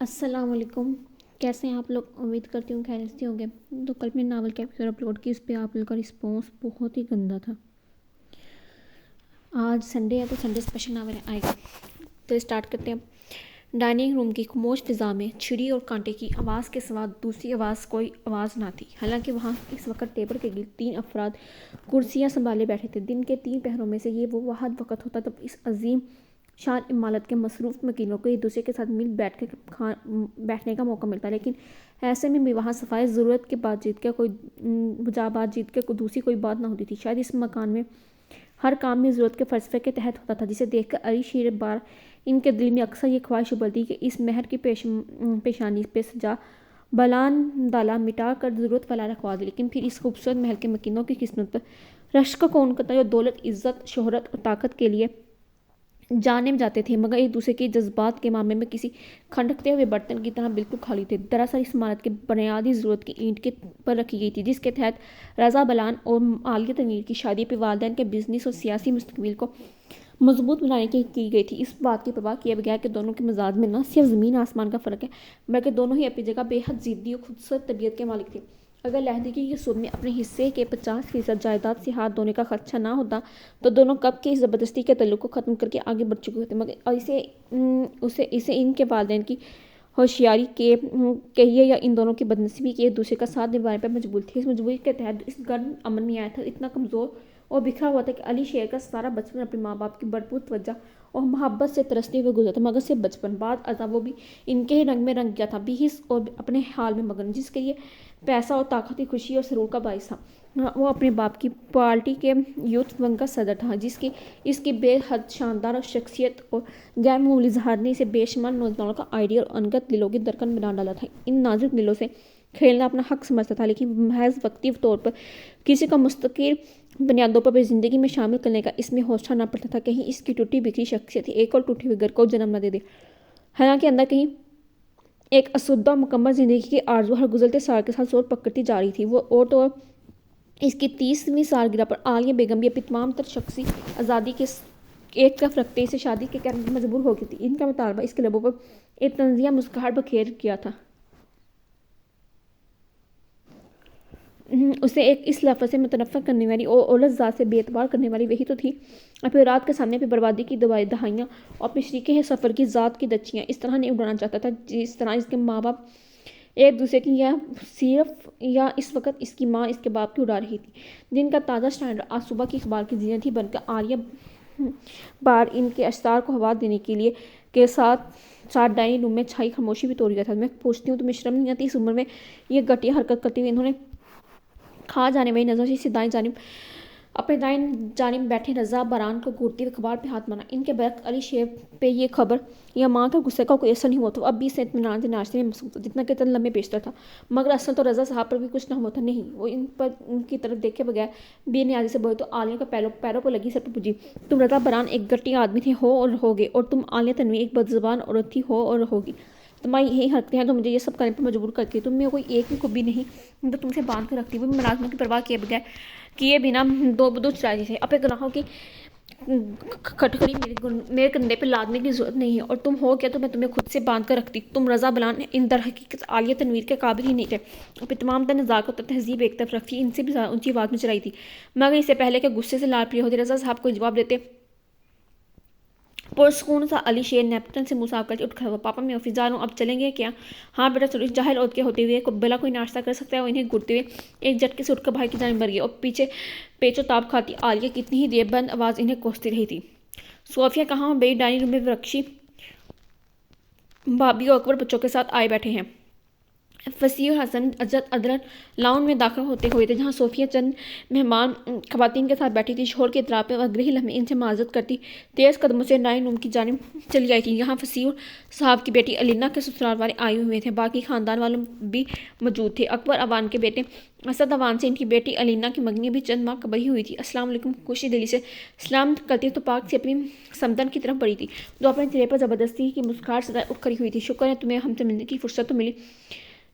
السلام علیکم، کیسے ہیں آپ لوگ؟ امید کرتی ہوں خیریت سے ہوں گے۔ تو کل میں ناول کا ایپیسوڈ اپلوڈ کی، اس پہ آپ لوگوں کا رسپانس بہت ہی گندا تھا۔ آج سنڈے ہے تو سنڈے اسپیشل ناول آئے گا، تو اسٹارٹ کرتے ہیں۔ ڈائننگ روم کی خاموش فضا میں چھری اور کانٹے کی آواز کے سوا دوسری کوئی آواز نہ تھی، حالانکہ وہاں اس وقت ٹیبل کے گرد 3 افراد کرسیاں سنبھالے بیٹھے تھے۔ دن کے 3 پہروں میں سے یہ وہ واحد وقت ہوتا جب اس عظیم شان عمارت کے مصروف مکینوں کو ایک دوسرے کے ساتھ مل بیٹھنے کا موقع ملتا، لیکن ایسے میں بھی وہاں صفائی ضرورت کے بات چیت کے دوسری کوئی بات نہ ہوتی تھی۔ شاید اس مکان میں ہر کام میں ضرورت کے فلسفے کے تحت ہوتا تھا، جسے دیکھ کر علی شیر بار ان کے دل میں اکثر یہ خواہش ابلتی کہ اس مہر کی پیشانی پہ سجا بلان ڈالا مٹا کر ضرورت والا رکھوا دے، لیکن پھر اس خوبصورت محل کے مکینوں کی قسمت پر رشک کون کرتا جو دولت، عزت، شہرت اور طاقت کے لیے جانے جاتے تھے، مگر ایک دوسرے کے جذبات کے معاملے میں کسی کھٹکتے ہوئے برتن کی طرح بالکل خالی تھے۔ دراصل اس عمارت کی بنیادی ضرورت کی اینٹ پر رکھی گئی تھی، جس کے تحت رضا بلان اور عالیہ تنویر کی شادی پہ والدین کے بزنس اور سیاسی مستقبل کو مضبوط بنانے کی گئی تھی، اس بات کی پرواہ کیے بغیر کہ دونوں کے مزاج میں نہ صرف زمین آسمان کا فرق ہے، بلکہ دونوں ہی اپنی جگہ بے حد ضدی اور خودسرد طبیعت کے مالک تھے۔ اگر لہدیکی کے صوب میں اپنے حصے کے 50% جائیداد سے ہاتھ دھونے کا خدشہ نہ ہوتا تو دونوں کب کے اس زبردستی کے تعلق کو ختم کر کے آگے بڑھ چکے ہوتے، مگر اسے ان کے والدین کی ہوشیاری کے کہیے یا ان دونوں کی بدنصیبی کے ایک دوسرے کا ساتھ نبھانے پر مجبور تھے۔ اس مجبوری کے تحت اس گرم امن میں آیا تھا، اتنا کمزور اور بکھرا ہوا تھا کہ علی شیر کا سارا بچپن اپنے ماں باپ کی بھرپور توجہ اور محبت سے ترستے ہوئے گزرا تھا، مگر صرف بچپن، بعد ازاں وہ بھی ان کے ہی رنگ میں رنگ گیا تھا، بے حس اور اپنے حال میں مگن، جس کے لیے پیسہ اور طاقت کی خوشی اور سرور کا باعث تھا۔ وہ اپنے باپ کی پارٹی کے یوتھ ونگ کا صدر تھا، اس کی بے حد شاندار شخصیت اور غیر معمولی ظہار نے اسے بے شمار نوجوانوں کا آئیڈیل اور انگت دلوں کی دھڑکن بنا ڈالا تھا۔ ان نازک دلوں سے کھیلنا اپنا حق سمجھتا تھا، لیکن محض وقتی طور پر کسی کو مستقل بنیادوں پر زندگی میں شامل کرنے کا اس میں حوصلہ نہ پڑتا تھا، کہیں اس کی ٹوٹی بکھری شخصیت ایک اور ٹوٹے ہوئے گھر کو جنم نہ دے دے۔ حالانکہ اندر کہیں ایک آسودہ مکمل زندگی کی آرزو ہر گزرتے سال کے ساتھ زور پکڑتی جا رہی تھی۔ وہ اور تو اس کی 30ویں سالگرہ پر عالیہ بیگم بھی اپنی تمام تر شخصی آزادی کے ایک طرف رکھتے اسے شادی کے کرنے پر مجبور ہو گئی تھی۔ ان کا مطالبہ اس کے لبوں پر ایک طنزیہ مسکراہٹ بکھیر گیا تھا۔ اسے ایک اس لفظ سے متنفر کرنے والی اور اولد ذات سے بے اعتبار کرنے والی وہی تو تھی۔ اپنی رات کے سامنے پہ بربادی کی دہائیاں اور اپنے شریک سفر کی ذات کی دچیاں اس طرح نہیں اڑانا چاہتا تھا جس طرح اس کے ماں باپ ایک دوسرے کی، یا اس وقت اس کی ماں اس کے باپ کی اڑا رہی تھی۔ دن کا تازہ اسٹینڈرڈ آج صبح کی اخبار کی زینت ہی بن کر عالیہ بار ان کے اشعار کو ہوا دینے کے ساتھ ساتھ ڈائننگ روم میں چھائی خاموشی بھی توڑ دیا تھا۔ میں پوچھتی ہوں تمہیں شرم نہیں آتی؟ اس عمر میں یہ گھٹیا حرکت کرتے ہوئے انہوں نے کھا جانے والی نظر سے اپنے دائیں جانب بیٹھے رضا باران کو گھورتے ہوئے اخبار پہ ہاتھ مارا۔ ان کے برعکس علی شیر پہ یہ خبر یا ماں کا غصے کا کوئی اثر نہیں ہوا تھا، وہ اب بھی اس اطمینان سے ناشتے میں مصروف تھا جتنا کہ چند لمحے بیشتر تھا، مگر اصل تو رضا صاحب پر بھی کچھ نہ ہوا تھا۔ نہیں، وہ ان کی طرف دیکھے بغیر بے نیازی سے بولے تو عالیہ کا پیروں پر لگی سر پہ پوچھی، تم رضا باران ایک گھٹیا آدمی تھے، ہو اور رہو گے، اور تم عالیہ تنویر ایک بدزبان عورت تھی، ہو اور رہو گی۔ تمہاری یہی حرکتیں ہیں جو مجھے یہ سب کرنے پر مجبور کرتی ہیں۔ تم میں کوئی ایک بھی خوبی نہیں جو تم سے باندھ کر رکھتی، وہ بھی ملازموں کی پرواہ کیے بنا دو بدو چلاتی تھے۔ اپنے گناہوں کی کھٹکڑی میرے کندھے پہ لادنے کی ضرورت نہیں ہے، اور تم ہو کیا تو میں تمہیں خود سے باندھ کر رکھتی۔ تم رضا بلان ان در حقیقت عالیہ تنویر کے قابل ہی نہیں تھے۔ اپنی تمام تر نزاکت اور تہذیب ایک طرف رکھتی، ان سے بھی زیادہ اونچی آواز میں چلائی تھی، مگر اس سے پہلے کہ غصے سے لال پیلے ہوتے رضا صاحب کو جواب دیتے پرسکون سا علی شیر نیپٹن سے منہ صاف کرتے اٹھ کھڑا ہوا۔ پاپا میں آفس جا رہا ہوں، اب چلیں گے کیا؟ ہاں بیٹا چلو۔ اس جاہل عورت کے ہوتے ہوئے بلا کوئی ناشتہ کر سکتا ہے؟ وہ انہیں گھورتے ہوئے ایک جھٹکے سے اٹھ کر بھائی کی جانب بڑھ گئی اور پیچھے پیچو تاب کھاتی عالیہ کتنی ہی دیر بند آواز انہیں کوستی رہی تھی۔ صوفیہ کہاں ہو بیٹی؟ ڈائننگ روم میں ورکشی بھابھی اور اکبر بچوں کے ساتھ آئے بیٹھے ہیں۔ فصیح اور حسن عدلن لاؤنج میں داخل ہوتے ہوئے تھے، جہاں صوفیہ چند مہمان خواتین کے ساتھ بیٹھی تھی۔ شوہر کے اطراف میں اگلے لمحے ان سے معذرت کرتی تیز قدموں سے ڈائننگ روم کی جانب چلی آئی تھی۔ یہاں فصیح صاحب کی بیٹی الینا کے سسرال والے آئے ہوئے تھے، باقی خاندان والوں بھی موجود تھے۔ اکبر اوان کے بیٹے اسد اوان سے ان کی بیٹی الینا کی منگنی بھی چند ماہ قبل ہی ہوئی تھی۔ السلام علیکم۔ خوشی دلی سے سلام کرتی تو پاک سے اپنی سمندر کی طرف بڑھی تھی، جو اپنے چہرے پر زبردستی کی مسکراہٹ سجائے اٹھ کھڑی ہوئی تھی۔ شکر ہے تمہیں ہم سے ملنے کی فرصت تو ملی۔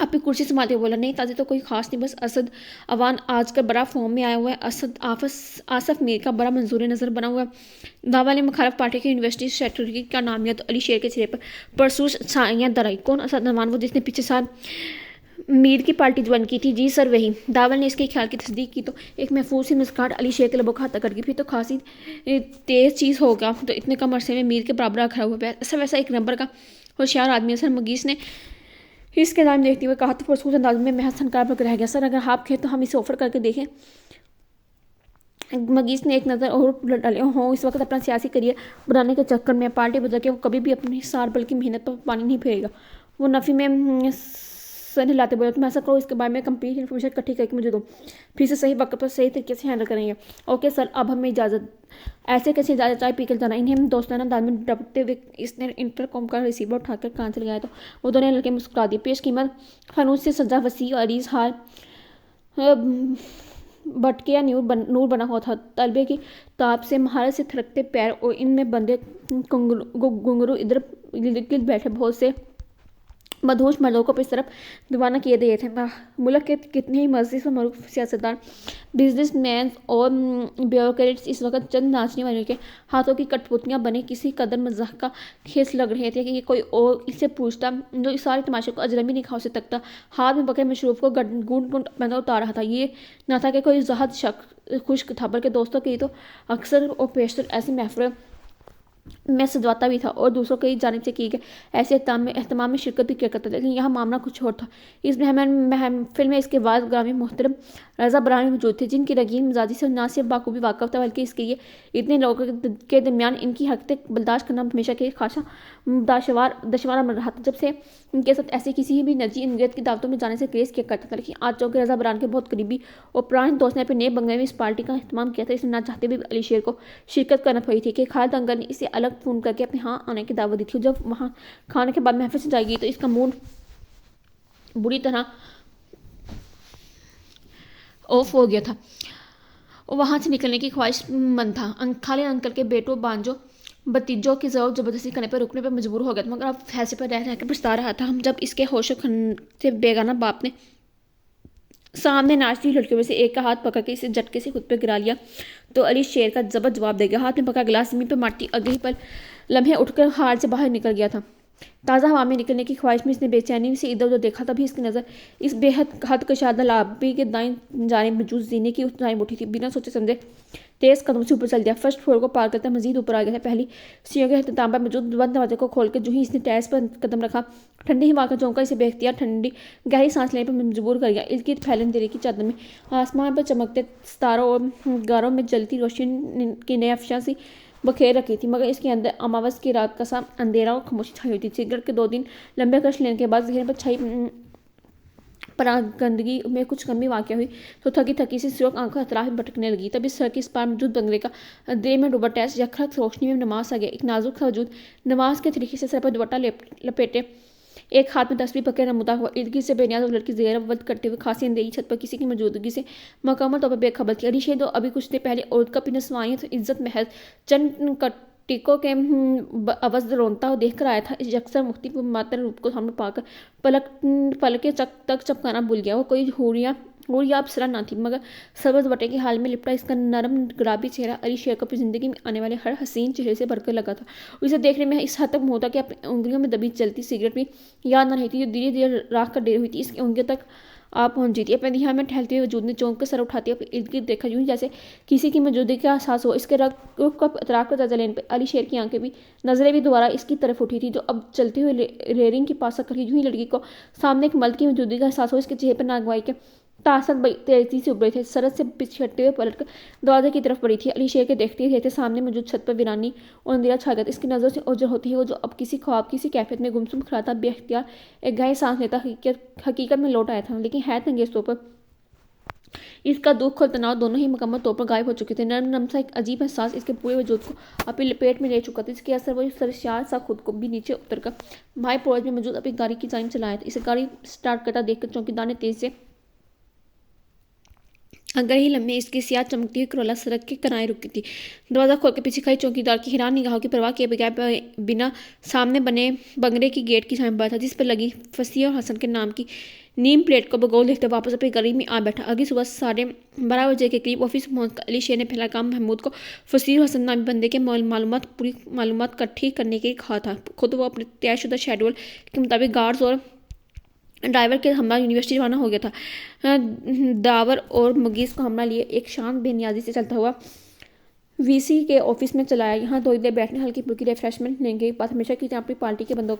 اپنی کرسی سنبھالتے ہوئے بولا، نہیں تاجر تو کوئی خاص نہیں، بس اسد اوان آج کل بڑا فارم میں آیا ہوا ہے، اسد آصف میر کا بڑا منظور نظر بنا ہوا ہے۔ داوا نے مخالف پارٹی کے یونیورسٹی سیکرٹری کا نام لیا تو علی شیر کے چہرے پر پرسوس چھائیاں درائی۔ کون اسد اوان؟ وہ جس نے پچھلے سال میر کی پارٹی جوائن کی تھی؟ جی سر وہی۔ داول نے اس کے خیال کی تصدیق کی تو ایک محفوظ سی مسکراہٹ علی شیر کے لبوں کا ہاتھ کر گئی۔ پھر تو خاصی تیز چیز ہوگا تو اتنے کم عرصے میں میر کے برابر کھڑا ہوا ہے، ایسا ویسا ایک نمبر کا ہوشیار آدمی ہے سر۔ مگیس نے اس کے دائم دیکھتے ہوئے کہا تو پرسکوت انداز میں محض سنکار پر رہ گیا۔ سر اگر آپ کہیں تو ہم اسے آفر کر کے دیکھیں۔ مگیس نے ایک نظر اور ڈالے ہوں اس وقت اپنا سیاسی کریئر بنانے کے چکر میں پارٹی بدل کے وہ کبھی بھی اپنی سار بلکہ محنت پر پانی نہیں پھیرے گا۔ وہ نفی میں سر ہلاتے بولے، تم ایسا کرو اس کے بارے میں کمپلیٹ انفارمیشن اکٹھی کر کے مجھے دو، پھر سے صحیح وقت پر صحیح طریقے سے ہینڈل کریں گے۔ اوکے سر، اب ہمیں اجازت۔ ایسے کیسے اجازت؟ چائے پی کر جانا۔ انہیں دوستانہ انداز میں ڈپٹتے ہوئے اس نے انٹر کام کا ریسیور اٹھا کر کان سے لگایا تو وہ دونوں لڑکے مسکرا دیے۔ پیش قیمت فانوس سے سجا وسیع اور عریض حال بٹکیا نور بنا ہوا تھا، طلبے کی تاب سے مہارت سے تھرکتے پیر اور ان میں بندے گھنگرو ادھر گرد بیٹھے بہت سے مدہوش مردوں کو اس طرف دیوانہ کیے دیے تھے۔ ملک کے کتنے ہی معزز و معروف سیاستدان، بزنس مینز اور بیوروکریٹس اس وقت چند ناچنے والوں کے ہاتھوں کی کٹ پتلیاں بنے کسی قدر مزاح کا خیز لگ رہے تھے کہ یہ کوئی اور اس سے پوچھتا جو اس سارے تماشے کو اجنبی نگاہوں سے تکتا۔ ہاتھ میں پکڑے مشروب کو گھونٹ گھونٹ بندہ اتار رہا تھا۔ یہ نہ تھا کہ کوئی زہد خشک تھا، بلکہ دوستوں کی تو اکثر اور بیشتر ایسی محفلوں میں سجاتا بھی تھا اور دوسروں کی جانب سے کی گئے ایسے اہتمام میں شرکت بھی کیا کرتا تھا، لیکن یہاں معاملہ کچھ اور تھا۔ اس محفل میں اس کے بعد گرامی محترم رضا برہانی موجود تھے، جن کی رنگین مزاجی سے نہ صرف بخوبی واقف تھا بلکہ اس کے لیے اتنے لوگوں کے درمیان ان کی حرکتیں برداشت کرنا ہمیشہ کے خاصا دشوار عمل رہا تھا، جب سے ان کے ساتھ ایسے کسی بھی نجی انگریز کی دعوتوں میں جانے سے گریز کیا کرتا تھا۔ لیکن آج چونکہ رضا برہانی کے بہت قریبی اور پرانے دوست نے اپنے نئے بنگلے میں اس پارٹی کا اہتمام کیا تھا، اس نے نہ چاہتے بھی علی شیر کو شرکت کرنا پڑی تھی کہ خالد انکل نے اسے الگ فون کر کے اپنے ہاں آنے کی دعوت دی تھی۔ جب وہاں کھانے کے بعد محفل سجائی گئی تو اس کا موڈ بری طرح آف ہو گیا تھا اور وہاں سے نکلنے کی خواہش مند تھا۔ خالد انکل کے بیٹوں بانجوں بھتیجوں کی ضرور زبردستی کرنے پر رکنے پر مجبور ہو گیا تھا، مگر اب فیصلے پر رہ کر پچھتا رہا تھا۔ جب اس کے ہوش و خن سے بیگانہ باپ نے سامنے ناچتی ہوئی لڑکیوں میں سے ایک کا ہاتھ پکڑ کے اسے جھٹکے سے خود پہ گرا لیا تو علی شیر کا ضبط جواب دے گیا۔ ہاتھ میں پکا گلاس زمین پہ مارتی اگلی پر لمحے اٹھ کر ہال سے باہر نکل گیا تھا۔ تازہ ہوا میں نکلنے کی خواہش میں اس نے بے چینی سے ادھر ادھر دیکھا، تبھی اس کی نظر اس بے حد کشادہ لابی کے دائیں جانب موجود زینے کی جانب اٹھی تھی۔ بنا سوچے سمجھے تیز قدم سے اوپر چل دیا، فرسٹ فلور کو پار کرتا مزید اوپر آ گیا تھا۔ پہلی سیڑھیوں کے اختتام پر موجود بند دروازے کو کھول کے جو ہی اس نے ٹیرس پر قدم رکھا، ٹھنڈی ہوا کا جھونکا اسے بے اختیار ٹھنڈی گہری سانس لینے پر مجبور کر گیا۔ ارد گرد پھیلے اندھیرے کی چادر میں آسمان پر چمکتے ستاروں اور غاروں میں جلتی روشنی کی نئے افشاں سی بکھیر رکھی تھی، مگر اس کے اندر اماوس کی رات کا سا اندھیرا اور خاموشی چھائی ہوئی تھی۔ سگریٹ کے 2 دن لمبے کش لینے کے بعد ذہن پر چھائی پراگندگی میں کچھ کمی واقع ہوئی تو تھکی تھکی سی سرخ آنکھوں اطراف میں بھٹکنے لگی۔ تب اس سڑک اس پار موجود بنگلے کا اندھیرے میں ڈوبا ٹیرس یکرخ روشنی میں نماز آ گیا۔ ایک نازک سا وجود نماز کے طریقے سے سر پر دوپٹہ لپیٹے ایک ہاتھ میں تسبیح پکڑے نمودار ہوا، ارد گرد سے بے نیاز لڑکی زیر ود کرتے ہوئے خاصی اندھیری چھت پر کسی کی موجودگی سے مکمل طور پر بے خبر تھی۔ علی شیر جو ابھی کچھ دیر پہلے عورت کا پینا سوائیاں تو عزت محض چند ٹیکوں کے عوض رونتا ہو دیکھ کر آیا تھا، اس یکسر مختلف و معطر روپ کو سامنے پا کر پلکیں تک چپکانا بھول گیا۔ وہ کوئی حور یا اپسرا نہ تھی، مگر سبز وٹے کے حال میں لپٹا اس کا نرم گلابی چہرہ علی شیر کو اپنی زندگی میں آنے والے ہر حسین چہرے سے بڑھ کر لگا تھا۔ اسے دیکھنے میں اس حد تک ہوتا کہ اپنی انگلیوں میں دبی جلتی سگریٹ بھی یاد نہ رہی تھی جو دھیرے دھیرے راکھ کر ڈیر ہوئی تھی اس کی انگلیوں تک آ پہنچی تھی۔ اپنے دھیان میں ٹہلتے ہوئے وجود نے چونک کر سر اٹھاتے ہوئے ارد گرد دیکھا، یوں جیسے کسی کی موجودگی کا احساس ہو۔ اس کے رخ کا اطراف کا جائزہ لینے پر علی شیر کی نظریں بھی دوبارہ اس کی طرف اٹھی تھی جو اب چلتے ہوئے ریلنگ کے پاس کر کے یوں ہی لڑکی کو سامنے ایک مرد کی موجودگی کا احساس ہو۔ اس کے چہرے پر ناگواری کے تاثر تیزی سے ابھرے تھے، سرد سے پچھڑتے ہوئے پلٹ کر دروازے کی طرف بڑھی تھی۔ علی شیر کے دیکھتے ہی سامنے موجود چھت پر ویرانی اور اندھیرا چھا گیا تھا۔ اس کی نظروں سے اوجھل ہوتے ہی وہ جو اب کسی خواب کی سی کیفیت میں گمسم کھڑا بے اختیار ایک گہری سانس لیتا حقیقت میں لوٹ آیا تھا، لیکن حیرت انگیز طور پر اس کا دکھ اور تناؤ دونوں ہی مکمل طور پر غائب ہو چکے تھے۔ نرم نرم سا ایک عجیب احساس اس کے پورے وجود کو اپنی لپیٹ میں لے چکا تھا، اس کے اثر وہ سرشار سا خود کو بھی نیچے اتر کر بھائی پورج میں موجود اپنی گاڑی کی جانب چلایا تھا۔ اسے گاڑی سٹارٹ کرتا دیکھ کر چوکیدار نے تیزی سے اگر ہی لمحے اس کی سیاہ چمکتی ہوئی کرولا سڑک کے کنارے رکی تھی۔ دروازہ کھول کے پیچھے کھڑی چوکیدار کی حیران نگاہوں کی پرواہ کیے بغیر بنا سامنے بنے بنگلے کی گیٹ کی جانب بڑھا تھا، جس پر لگی فصیح اور حسن کے نام کی نیم پلیٹ کو بغور دیکھتے واپس اپنی گلی میں آ بیٹھا۔ اگلی صبح 12:30 کے قریب آفس پہنچ کر علی شیر نے پہلا کام محمود کو فصیح اور حسن نامی بندے کے پوری معلومات اکٹھی کرنے کے لیے کہا تھا۔ خود وہ اپنے طے شدہ شیڈول کے مطابق گارڈز اور ڈرائیور کے ہمراہ یونیورسٹی روانہ ہو گیا تھا۔ داور اور مگیز کو ہمراہ لیے ایک شانت بے نیازی سے چلتا ہوا وی سی کے آفس میں چلا آیا۔ یہاں تھوڑی دیر بیٹھنے، ہلکی پھلکی ریفریشمنٹ لینے کے بعد ہمیشہ کی طرح اپنی پارٹی کے بندوں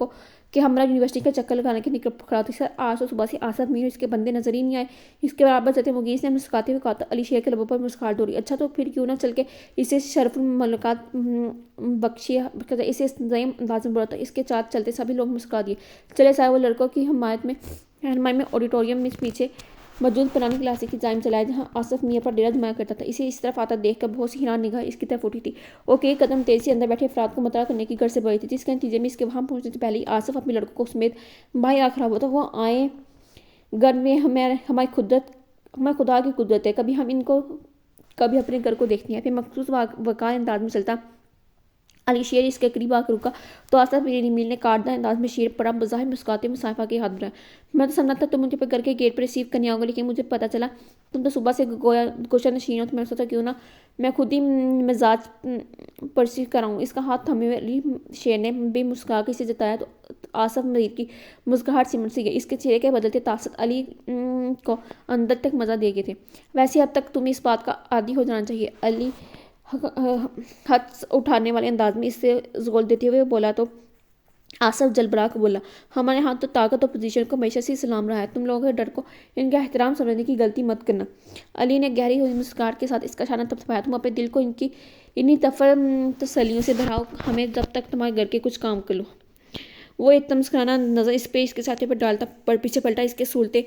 کے ہمراہ یونیورسٹی کا چکر لگانے کے نکل کھڑا تھا۔ سر آج تو صبح سے آصف میر اور اس کے بندے نظر ہی نہیں آئے۔ اس کے برابر چلتے مگیز نے مسکراتے ہوئے کہا تو علی شیر کے لبوں پر مسکراہٹ دوڑی۔ اچھا تو پھر کیوں نہ چل کے اسے شرف الملکات بخشیے، اسے زعیم انداز میں بولا تو اس کے ساتھ چلتے سبھی لوگ مسکرا دیے۔ چلے سارے وہ لڑکوں کی رہنمائی میں آڈیٹوریم میں پیچھے موجود پرانی کلاسے کی جانب چلایا جہاں آصف میاں پر ڈیرا جمایا کرتا تھا۔ اسے اس طرف آتا دیکھ کر بہت سی حیران نگاہیں اس کی طرف اٹھی تھی اور کئی قدم تیزی سے اندر بیٹھے افراد کو مطلع کرنے کی غرض سے بڑھی تھی، جس کے نتیجے میں اس کے وہاں پہنچنے سے پہلے ہی آصف اپنے لڑکوں کو سمیت باہر آ کھڑا ہوا تھا۔ وہ آئے گھر میں ہماری خدا کی قدرت ہے، کبھی ہم ان کو کبھی اپنے گھر کو دیکھتے ہیں۔ پھر مخصوص وقار انداز میں چلتا علی شیر اس کے قریب آ کر رکا تو آصف میل نے کارڈہ انداز میں شیر پڑا بظاہر مسکراتے ہوئے مصافحہ کے ہاتھ بڑھایا۔ میں تو سمجھا تھا تم مجھے گھر کے گیٹ پر ریسیو کرنے آؤ گے، لیکن مجھے پتہ چلا تم تو صبح سے گوشہ نشین ہو، تو میں سوچا کیوں نہ میں خود ہی مزاج پرسی کراؤں۔ اس کا ہاتھ تھامے ہوئے علی شیر نے بھی مسکرا کر اسے جتایا تو آصف مزید کی مسکراہٹ سمٹ سی گئی۔ اس کے چہرے کے بدلتے تاثرات علی کو اندر تک مزہ دے گئے تھے۔ ویسے اب تک تمہیں اس بات کا عادی ہو جانا چاہیے، علی ہاتھ اٹھانے والے انداز میں اس سے زول دیتے ہوئے بولا تو آصف جلبرا کر بولا، ہمارے ہاں تو طاقت اور پوزیشن کو ہمیشہ سے سلام رہا ہے، تم لوگوں کے ڈر کو ان کا احترام سمجھنے کی غلطی مت کرنا۔ علی نے گہری ہوئی مسکراہٹ کے ساتھ اس کا شانہ تھپتھپایا، تم اپنے دل کو انہی تسلیوں سے بھراؤ ہمیں جب تک تمہارے گھر کے کچھ کام کر لو۔ وہ ایک تمسکرانا نظر اس پہ اس کے ساتھی پر ڈالتا پیچھے پلٹا، اس کے صورتیں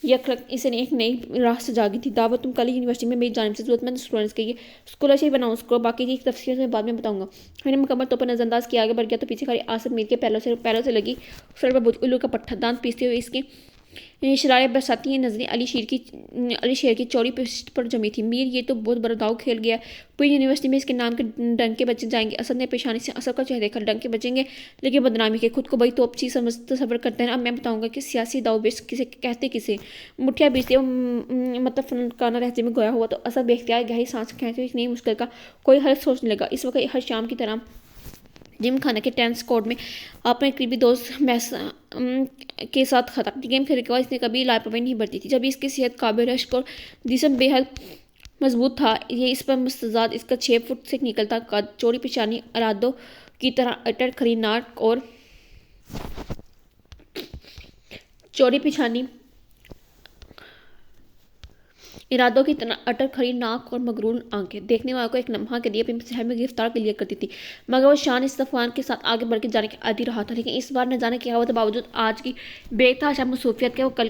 یک رکھ اسے ایک نئی راہ سے جاگی تھی۔ دعوت تم کل ہی یونیورسٹی میں میری جانب سے ضرورت مند اسٹوڈنٹس کے لیے اسکالرشپ اناؤنس کرو، باقی کی تفصیل میں بعد میں بتاؤں گا۔ میں نے مکمل طور پر نظر انداز کیا آگے بڑھ گیا تو پیچھے کھڑی آصف میر کے پیروں سے لگی سڑک پر بوجھ الو کا پٹھا دانت پیستے ہوئے اس کی شرارے برساتی نظریں علی شیر کی چوڑی پشت پر جمی تھی۔ میر یہ تو بہت بڑا داؤ کھیل گیا ہے، پوری یونیورسٹی میں اس کے نام کے ڈنکے بجے جائیں گے۔ اسد نے پیشانی سے اصف کا چہرہ دیکھا، ڈنکے بجیں گے لیکن بدنامی کے، خود کو بڑی توپ چیز تصور کرتے ہیں۔ اب میں بتاؤں گا کہ سیاسی داؤ بیس کسے کہتے کسے مٹھیاں بیچتے وہ مطلب فنکارانہ لہجے میں گویا ہوا تو اسد بے اختیار گہری سانس کھینچتے ہوئے اس نئی مشکل کا کوئی حل سوچنے لگا۔ اس وقت ہر شام کی طرح جم خانہ کے ٹینس کورٹ میں اپنے قریبی دوست محس کے ساتھ تھا۔ گیم کھیلنے کے بعد اس نے کبھی لاپرواہی نہیں برتی تھی۔ جب اس کی صحت قابل رشک اور جسم بے حد مضبوط تھا، یہ اس پر مستزاد اس کا 6 فٹ سے نکلتا قد، چوڑی پیشانی، ارادوں کی طرح اٹر کھڑی ناک اور مغرور آنکھیں دیکھنے والوں کو ایک لمحہ کے لیے اپنے شہر میں گرفتار کر لیا کرتی تھی، مگر وہ شان استفان کے ساتھ آگے بڑھ کے جانے کے عادی رہا تھا۔ لیکن اس بار نہ جانے کیا ہوا تھا، باوجود آج کی بے تحاشا مصروفیت کے وہ کل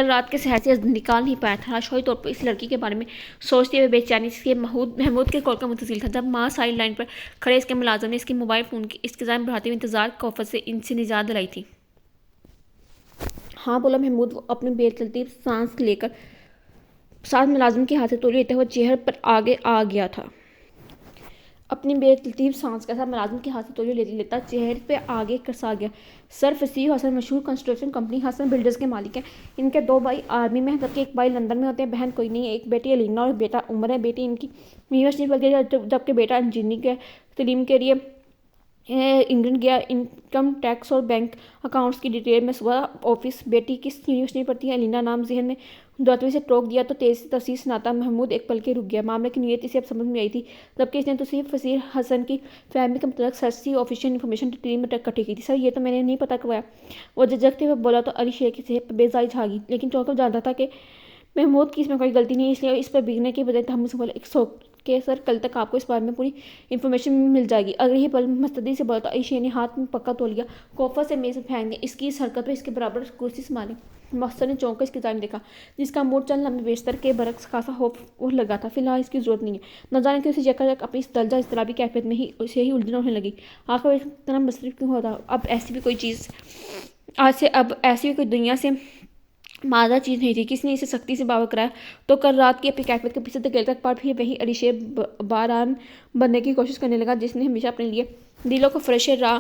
رات کے سحر سے نکال نہیں پایا تھا۔ شعوری طور پر اس لڑکی کے بارے میں سوچتے ہوئے بے چینی سے محمود کے کال کا منتظر تھا۔ جب ماں سائیڈ لائن پر کھڑے اس کے ملازم نے اس کے موبائل فون کی استخدام بڑھاتے ہوئے انتظار کوفت سے ان سے نجات دلائی تھی۔ ہاں بولا محمود، وہ اپنی بے ترتیب سانس لے کر ساتھ ملازم کے ہاتھ سے تولی لیتے ہوئے چیئر پر آگے آ گیا تھا۔ اپنی بے ترتیب سانس کے ساتھ ملازم کے ہاتھ سے تولی لیتا چیئر پہ آگے سا گیا۔ سر فصیح حسن مشہور کنسٹرکشن کمپنی حسن بلڈرز کے مالک ہیں۔ ان کے 2 بھائی آرمی میں ہیں جبکہ ایک بھائی لندن میں ہوتے ہیں، بہن کوئی نہیں ہے۔ ایک بیٹی علینا اور بیٹا عمر ہے۔ بیٹی ان کی یونیورسٹی میں پڑھتی ہے جبکہ بیٹا انجینئرنگ کے تعلیم کے لیے انگلینڈ گیا۔ انکم ٹیکس اور بینک اکاؤنٹس کی ڈیٹیل میں صبح آفس۔ بیٹی کس یونیورسٹی میں پڑھتی ہے؟ علینا نام ذہن میں دعوتوی سے ٹوک دیا تو تیز سے تفصیل سناتا محمود ایک پل کے رک گیا۔ معاملے کی نیت اسے اب سمجھ میں آئی تھی جبکہ اس نے تو صرف فصیح حسن کی فیملی کے متعلق سرسری آفیشیل انفارمیشن ٹیم میں اکٹھی کی تھی۔ سر یہ تو میں نے نہیں پتہ کروایا، وہ جھجکتے ہوئے بولا تو علی شیر کی صحت پر بیزاری چھا گئی، لیکن چونکہ جانتا تھا کہ محمود کی اس میں کوئی غلطی نہیں، اس لیے اس پر بگڑنے کے بجائے تحمل سے بولا، اٹس اوکے سر، کل تک آپ کو اس بارے میں پوری انفارمیشن مل جائے گی۔ اگر یہ پل مستعدی سے بولا تو علی شیر نے ہاتھ میں پکا تولیہ کوفت سے میز پر پھینک دیا۔ اس کی اس حرکت پر اس کے برابر کرسی سنبھالی مختصر نے چونک کر اس کی جانب دیکھا، جس کا موڈ چند لمحے بیشتر کے برعکس خاصا خوف لگا تھا۔ فی الحال اس کی ضرورت نہیں ہے۔ نہ جانے کیوں اسے یکایک اپنی اس درجہ اضطرابی کیفیت میں اسے ہی الجھن ہونے لگی۔ آخر وہ اتنا مصروف کیوں ہوتا؟ اب ایسی بھی کوئی دنیا سے مادہ چیز نہیں تھی، کس نے اسے سختی سے باور کرایا تو کل رات کی اپنی کیفیت کے پیچھے دھکیلتا ایک بار پھر وہی علی شیر باران بننے کی کوشش کرنے لگا جس نے ہمیشہ اپنے لیے دلوں کو فرش راہ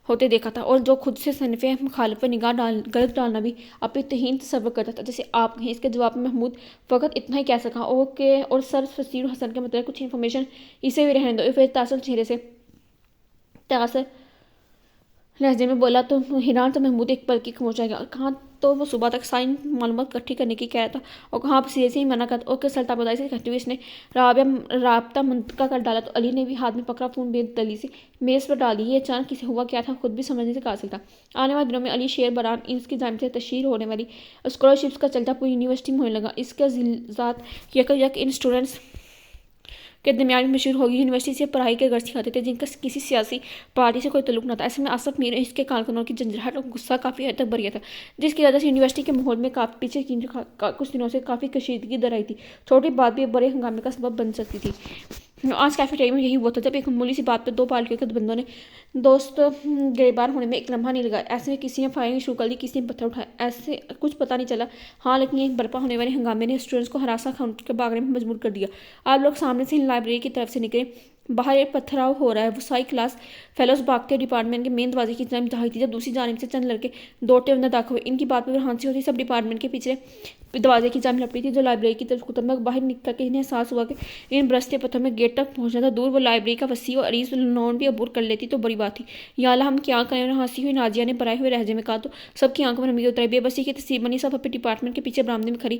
ہوتے دیکھا تھا، اور جو خود سے صنف مخالف پر نگاہ غلط ڈالنا بھی اپنی توہین تصور کرتا تھا جیسے آپ کہیں۔ اس کے جواب میں محمود فقط اتنا ہی کہہ سکا اور سر فصیح حسن کے متعلق کچھ انفارمیشن اسے بھی رہنے دو۔ پھر تاثر چہرے سے تاثر لہجے میں بولا تو حیران تو محمود ایک پل کی خاموش رہ گیا۔ کہاں تو وہ صبح تک سائن معلومات اکٹھی کرنے کی کہہ رہا تھا اور کہاں آپ سیدھے سے ہی منع کرتا، اور کہ سلطہ بدائی سے کہتے ہوئے اس نے رابطہ منتقل کر ڈالا تو علی نے بھی ہاتھ میں پکڑا فون بے دلی سے میز پر ڈال دی۔ یہ اچانک کسے ہوا کیا تھا خود بھی سمجھنے سے قاصر تھا۔ آنے والے دنوں میں علی شیر بران اس کی جانب سے تشہیر ہونے والی اسکالرشپس کا چلتا پوری یونیورسٹی میں ہونے لگا۔ اس کا ذات یک ان اسٹوڈنٹس کے درمیان مشہور ہوگی۔ یونیورسٹی سے پڑھائی کے غرض سکھاتے تھے جن کا کسی سیاسی پارٹی سے کوئی تعلق نہ تھا۔ ایسے میں آصف میر اس کے کارکنوں کی جھنجھلاہٹ اور غصہ کافی حد تک بڑھ گیا تھا، جس کی وجہ سے یونیورسٹی کے ماحول میں پیچھے کچھ دنوں سے کافی کشیدگی در آئی تھی۔ چھوٹی بات بھی بڑے ہنگامے کا سبب بن سکتی تھی۔ آج کیفیٹیریا میں یہی ہوا تھا جب ایک معمولی سی بات پر دو پارٹیوں کے بندوں نے دوست گریبان ہونے میں ایک لمحہ نہیں لگا۔ ایسے میں کسی نے فائرنگ شروع کر دی، کسی نے پتھر اٹھائے، ایسے کچھ پتہ نہیں چلا۔ ہاں لیکن یہ برپا ہونے والے ہنگامے نے اسٹوڈنٹس کو ہراساں کاؤنٹر کے بھاگنے میں مجبور کر دیا۔ آپ لوگ سامنے سے لائبریری کی طرف سے نکلے، باہر ایک پتھراؤ ہو رہا ہے۔ وسائی کلاس فیلوز بھاگتے ڈپارٹمنٹ کے مین دروازے کی جانب دھائی تھی جب دوسری جانب سے چند لڑکے دوڑتے اندر داخل ہوئے۔ ان کی بات پر ہانسی ہوتی سب ڈپارٹمنٹ کے پیچھے دروازے کی جانب لپٹی تھی جو لائبریری کی طرف قدم باہر نکل کے انہیں احساس ہوا کہ ان برستے پتھروں میں گیٹ تک پہنچنا تھا۔ دور وہ لائبریری کا وسیع و عریض لان بھی عبور کر لیتی تو بڑی بات تھی۔ یا اللہ ہم کیا کریں، اور ہنسی ہوئی نازیہ نے برائے ہوئے لہجے میں کہا تو سب کی آنکھوں میں نمی اتر آئی۔ بے بسی کی تصویر بنی سب اپنے ڈپارٹمنٹ کے پیچھے برآمدے میں کھڑی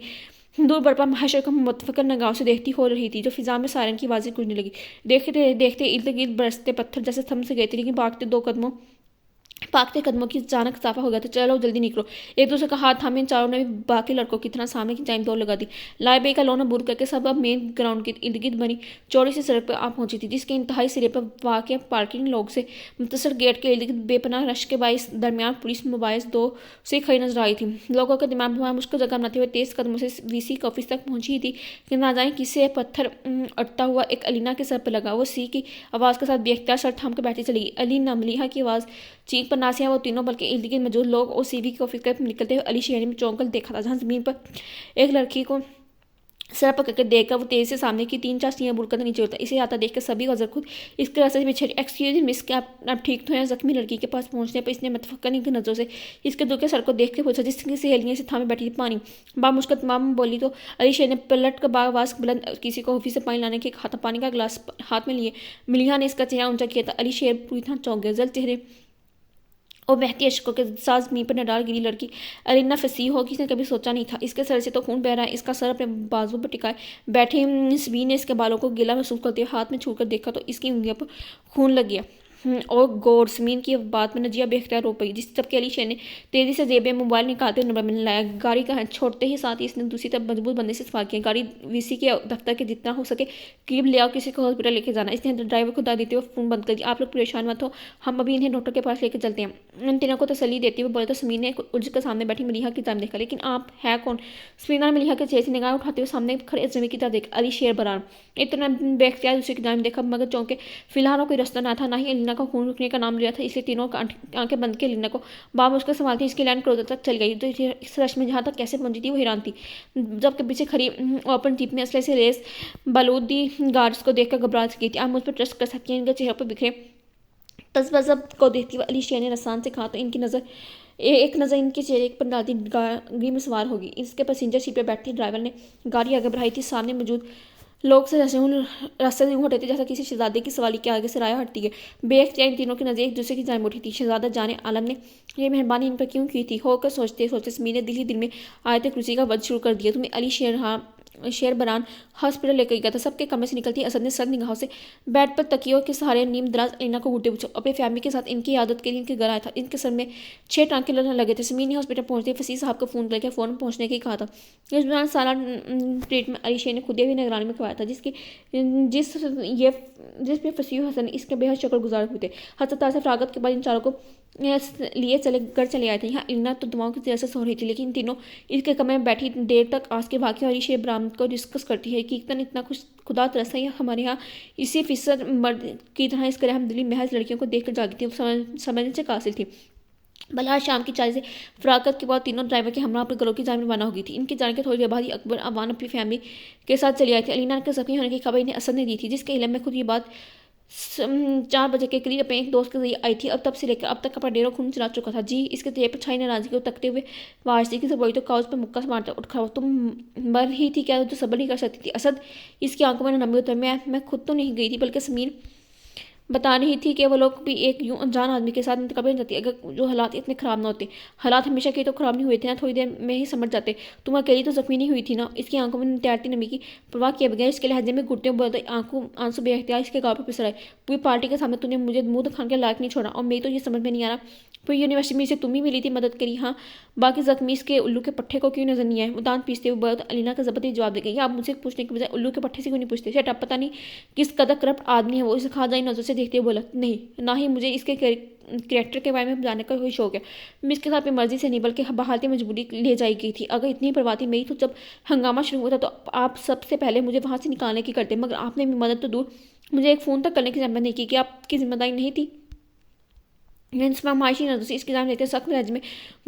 دور برپا محشر کو متفکر نگاہوں سے دیکھتی ہو رہی تھی جو فضا میں سائرن کی آوازیں گونجنے لگی۔ دیکھتے دیکھتے ارد گرد برستے پتھر جیسے تھم سے گئے تھے، لیکن پاکتے قدموں کی اچانک اضافہ ہو گیا تھا۔ چلو جلدی نکلو، ایک دوسرے کا ہاتھ تھامے ان چاروں نے بھی باقی لڑکوں کی طرح سامنے کی جانب دوڑ لگا دی۔ لائبریری کا لون عبور کر کے سب اب مین گراؤنڈ کے ارد گرد بنی چوڑی سی سڑک پر آ پہنچی تھی جس کے انتہائی سرے پر واقع پارکنگ لوگ سے متصل گیٹ کے ارد گرد بے پناہ رش کے باعث درمیان پولیس موبائلز دو سے کھڑی نظر آئی تھی۔ لوگوں کے دماغ میں مشکل جگہ بناتے ہوئے تیز قدموں سے وی سی کے آفس تک پہنچی تھی کہ نہ جائیں کسے پتھر اٹھتا ہوا ایک علینا کے سر پر لگا۔ وہ سی کی آواز کے ساتھ بے اختیار سر تھام کے بیٹھی چلی گئی۔ علی نہ ملیحہ کی آواز چیخ پر نہ سیا وہ تینوں بلکہ ارد گرد موجود لوگ اور سی وی کے آفس کے نکلتے ہوئے علی شیر نے چونک کر دیکھا تھا جہاں زمین پر ایک لڑکی کو سر پکڑ کر دیکھ کر وہ تیزی سے سامنے کی 3-4 سیڑھیاں بڑھ کر نیچے اترا۔ اسے آتا دیکھ کر سبھی غضب خود اس کے راستے میں چھڑی۔ ایکسکیوز مس، کیا آپ ٹھیک تو ہیں؟ زخمی لڑکی کے پاس پہنچنے پر اس نے متفقر کی نظروں سے اس کے دکھے سر کو دیکھ کے پوچھا جس کی سہیلیاں اسے تھامے بیٹھی تھی۔ پانی بامشکل تمام بولی تو علی شیر نے پلٹ کر باآواز بلند کسی کو آفس سے پانی لانے کے کہا تھا۔ پانی کا گلاس ہاتھ میں لیے ملیحہ نے اس کا چہرہ اونچا کیا تھا۔ علی شیر پوری طرح چونک گیا۔ زل چہرے اور بہتی اشکوں کے ساتھ زمین پر نڈال گری لڑکی الینا فصیح ہو کسی نے کبھی سوچا نہیں تھا۔ اس کے سر سے تو خون بہہ رہا ہے۔ اس کا سر اپنے بازو پر ٹکائے بیٹھی سبی نے اس کے بالوں کو گیلا محسوس کرتے ہوئے ہاتھ میں چھو کر دیکھا تو اس کی انگلیوں پر خون لگ گیا۔ اور گور سمین کی بات میں نجیہ بے اختیار رو پئی جبکہ علی شیر نے تیزی سے جیب میں موبائل نکالتے ہوئے نمبر ملایا۔ گاڑی کا چھوڑتے ہی ساتھ ہی اس نے دوسری طرف مضبوط بندے سے سوال کیا، گاڑی وی سی کے دفتر کے جتنا ہو سکے قریب لے آؤ، کسی کو ہاسپٹل لے کے جانا۔ اس نے ڈرائیور کو داد دیتے ہوئے فون بند کر دیا۔ آپ لوگ پریشان مت ہو، ہم ابھی انہیں ڈاکٹر کے پاس لے کے چلتے ہیں۔ ان تینوں کو تسلی دیتے ہوئے بولے تو سمیر نے الجھ کر سامنے بیٹھی ملیحہ کی جانب دیکھا۔ لیکن آپ ہے کون؟ سمیر نے ملیحہ کے چہرے سے نگاہ اٹھاتے ہوئے سامنے کھڑے اجنبی کی طرف دیکھا۔ علی شیر بران اتنا بے اختیار دوسرے کی جانب دیکھا مگر چونکہ فی الحال کوئی رستہ نہ تھا، نہ ہی الینا کا خون رکنے کا نام لیا تھا، اس لیے تینوں آنکھیں بند کے الینا کو بامشکل سنبھالتی اس کی لائن کلوزر تک چل گئی۔ تو اس رش میں جہاں تک کیسے پہنچی تھی وہ حیران تھی، جبکہ پیچھے کھڑی اوپن جیپ میں اسلحے سے لیس بالودی گارڈز کو دیکھ کر گھبرا چکی تھی۔ آپ مجھ پر ٹرسٹ کر سکتی ہیں، ان کے چہروں پر بکھرے تذبذب کو دیکھتے ہوئے علی شیر نے رسان سے کہا تو ایک نظر ان کے چہرے پر ڈالتی گاڑی میں سوار ہوگی۔ اس کے پسنجر سیٹ پر بیٹھتی ڈرائیور نے گاڑی آگے بڑھائی تھی۔ سامنے موجود لوگ سے راستے سے یوں ہٹے تھے جیسا کسی شہزادے کی سوالی کے آگے سے رایا ہٹتی ہے۔ بے اختیار ان تینوں کی نظریں ایک دوسرے کی جانب اٹھی تھی۔ شہزادہ جان عالم نے یہ مہربانی ان پر کیوں کی تھی؟ ہو کر سوچتے سوچتے سمیر نے دل ہی دل میں آیت کرسی کا ورد شروع کر دیا۔ تمہیں علی شیر بران ہاسپٹل لے کر گیا تھا۔ سب کے کمرے سے نکلتی اسد نے سرد نگاہوں سے بیڈ پر تکیوں کے سہارے نیم دراز الینا کو گھٹے پوچھا۔ اپنی فیملی کے ساتھ ان کی عیادت کے لیے ان کے گھر آیا تھا۔ ان کے سر میں 6 ٹانکے لگے تھے۔ سمیر نے ہاسپٹل پہنچتے ہی فصیح صاحب کو فون کر کے فوراً پہنچنے کے کہا تھا۔ اس دوران سارا ٹریٹمنٹ علی شیر نے خود ہی نگرانی میں کروایا تھا جس پہ فصیح حسن اس کے بے حد شکر گزار ہوئے تھے۔ حسرت سے فراغت کے بعد ان چاروں کو لیے گھر چلے آئے تھے۔ یہاں الینا تو دعاؤں کی زیر سے سو رہی تھی لیکن ان تینوں اس کے کمرے میں بیٹھی دیر تک آج کے واقعے علی شیر برآمد کو ڈسکس کرتی ہے۔ حقیقتاً اتنا خدا ترسا ہے ہمارے یہاں اسی فیصد مرد کی طرح اس کے رحم دلی محض لڑکیوں کو دیکھ کر جاگی تھی، وہ سمجھنے سے قاصر تھی۔ بلحاظ شام کی چائے سے فراغت کے بعد تینوں ڈرائیور کے ہمراہ اپنے گھروں کی جانب روانہ ہو گئی تھی۔ ان کے جانے کے تھوڑی دیر بعد ہی اکبر اوان اپنی فیملی کے ساتھ چلی آئی تھی۔ علینا کے زخمی ہونے کی خبر انہیں اسد نے دی تھی، جس کے علم میں خود یہ بات 4 بجے کے قریب اپنے ایک دوست کے ذریعے آئی تھی اور تب سے لے کر اب تک اپنا ڈیروں خون چلا چکا تھا۔ جی اس کے چہرے پر چھائی ناراضگی کو تکتے ہوئے وارثی کی زبوئی تو کاغذ پر مکہ مارتا اٹھ کھڑا ہوا۔ تم مر ہی تھی کیا تو صبر نہیں کر سکتی تھی اسد؟ اس کی آنکھوں میں نمی اتر۔ میں خود تو نہیں گئی تھی، بلکہ سمیر بتا رہی تھی کہ وہ لوگ بھی ایک یوں انجان آدمی کے ساتھ انتقال نہیں جاتی اگر جو حالات اتنے خراب نہ ہوتے۔ حالات ہمیشہ کے تو خراب نہیں ہوئے تھے نا، تھوڑی دیر میں ہی سمجھ جاتے۔ تم اکیلی تو زخمی نہیں ہوئی تھی نا؟ اس کی آنکھوں میں تیرتی نمی کی پرواہ کیے بغیر اس کے لہجے میں گھٹنے بولتے آنسو بے اختیار اس کے گال پر پسر آئے۔ پوری پارٹی کے سامنے تو نے مجھے منہ دکھانے کے لائق نہیں چھوڑا، اور میری تو یہ سمجھ میں نہیں آ رہا پھر یونیورسٹی میں سے تم ہی ملی تھی، مدد کری، ہاں باقی زخمی اس کے الو کے پٹھے کو کیوں نظر نہیں آئے؟ وہ دانت پیستے ہوئے بولت علینا کا ضبط جواب دے گئی، آپ مجھ سے پوچھنے کے بجائے الو کے پٹھے سے کیوں نہیں پوچھتے؟ شٹ اپ، پتہ نہیں کس قدر کرپٹ آدمی ہے وہ، اسے کھا جائی نظر سے دیکھتے ہوئے بولا، نہیں نہ ہی مجھے اس کے کریکٹر کے بارے میں جاننے کا کوئی شوق ہے۔ میں اس کے ساتھ اپنی مرضی سے نہیں بلکہ بحالت مجبوری لے جائی گئی تھی۔ اگر اتنی پرواہ تھی میری تو جب ہنگامہ شروع ہوا تھا تو آپ سب سے پہلے مجھے وہاں سے نکالنے کی کرتے، مگر آپ نے مدد تو دور مجھے ایک فون تک کرنے کی زحمت نہیں کی کہ آپ کی ذمہ داری نہیں تھی؟ معاشی نظر سے اس کی جانب لیتے سخت لہجے میں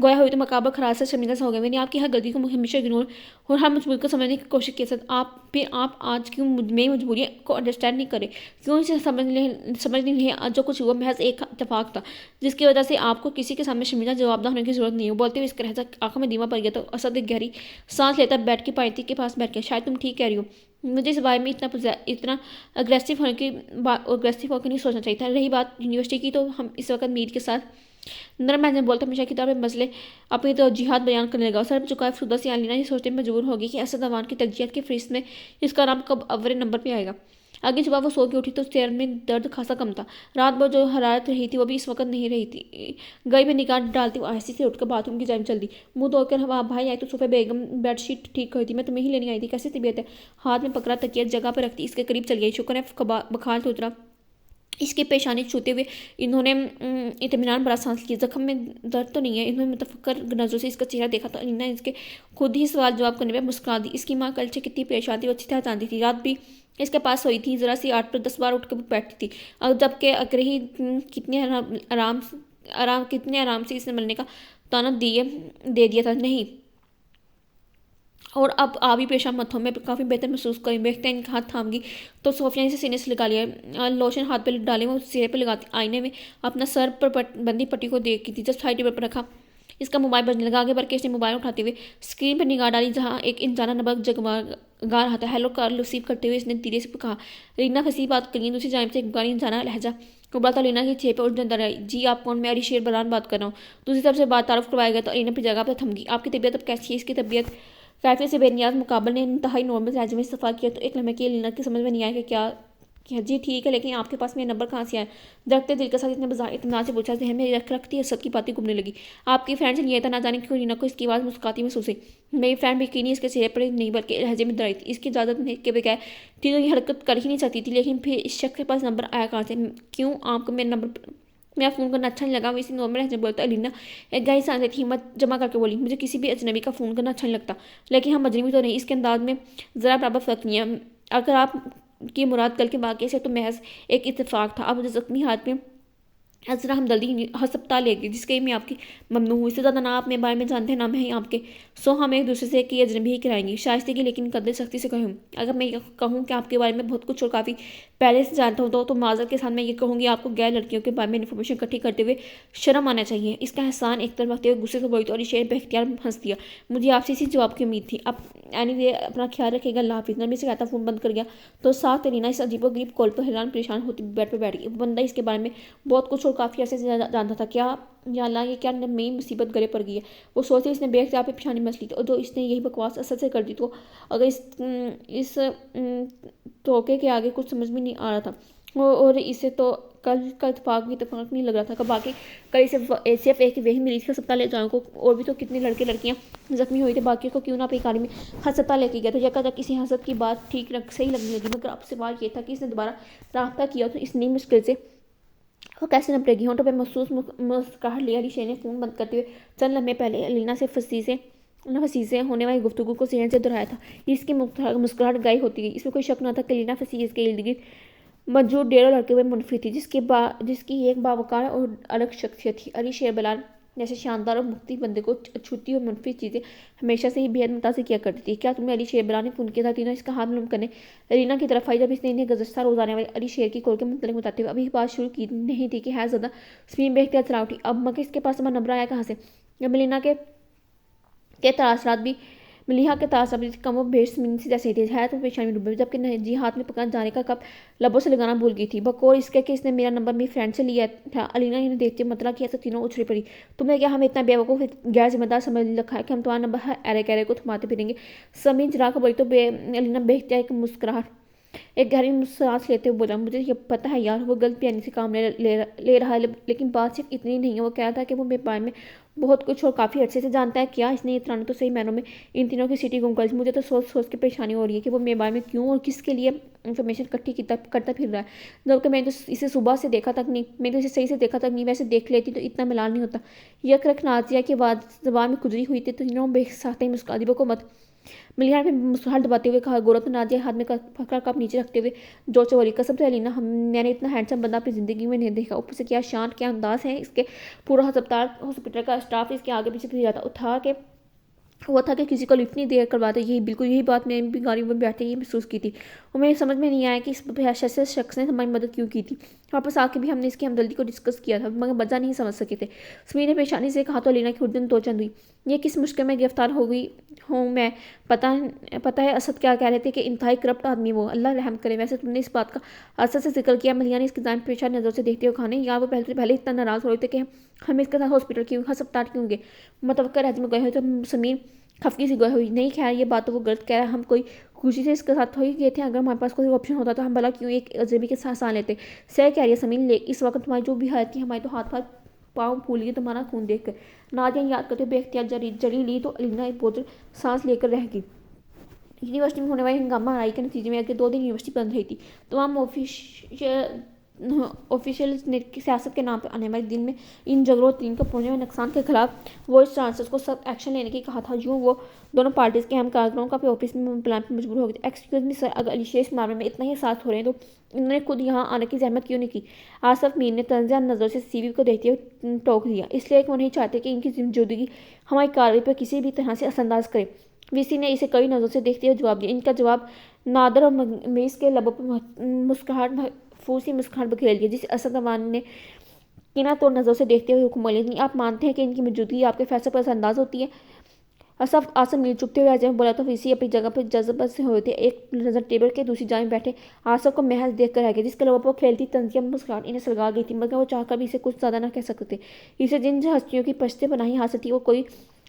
گویا ہوئی تو مقابل خراج سے شرمندہ سا ہو گیا۔ میں نے آپ کی ہر غلطی کو ہمیشہ اگنور اور ہر مجبوری کو سمجھنے کی کوشش کی۔ آپ آج کیوں میری مجبوری کو انڈرسٹینڈ نہیں کرے، کیوں اسے سمجھ نہیں رہے؟ جو کچھ ہوا محض ایک اتفاق تھا جس کی وجہ سے آپ کو کسی کے سامنے شرمندہ جوابدہ ہونے کی ضرورت نہیں ہو۔ بولتے ہوئے اس کا لہجہ آنکھوں میں دیما پڑ گیا تو اسد ایک گہری سانس لیتا بیٹھ کے پائنتی کے پاس بیٹھ گیا۔ شاید تم ٹھیک کہہ رہی ہو، مجھے اس بارے میں اتنا اگریسو ہو کے نہیں سوچنا چاہیے تھا۔ رہی بات یونیورسٹی کی تو ہم اس وقت میر کے ساتھ نرم لہجے میں بولتا ہمیشہ کی طرح مسئلے اپنی توجیہات بیان کرنے لگا اور سر پر جھکائے افسردہ سی علینا یہ سوچنے میں مجبور ہوگی کہ اسد اوان کی ترجیحات کی فہرست میں اس کا نام کب اول نمبر پہ آئے گا۔ اگلی صبح وہ سو کے اٹھی تو چہرے میں درد خاصا کم تھا، رات بھر جو حرارت رہی تھی وہ بھی اس وقت نہیں رہی تھی۔ گئی میں نگاہ ڈالتی وہ آہستہ سے اٹھ کر باتھ روم کی جانب چل دی۔ منہ دھو کر بھائی آئی تو صوفہ بیگم بیڈ شیٹ ٹھیک کر دی، میں تمہیں ہی لینے آئی تھی، کیسی طبیعت ہے؟ ہاتھ میں پکڑا تکیہ جگہ پر رکھتی اس کے قریب چل گئی۔ شکر ہے بخار تو اترا۔ اس کی پیشانی چھوتے ہوئے انہوں نے اطمینان بڑا سانس لیا۔ زخم میں درد تو نہیں ہے؟ انہوں نے متفکر نظروں سے اس کا چہرہ دیکھا تو علینا اس کے خود ہی سوال جواب کرنے میں مسکرا دی۔ اس کی ماں کل سے کتنی پریشان تھی وہ اچھی طرح جانتی تھی، رات بھی اس کے پاس سوئی تھی، ذرا سی آٹ پر 10 بار اٹھ کر بیٹھتی تھی، اور جب کہ اکرہی کتنے آرام سے اس نے ملنے کا تانا دے دیا تھا۔ نہیں اور اب آبی پیشاب مت ہو، میں کافی بہتر محسوس کریں۔ بیٹھتے ہیں ہاتھ تھام گی تو صوفیہ نے اسے سینے سے لگا لیا، لوشن ہاتھ پہ ڈالے وہ چہرے پہ لگاتی آئینے میں اپنا سر پر بندی پٹی کو دیکھی تھی۔ جب سائڈ ٹیبل پر رکھا اس کا موبائل بجنے لگا، آگے بڑھ کے اس نے موبائل اٹھاتے ہوئے اسکرین پر نگاہ ڈالی جہاں ایک انجانہ نمبر جگمگا رہا تھا۔ ہیلو کال ریسیو کرتے ہوئے اس نے دھیرے سے کہا، رینا فصیح بات کریے۔ دوسری جانب سے ایک باری انجانہ لہجہ ابھرا تھا علینا کے چہرے پہ الجھن نظر آئی۔ جی آپ کون؟ میں علی شیر بلان بات کر رہا ہوں۔ دوسری طرف سے بات تعارف کروایا گیا تو علینا اپنی جگہ پر تھم گئی۔ آپ کی طبیعت اب کیسی ہے؟ اس کی طبیعت کیفیت سے بے نیاز مقابل نے انتہائی نارمل لہجے میں سوال کیا تو ایک لمحے کے علینا کی سمجھ میں نہیں آیا کہ کیا جی ٹھیک ہے، لیکن آپ کے پاس میرا نمبر کہاں سے آیا؟ درختے دل کے ساتھ اتنے بظاہر اطمینان سے پوچھا، ذہن میں رکھتی اسد کی باتیں گھومنے لگی۔ آپ کی فرینڈ سے نہیں تھا؟ نہ جانے کیوں علینا کو اس کی آواز مسکراتی محسوس ہوئی۔ میری فرینڈ یقینی اس کے چہرے پر نہیں بلکہ لہجے میں ڈرائی تھی، اس کی اجازت کے بغیر تھی تو یہ حرکت کر ہی نہیں سکتی تھی، لیکن پھر اس شخص کے پاس نمبر آیا کہاں سے؟ کیوں آپ کو میرا فون کرنا اچھا نہیں لگا؟ اسی نارمل لہجے میں بولتا علینا ایک گہری سانس لیتی ہمت جمع کر کے بولی، مجھے کسی بھی اجنبی کا فون کرنا اچھا نہیں لگتا، لیکن ہم اجنبی تو نہیں۔ اس کے انداز میں ذرا برابر فرق نہیں ہے۔ اگر آپ کی مراد کل کے واقعے سے تو محض ایک اتفاق تھا، آپ مجھے زخمی ہاتھ میں ذرا ہمدردی ہسپتال لے گئی جس کے میں آپ کی ممنوع ہوں۔ اس سے زیادہ نہ آپ میرے بارے میں جانتے ہیں نہ میں آپ کے، سو ہم ایک دوسرے سے کی اجنبی ہی کرائیں گی شائستگی لیکن قدر سختی سے کہوں۔ اگر میں یہ کہوں کہ آپ کے بارے میں بہت کچھ اور کافی پہلے سے جانتا ہوں تو معذرت کے ساتھ میں یہ کہوں گی آپ کو غیر لڑکیوں کے بارے میں انفارمیشن اکٹھی کرتے ہوئے شرم آنا چاہیے۔ اس کا احسان ایک طرف رکھتے ہوئے غصے سے بولی تو علی شیر بے اختیار ہنس دیا۔ مجھے آپ سے اسی جواب کی امید تھی۔ اب اینی وے اپنا خیال رکھے گا، اللہ حافظ۔ نرمی سے کہتا فون بند کر گیا تو ساتھ علینا اس عجیب و غریب کال پر حیران پریشان ہوتی بیڈ پہ بیٹھ گئی۔ وہ بندہ اس کے بارے میں بہت کچھ اور کافی عرصے سے جانتا تھا۔ کیا یا اللہ یہ کیا نئی مصیبت گلے پڑ گئی ہے؟ وہ سوچتے اس نے بے اختیار پہ پیشانی مس لی تھی اور جو اس نے یہی بکواس اسد سے کر دی تو اگر اس دھوکے کے آگے کچھ سمجھ میں نہیں آ رہا تھا اور اسے تو کل کا اتفاق نہیں لگ رہا تھا کہ باقی کل صرف ایک وہی ملی تھی ہسپتال لے جاؤں کو، اور بھی تو کتنے لڑکے لڑکیاں زخمی ہوئی تھے، باقی کو کیوں نہ اپنی گاڑی میں ہسپتال لے کے گیا تو یکا تک کسی حسد کی بات ٹھیک صحیح لگنے لگی۔ مگر اب سوال یہ تھا کہ اس نے دوبارہ رابطہ کیا تو اس نئی مشکل سے وہ کیسے نپٹے گی؟ ہونٹوں پہ محسوس مسکراہٹ لیا علی شیر نے فون بند کرتے ہوئے چند لمحے پہلے علینا سے فصیح ہونے والی گفتگو کو ذہن سے دہرایا تھا۔ اس کی مسکراہٹ گائی ہوتی گئی۔ اس میں کوئی شک نہ تھا کہ علینا فصیح کے ارد گرد موجود ڈیروں لڑکے ہوئے منفی تھی جس کی ایک باوقار اور الگ شخصیت تھی۔ علی شیر بلال جیسے شاندار اور مختلف بندے کو چھوٹی اور منفی چیزیں ہمیشہ سے ہی بے حد متاثر کیا کرتی تھی. کیا تمہیں علی شیر بلا نے فون کیا تھا؟ تینوں اس کا ہاتھ ملوم کرنے رینا کی طرف آئی جب اس نے انہیں گزشتہ روز آنے والے علی شیر کی کال کے متعلق بتاتے ہوئے ابھی بات شروع کی نہیں تھی کہ ہے زیادہ سمین بے اختیار چلا اٹھی. اب مگر اس کے پاس نمبر آیا کہاں سے؟ ملیحہ کے تاثرات بھی کم و بیش سمین سے جیسے ہی تھے. حیرت اور پریشانی میں ڈوبے جبکہ جی ہاتھ میں پکڑنا جانے کا کپ لبوں سے لگانا بھول گئی تھی. بقول اس کے کہ اس نے میرا نمبر میری فرینڈ سے لیا تھا. علینا انہیں دیکھتے مطلع کیا تو تینوں اچھلی پڑی. تم نے کیا ہمیں اتنا بیوقوف غیر ذمہ دار سمجھ رکھا ہے کہ ہم تمہارا نمبر ہر ایرے کیرے کو تھماتے پھریں گے؟ سمین جرا کر بولی تو علینا بے اختیار ایک گہری سانس لیتے ہوئے بولا مجھے یہ پتہ ہے یار وہ غلط بیانی سے کام لے رہا ہے لیکن بات صرف اتنی نہیں ہے. وہ کہہ رہا تھا کہ وہ میرے بارے میں بہت کچھ اور کافی عرصے سے جانتا ہے. کیا اس نے اتنا تو صحیح معنوں میں ان تینوں کی سٹی گم کر دی. مجھے تو سوچ کے پریشانی ہو رہی ہے کہ وہ میرے بارے میں کیوں اور کس کے لیے انفارمیشن اکٹھی کرتا پھر رہا ہے. جبکہ میں نے تو اسے صبح سے دیکھا تک نہیں, میں نے اسے صحیح سے دیکھا تک نہیں. ویسے دیکھ لیتی تو اتنا ملال نہیں ہوتا. یک رکھ نازیہ کی زبان میں کھجری ہوئی تھی تو تینوں بے ساختہ ہی مسکرا دی. کو مت ملیحہ نے مسہل دباتے ہوئے کہا. گورو نے نازیہ ہاتھ میں پکڑا کپ نیچے رکھتے ہوئے جوش سے بولی قسم سے علینا میں نے اتنا ہینڈسم بندہ اپنی زندگی میں نہیں دیکھا. اوپر سے کیا شان کیا انداز ہے اس کے. پورا ہاسپٹل کا اسٹاف اس کے آگے پیچھے پھر جاتا وہ تھا کہ کسی کو لفٹ نہیں دے کرواتے. یہی بات میں بھی گاڑی میں بیٹھے ہی محسوس کی تھی. اور میرے سمجھ میں نہیں آیا کہ اس شخص نے ہماری مدد کیوں کی تھی. واپس آ کے بھی ہم نے اس کی ہمدردی کو ڈسکس کیا تھا مگر وجہ نہیں سمجھ سکے تھے. سمیر نے پریشانی سے کہا تو علینا کی اردن تو چند ہوئی. یہ کس مشکل میں گرفتار ہو گئی ہوں میں. پتہ ہے اسد کیا کہہ رہے تھے کہ انتہائی کرپٹ آدمی وہ, اللہ رحم کرے. ویسے تم نے اس بات کا اسد سے ذکر کیا؟ ملیحہ نے اس کی جانب پریشان نظر سے دیکھتے ہوئے کہا یا وہ پہلے اتنا ناراض ہو رہے تھے کہ ہم اس کے ساتھ ہسپتال کیوں گئے. متوقع رہتے میں گئے ہوئے تو سمیر خفگی سے گئے ہوئی. نہیں خیر یہ بات تو وہ غلط کہہ رہا ہے. ہم کوئی خوشی سے اس کے ساتھ ہوئی گئے تھے. اگر ہمارے پاس کوئی آپشن ہوتا تو ہم بھلا کیوں ایک اجنبی کے ساتھ لیتے. صحیح کہہ رہی ہے سمیر. اس وقت تمہاری جو بھی حالت تھی ہمارے تو ہاتھ پاؤں پھول گئے تمہارا خون دیکھ کر. نازیہ یاد کرتے بے اختیار جڑی لی تو علینا ایک بوجھل سانس لے کر رہ گئی. یونیورسٹی میں ہونے والی ہنگامہ لڑائی کے نتیجے میں اگلے 2 دن یونیورسٹی بند رہی تھی. تمام آفیشیل سیاست کے نام پر آنے والے دن میں ان جھگڑوں اور دین کو پہنچنے والے نقصان کے خلاف وائس چانسلر کو سخت ایکشن لینے کی کہا تھا. یوں وہ دونوں پارٹیز کے اہم کارکنوں کا اپنے آفس میں بلانے پر مجبور ہو گئے. ایکسکیوز می سر, اگر علی شیر اس معاملے میں اتنا ہی احساس ہو رہے ہیں تو انہوں نے خود یہاں آنے کی زحمت کیوں نہیں کی؟ آصف میر نے طنزیہ نظر سے سی وی کو دیکھتے ہوئے ٹوک دیا. اس لیے کہ وہ نہیں چاہتے کہ ان کی موجودگی ہماری کارروائی پر کسی بھی طرح سے اثر انداز کرے. وی سی نے اسے کئی نظروں سے دیکھتے ہوئے جواب دیا. ان کا جواب نادر اور میز کے لبوں پر محفوظ مسکراہٹ بکھیر دیا. جسے اسد عوان نے کینہ توڑ نظروں سے دیکھتے ہوئے حکم بولی نہیں آپ مانتے ہیں کہ ان کی موجودگی آپ کے فیصلے پر اثر انداز ہوتی ہے؟ آصف میر چپتے ہوئے لہجے میں بولا تو وی سی اپنی جگہ پر جذبت سے ہوئے تھے. ایک نظر ٹیبل کے دوسری جانب بیٹھے آصف کو محض دیکھ کر رہ گئے جس کے لبوں پر کھیلتی طنزیہ مسکراہٹ انہیں سلگا گئی تھی. مگر وہ چاہ کر بھی اسے کچھ زیادہ نہ کہہ سکتے. اسے جن ہستیوں کی پشت پناہی حاصل تھی وہ کوئی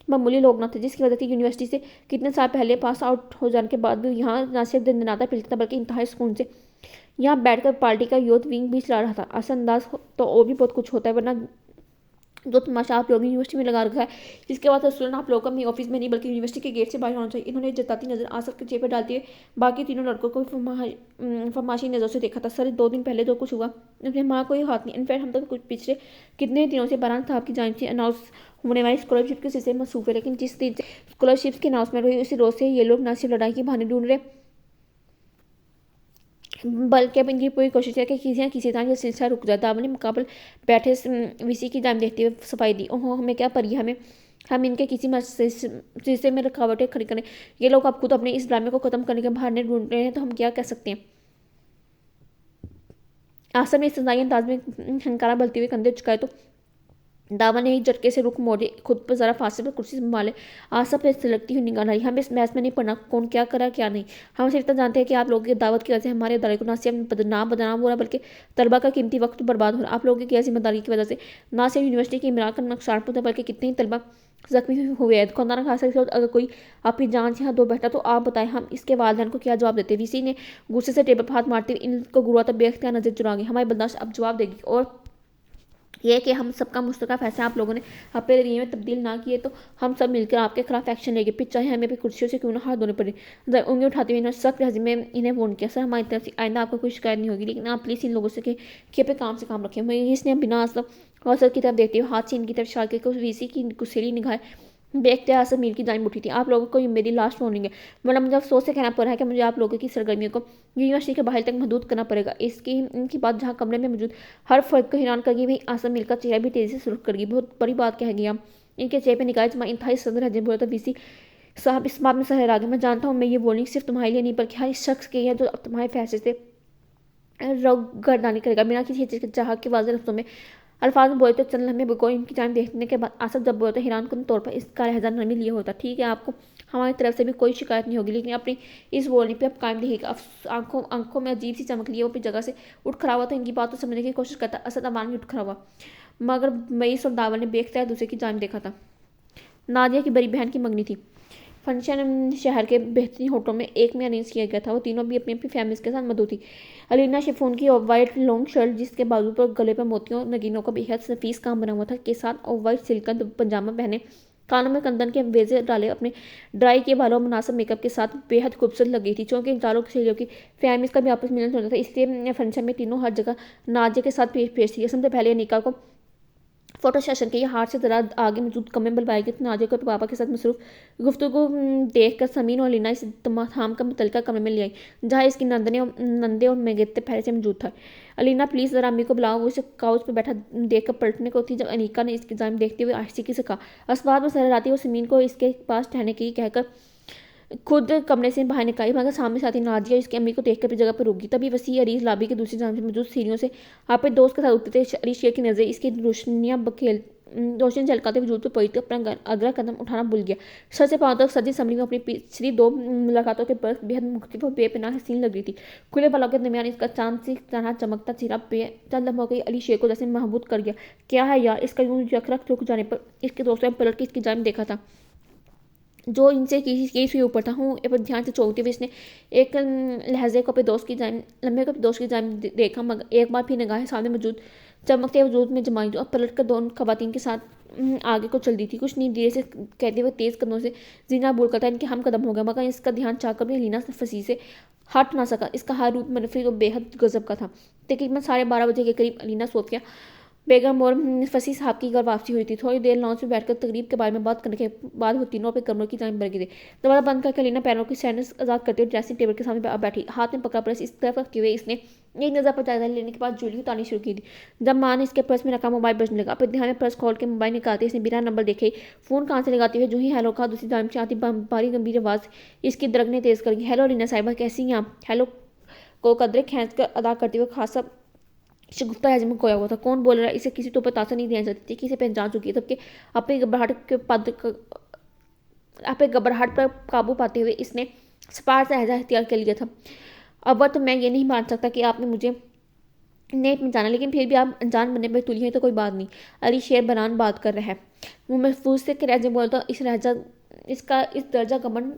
معمولی لوگ نہ تھے جس کی وجہ سے یونیورسٹی سے کتنے سال پہلے پاس آؤٹ ہو جانے کے بعد بھی یہاں نہ صرف دندناتا پھرتا تھا بلکہ انتہائی سکون سے یہاں بیٹھ کر پارٹی کا یوتھ ونگ بھی چلا رہا تھا. اثر انداز تو اور بھی بہت کچھ ہوتا ہے ورنہ جو تماشا آپ لوگوں نے یونیورسٹی میں لگا رکھا ہے جس کے بعد اصولاً آپ لوگوں کو اپنی آفس میں نہیں بلکہ یونیورسٹی کے گیٹ سے باہر ہونا چاہیے. انہوں نے جتاتی نظر آصف کے چہرے پر ڈالتے ہوئے باقی تینوں لڑکوں کو فرماشی نظر سے دیکھا تھا. سر 2 دن پہلے جو کچھ ہوا اپنے ماں کوئی ہاتھ نہیں. انفیکٹ ہم تو کچھ پچھلے کتنے دنوں سے برہان صاحب کی جانب سے اناؤنس ہونے والی اسکالرشپ کے سلسلے میں مصروف ہے لیکن جس دن سے اسکالرشپ کی اناؤنسمنٹ ہوئی اسی روز سے یہ لوگ نہ صرف لڑائی کی بہانے ڈھونڈ رہے بلکہ اب ان کی پوری کوشش ہے کہ کسی نہ کسی طرح یہ سلسلہ رک جائے. دامن مقابل بیٹھے وی سی کی جانب دیکھتے ہوئے صفائی دی. اوہ ہمیں کیا پری ہے ہم ان کے کسی سلسلے میں رکاوٹیں کھڑی کریں. یہ لوگ اب خود اپنے اس ڈرامے کو ختم کرنے کے بہانے ڈھونڈ رہے ہیں تو ہم کیا کہہ سکتے ہیں. آصف نے استثنائی انداز میں ہنکارا بھرتے ہوئے کندھے جھکائے تو دامن نے ایک جھٹکے سے رخ موڑے خود پر ذرا فاصلے پر کرسی سنبھالے. آصف نے سلگتی ہوئی نگاہ ڈالی. ہم اس بحث میں نہیں پڑنا کون کیا کرا کیا نہیں. ہم صرف اتنا جانتے ہیں کہ آپ لوگوں کی دعوت کی وجہ سے ہمارے ادارے کو نہ صرف بدنام ہو رہا بلکہ طلبہ کا قیمتی وقت برباد ہو رہا. آپ لوگوں کی غیر ذمہ داری کی وجہ سے نہ صرف یونیورسٹی کی امراء کا نقصان پہنچا بلکہ کتنے ہی طلبہ زخمی ہوئے ہیں. خاندان خاص اگر کوئی اپنی جان سے یہاں دو بیٹھا تو آپ بتائیں ہم اس کے والدین کو کیا جواب دیتے. وی سی نے غصے سے ٹیبل پر ہاتھ مارتے ہوئے ان کو گروا تک بے اختیار نظر چرا گئی. ہماری برداشت اب جواب دے گی اور یہ کہ ہم سب کا مشترکہ فیصلہ آپ لوگوں نے اپنے رویے میں تبدیل نہ کیے تو ہم سب مل کر آپ کے خلاف ایکشن لیں گے پھر چاہے ہمیں بھی کرسیوں سے کیوں نہ ہاتھ دھونے پڑے. انگلی اٹھاتے ہوئے انہوں نے سخت لہجے میں انہیں وارن کیا. سر ہماری طرف سے آئندہ آپ کو کوئی شکایت نہیں ہوگی لیکن آپ پلیز ان لوگوں سے کہ پہ کام سے کام رکھیں. اس نے بنا اصل اور سر کی طرف دیکھتے ہوئے ہاتھ سے ان کی طرف اشارہ کر کے وی سی کی گسیلی نگاہیں بے اختیار میر کی جانب اٹھی تھی. آپ لوگوں کو یہ میری لاسٹ وارننگ ہے، ورنہ مجھے افسوس سے کہنا پڑ رہا ہے کہ مجھے آپ لوگوں کی سرگرمیوں کو یونیورسٹی کے باہر تک محدود کرنا پڑے گا. ان کی بات جہاں کمرے میں موجود ہر فرد کو حیران کر گئی، وہیں آسم میر کا چہرہ بھی تیزی سے سرخ کر گئی. بہت بڑی بات کہہ گئی آپ. ان کے چہرے پہ نگاہیں جمع انتہائی صدر لہجے میں بولا تھا، وی سی صاحب اس بات میں سہر آ گئے. میں جانتا ہوں میں یہ وارننگ صرف تمہارے لیے نہیں بلکہ ہر اس شخص کے لیے ہے جو تمہارے فیصلے سے روگردانی کرے گا. بنا کسی ہچکچاہٹ کے واضح لفظوں میں الفاظ میں بولے تو چند لمحے بغور ان کی جانب دیکھنے کے بعد آصف جب بولے تو حیران کن طور پر اس کا لہجہ نرمی لیے ہوتا. ٹھیک ہے، آپ کو ہماری طرف سے بھی کوئی شکایت نہیں ہوگی، لیکن اپنی اس وارننگ پہ اب قائم رہے گا. آنکھوں میں عجیب سی چمک لیے وہ اپنی جگہ سے اٹھ کھڑا ہوا تو ان کی بات کو سمجھنے کی کوشش کرتا. اسد امان بھی اٹھ کھڑا ہوا، مگر مئیس اور داول نے بے اختیار دوسرے کی جانب دیکھا تھا. نادیہ کی بڑی بہن کی منگنی تھی. فنکشن شہر کے بہترین ہوٹلوں میں ایک میں ارینج کیا گیا تھا. وہ تینوں بھی اپنی اپنی فیملیز کے ساتھ مدعو تھی. علینا شفون کی وائٹ لانگ شرٹ جس کے بازو پر گلے پر موتیوں نگینوں کا بے حد نفیس کام بنا ہوا تھا کے ساتھ اور وائٹ سلکن پنجامہ پہنے، کانوں میں کندن کے ویزے ڈالے، اپنے ڈرائی کیے بالوں اور مناسب میک اپ کے ساتھ بے حد خوبصورت لگ گئی تھی. چونکہ ان چاروں سہیلیوں کی فیملیز کا بھی آپس ملنا جلنا تھا، اس لیے فنکشن میں تینوں ہر جگہ نادیہ کے ساتھ پیش تھی. اسم سے پہلے انیکا کو فوٹو سیشن کے یہ ہاتھ سے ذرا آگے موجود کمرے میں بلوائی گئی تو نادیہ کو پاپا کے ساتھ مصروف گفتگو دیکھ کر سمین اور لینا اس تمام کا متعلقہ کمرے میں لے آئی جہاں اس کی نندے اور میگتے پہلے سے موجود تھا. علینا پلیز ذرا امی کو بلاؤ. وہ اسے کاؤچ پہ بیٹھا دیکھ کر پلٹنے کو تھی جب انیکا نے اس کی جانب دیکھتے ہوئے آہستگی سے کہا. اسباب میں سر آتی وہ سمین کو اس کے پاس ٹھہرنے کی کہہ کر خود کمرے سے باہر نکالی، مگر سامنے ساتھی نادیہ اس کی امی کو دیکھ کر اپنی جگہ پر رک گئی. تبھی وسیع عریض لابی کے دوسری جانب سے موجود سیڑھیوں سے اپنے دوست کے ساتھ اترتے علی شیر کی نظریں اس کی روشنی جھلکاتے وجود پر پڑی تو اپنا اگلا قدم اٹھانا بھول گیا. سر سے پاؤں تک سجی اسمبلی میں اپنی پچھلی دو ملاقاتوں کے برس بے حد مختلف اور بے پناہ حسین لگ رہی تھی. کھلے بالوں کے درمیان اس کا چاند سی طرح چمکتا چہرہ چند لمحوں کے علی شیر کو جیسے محبوط کر گیا. کیا ہے یار، اس کا یوں یکرخ رک جانے پر اس کے دوستوں نے پلٹ کے اس کی جانب دیکھا تھا جو ان سے کئی فی اوپر تھا. ہوں پر دھیان سے چونکتے ہوئے اس نے ایک لہجے کو اپنے دوست کی جانب دیکھا، مگر ایک بار پھر نگاہیں سامنے موجود چمکتے وجود میں جمائی جو اب پلٹ کر دونوں خواتین کے ساتھ آگے کو چل دی تھی. کچھ نہیں دیر سے کہتے ہوئے تیز قدموں سے زینہ بول کرتا ان کے ہم قدم ہو گیا، مگر اس کا دھیان چاہ کر بھی لینا فصیح سے ہٹ نہ سکا. اس کا ہر روپ منفرد اور بے حد غضب کا تھا. تقریباً 12:30 بجے کے قریب علینا صوفیہ بیگم اور فصیح صاحب کی گھر واپسی ہوئی تھی. تھوڑی دیر لانچ میں بیٹھ کر تقریب کے بارے میں بات کرنے کے بعد وہ تینوں اپنے کمروں کی جانب بڑھ گئے تھے. دروازہ بند کر کے علینا پیروں کی سینڈلز آزاد کرتے ہوئے ڈریسنگ ٹیبل کے سامنے بیٹھی، ہاتھ میں پکڑا پرس اس طرف رکھتے ہوئے اس نے ایک نظر پر جائزہ لینے کے بعد جولی اتارنی شروع کی تھی. جب ماں نے اس کے پرس میں رکھا موبائل بجنے لگا. اپنے دھیان میں پرس کھول کے موبائل نکالتے اس نے بنا نمبر دیکھے فون کان سے لگاتے ہوئے جو ہی ہیلو کہا دوسری جانب سے آتی بھاری گمبھیر آواز اس کی درگنیں تیز کر گئی. ہیلو علینا صاحبہ، کیسی ہیں آپ؟ ہیلو کو قدرے کھینچ کر ادا کرتے ہوئے خاصا شگفتہ لہجے میں کھویا ہوا تھا. کون بول رہا ہے؟ اسے کسی طور پر تاثر نہیں دینا چاہتی تھی کہ اسے پہچان چکی ہے، جبکہ اپنی گھبراہٹ پر قابو پاتے ہوئے اس نے سپار سے لہجہ اختیار کر لیا تھا. اول تو میں یہ نہیں مان سکتا کہ آپ نے مجھے نہیں پہچانا، لیکن پھر بھی آپ انجان بننے پر تلی ہیں تو کوئی بات نہیں. علی شیر بران بات کر رہا ہے. وہ محفوظ سے لہجے بولتا اس کا اس درجہ گمن